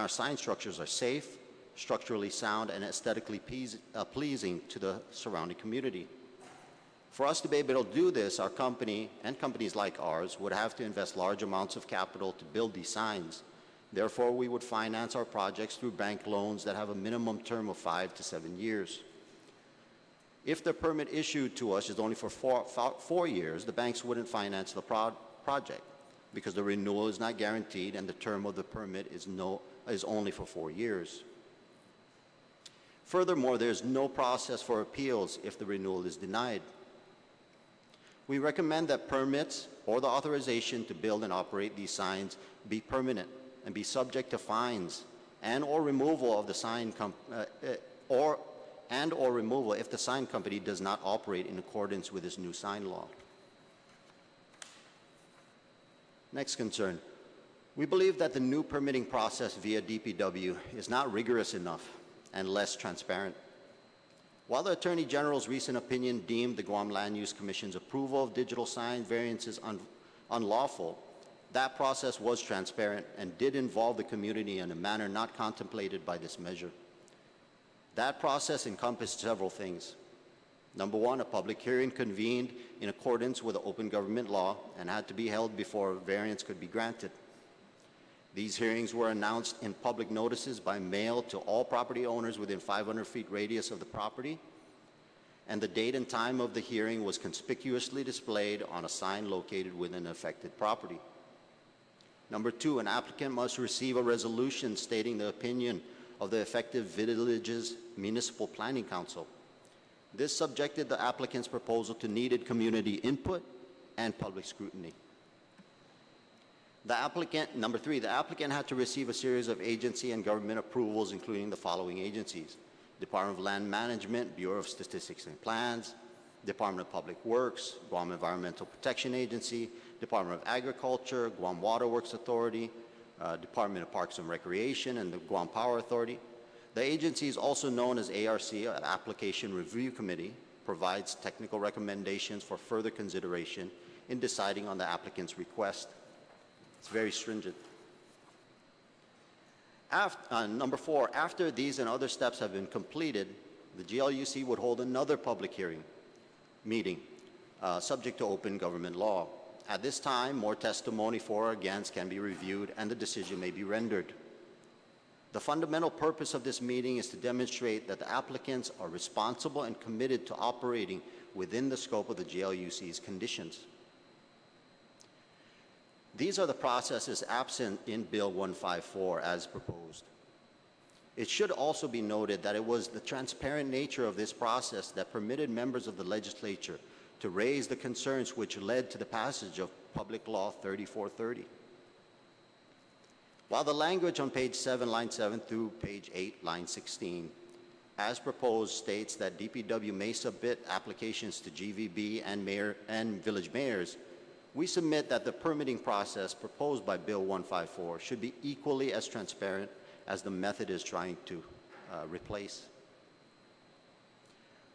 sign structures are safe, structurally sound, and aesthetically pleasing to the surrounding community. For us to be able to do this, our company and companies like ours would have to invest large amounts of capital to build these signs. Therefore, we would finance our projects through bank loans that have a minimum term of 5 to 7 years. If the permit issued to us is only for 4 years, the banks wouldn't finance the project because the renewal is not guaranteed and the term of the permit is only for 4 years. Furthermore, there's no process for appeals if the renewal is denied. We recommend that permits or the authorization to build and operate these signs be permanent and be subject to fines and or removal of the sign or removal if the sign company does not operate in accordance with this new sign law. Next concern. We believe that the new permitting process via DPW is not rigorous enough and less transparent. While the Attorney General's recent opinion deemed the Guam Land Use Commission's approval of digital sign variances unlawful, that process was transparent and did involve the community in a manner not contemplated by this measure. That process encompassed several things. Number one, a public hearing convened in accordance with the open government law and had to be held before a variance could be granted. These hearings were announced in public notices by mail to all property owners within 500 feet radius of the property, and the date and time of the hearing was conspicuously displayed on a sign located within affected property. Number two, an applicant must receive a resolution stating the opinion of the affected village's municipal planning council. This subjected the applicant's proposal to needed community input and public scrutiny. Number three, the applicant had to receive a series of agency and government approvals, including the following agencies: Department of Land Management, Bureau of Statistics and Plans, Department of Public Works, Guam Environmental Protection Agency, Department of Agriculture, Guam Water Works Authority, Department of Parks and Recreation, and the Guam Power Authority. The agency is also known as ARC, an Application Review Committee, provides technical recommendations for further consideration in deciding on the applicant's request. It's very stringent. Number four, after these and other steps have been completed, the GLUC would hold another public meeting, subject to open government law. At this time, more testimony for or against can be reviewed and the decision may be rendered. The fundamental purpose of this meeting is to demonstrate that the applicants are responsible and committed to operating within the scope of the GLUC's conditions. These are the processes absent in Bill 154 as proposed. It should also be noted that it was the transparent nature of this process that permitted members of the legislature to raise the concerns which led to the passage of Public Law 3430. While the language on page 7, line 7 through page 8, line 16, as proposed states that DPW may submit applications to GVB and village mayors, we submit that the permitting process proposed by Bill 154 should be equally as transparent as the method is trying to replace.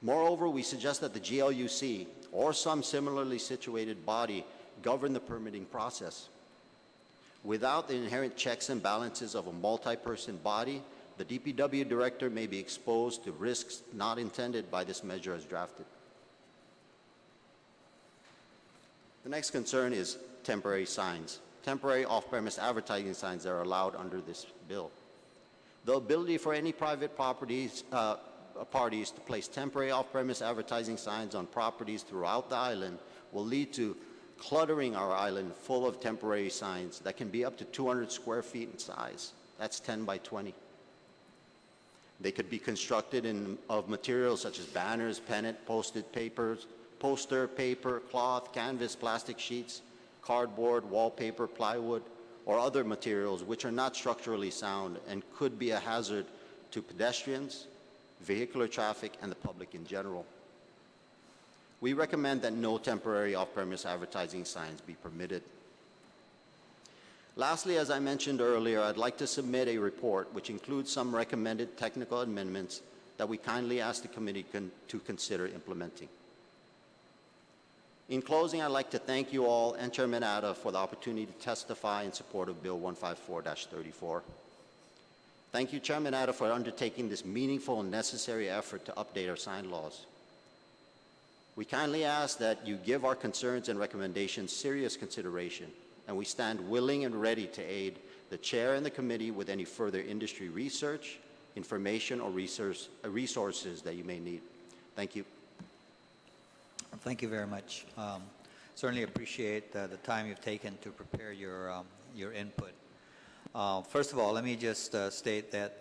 Moreover, we suggest that the GLUC or some similarly situated body govern the permitting process. Without the inherent checks and balances of a multi-person body, the DPW director may be exposed to risks not intended by this measure as drafted. The next concern is temporary signs, temporary off-premise advertising signs that are allowed under this bill. The ability for any private parties to place temporary off-premise advertising signs on properties throughout the island will lead to cluttering our island full of temporary signs that can be up to 200 square feet in size. That's 10 by 20. They could be constructed of materials such as banners, pennant, posted papers, poster, paper, cloth, canvas, plastic sheets, cardboard, wallpaper, plywood, or other materials which are not structurally sound and could be a hazard to pedestrians, vehicular traffic, and the public in general. We recommend that no temporary off-premise advertising signs be permitted. Lastly, as I mentioned earlier, I'd like to submit a report which includes some recommended technical amendments that we kindly ask the committee to consider implementing. In closing, I'd like to thank you all and Chairman Atta for the opportunity to testify in support of Bill 154-34. Thank you, Chairman Atta, for undertaking this meaningful and necessary effort to update our sign laws. We kindly ask that you give our concerns and recommendations serious consideration, and we stand willing and ready to aid the Chair and the committee with any further industry research, information, or resources that you may need. Thank you. Thank you very much. Certainly appreciate the time you've taken to prepare your input. First of all, let me just state that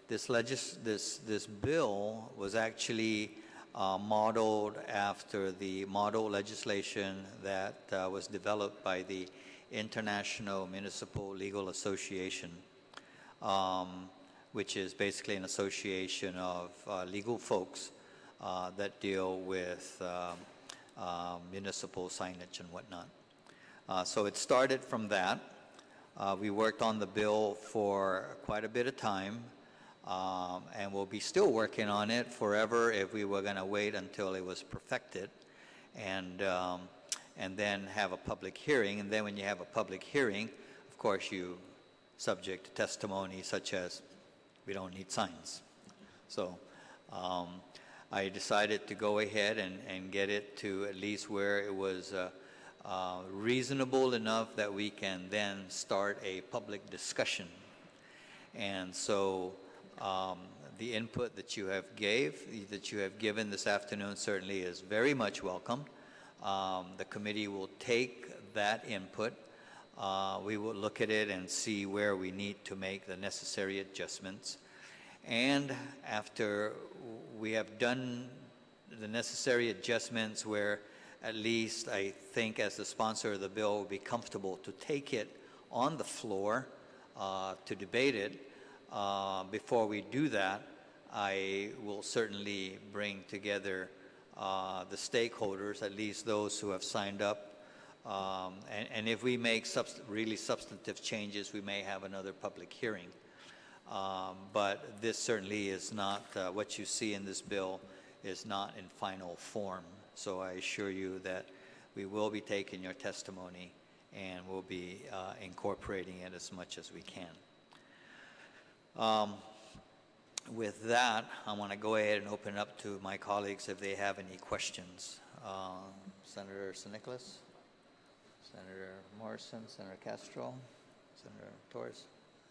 this bill was actually modeled after the model legislation that was developed by the International Municipal Legal Association, which is basically an association of legal folks that deal with municipal signage and whatnot. So it started from that. We worked on the bill for quite a bit of time, and we'll be still working on it forever if we were going to wait until it was perfected and then have a public hearing. And then when you have a public hearing, of course, you subject to testimony such as, we don't need signs. So I decided to go ahead and get it to at least where it was reasonable enough that we can then start a public discussion. And so the input that you have given this afternoon certainly is very much welcome. The committee will take that input. We will look at it and see where we need to make the necessary adjustments. And after we have done the necessary adjustments where at least I think as the sponsor of the bill will be comfortable to take it on the floor to debate it, before we do that, I will certainly bring together the stakeholders, at least those who have signed up. And if we make really substantive changes, we may have another public hearing. But this certainly is not, what you see in this bill is not in final form. So I assure you that we will be taking your testimony and we'll be incorporating it as much as we can. With that, I want to go ahead and open up to my colleagues if they have any questions. Senator San Nicolas, Senator Morrison, Senator Castro, Senator Torres,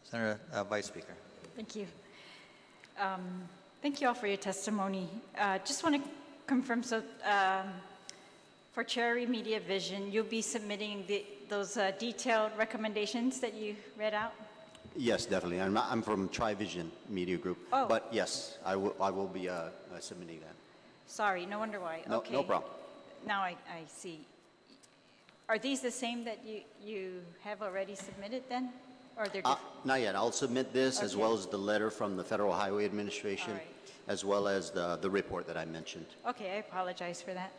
Senator Vice Speaker. Thank you. Thank you all for your testimony. Just want to confirm, so for Cherry Media Vision, you'll be submitting those detailed recommendations that you read out? Yes, definitely. I'm from Trivision Media Group, but yes, I will be submitting that. Sorry, no wonder why. No, okay. no problem. Now I see. Are these the same that you have already submitted then? Or they're different? Not yet. I'll submit this as well as the letter from the Federal Highway Administration, as well as the report that I mentioned. Okay, I apologize for that.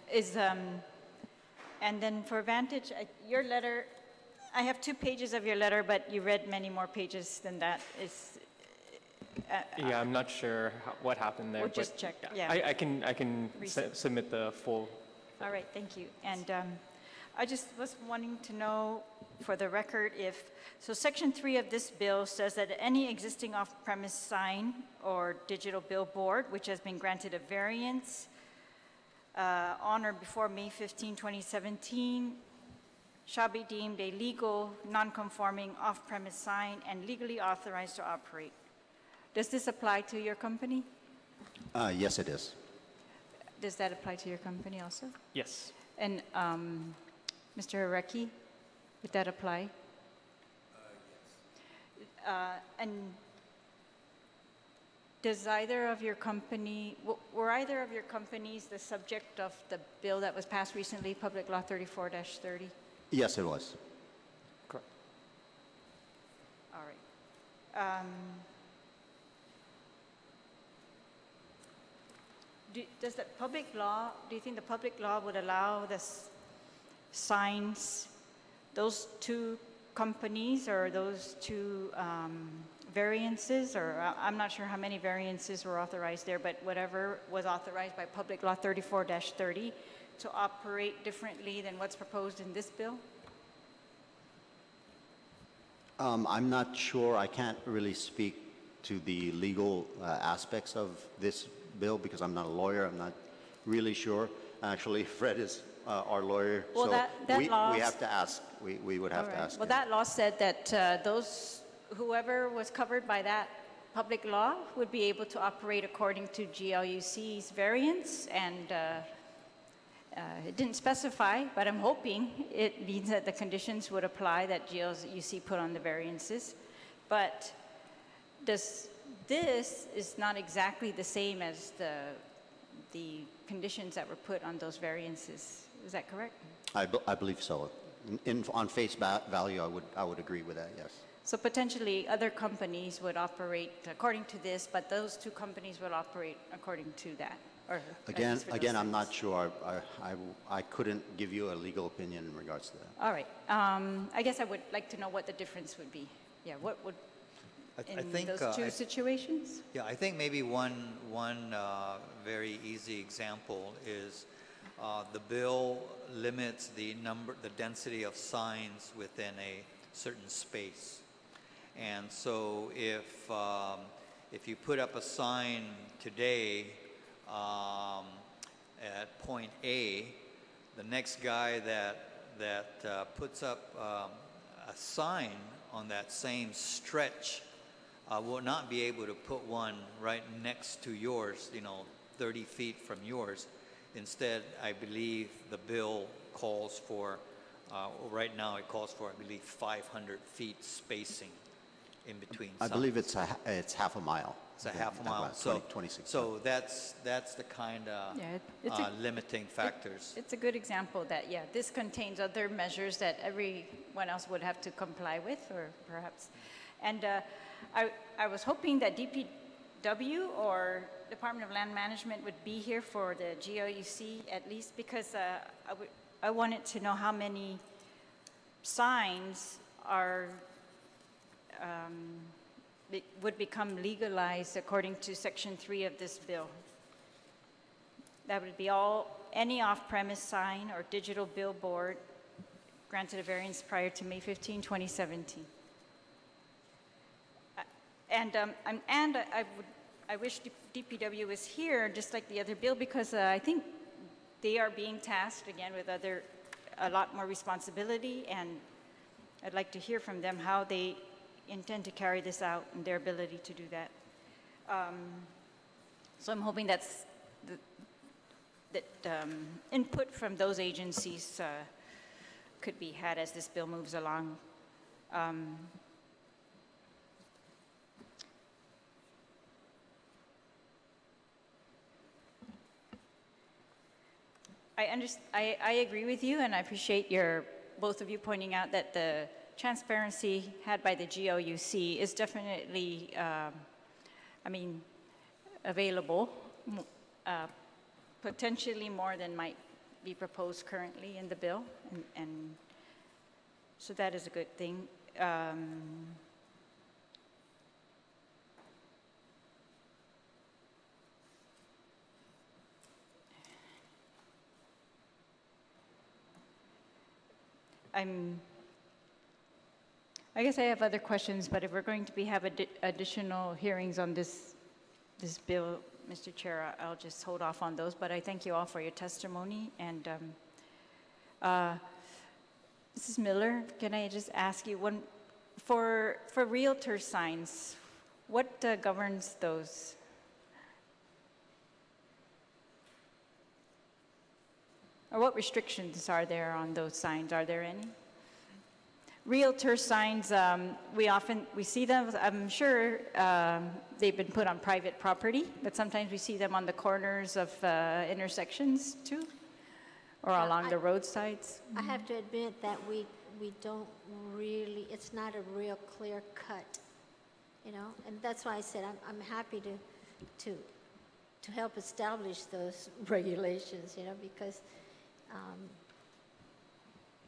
And then for Vantage, your letter, I have 2 pages of your letter, but you read many more pages than that. Yeah, I'm not sure what happened there. We'll just check. Yeah, I can submit the full. All right, thank you. And I just was wanting to know, for the record, so Section 3 of this bill says that any existing off-premise sign or digital billboard which has been granted a variance on or before May 15, 2017 shall be deemed a legal, non-conforming off-premise sign and legally authorized to operate. Does this apply to your company? Yes, it is. Does that apply to your company also? Yes. And Mr. Hareki, would that apply? Yes. And does either of your company, were either of your companies the subject of the bill that was passed recently, Public Law 34-30? Yes, it was. Correct. All right. Does the public law, do you think the public law would allow the signs, those 2 companies or those 2 variances, or I'm not sure how many variances were authorized there, but whatever was authorized by Public Law 34-30 to operate differently than what's proposed in this bill? I'm not sure. I can't really speak to the legal aspects of this bill because I'm not a lawyer. I'm not really sure. Actually, Fred is our lawyer, well, so that we law, have to ask. We would have to ask. Well, that law said that whoever was covered by that public law would be able to operate according to GLUC's variance, and it didn't specify, but I'm hoping it means that the conditions would apply that GLUC put on the variances. But this is not exactly the same as the conditions that were put on those variances. Is that correct? I believe so. On face value, I would agree with that. Yes. So potentially other companies would operate according to this, but those 2 companies will operate according to that. Or again, I'm not sure. I couldn't give you a legal opinion in regards to that. All right. I guess I would like to know what the difference would be. Yeah. What would in those 2 situations? Yeah, I think maybe one very easy example is the bill limits the density of signs within a certain space. And so if you put up a sign today at point A, the next guy that puts up a sign on that same stretch will not be able to put one right next to yours, 30 feet from yours. Instead, I believe the bill calls for, right now it calls for, I believe, 500 feet spacing in between I signs. believe it's half a mile. It's a half a mile. So 26. So that's the kind of limiting factors. It's a good example that, yeah, this contains other measures that everyone else would have to comply with, or perhaps. And I was hoping that DPW or Department of Land Management would be here for the GOUC at least, because I wanted to know how many signs are would become legalized according to Section 3 of this bill. That would be any off-premise sign or digital billboard granted a variance prior to May 15, 2017. I wish DPW was here, just like the other bill, because I think they are being tasked again with a lot more responsibility, and I'd like to hear from them how they intend to carry this out and their ability to do that. So I'm hoping that input from those agencies could be had as this bill moves along. I agree with you, and I appreciate both of you pointing out that the transparency had by the GOUC is definitely, available, potentially more than might be proposed currently in the bill, and so that is a good thing. I guess I have other questions, but if we're going to have additional hearings on this bill, Mr. Chair, I'll just hold off on those. But I thank you all for your testimony. And Mrs. Miller, can I just ask you for realtor signs, what governs those? Or what restrictions are there on those signs? Are there any? Realtor signs, we see them, I'm sure they've been put on private property, but sometimes we see them on the corners of intersections too, or along the roadsides. I have to admit that we don't really, it's not a real clear cut, and that's why I said I'm happy to help establish those regulations, because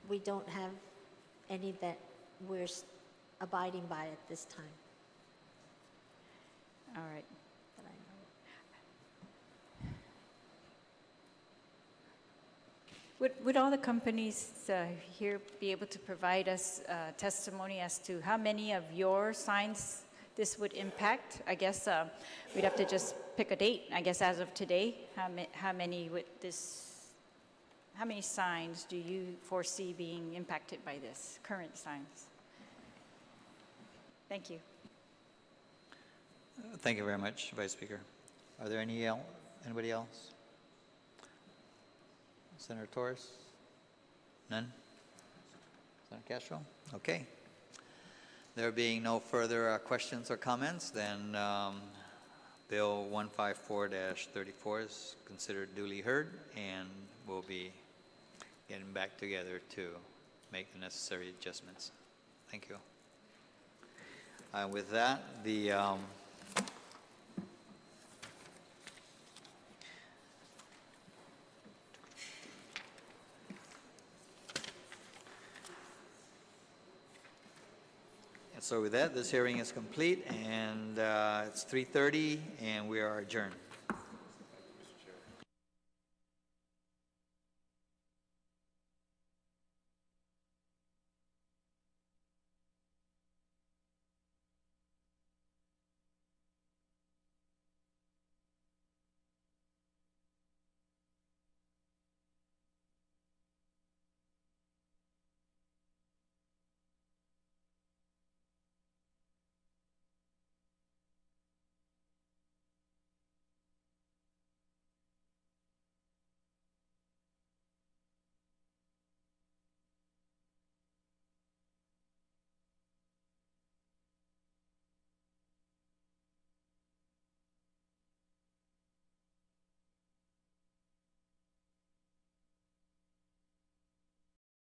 we don't have any that we're abiding by at this time. All right. That I know. Would all the companies here be able to provide us testimony as to how many of your signs this would impact? I guess we'd have to just pick a date. I guess as of today, how many signs do you foresee being impacted by this, current signs? Thank you. Thank you very much, Vice Speaker. Are there anybody else? Senator Torres? None? Senator Castro? Okay. There being no further questions or comments, then Bill 154-34 is considered duly heard and will be getting back together to make the necessary adjustments. Thank you. With that, so with that, this hearing is complete, and it's 3:30, and we are adjourned.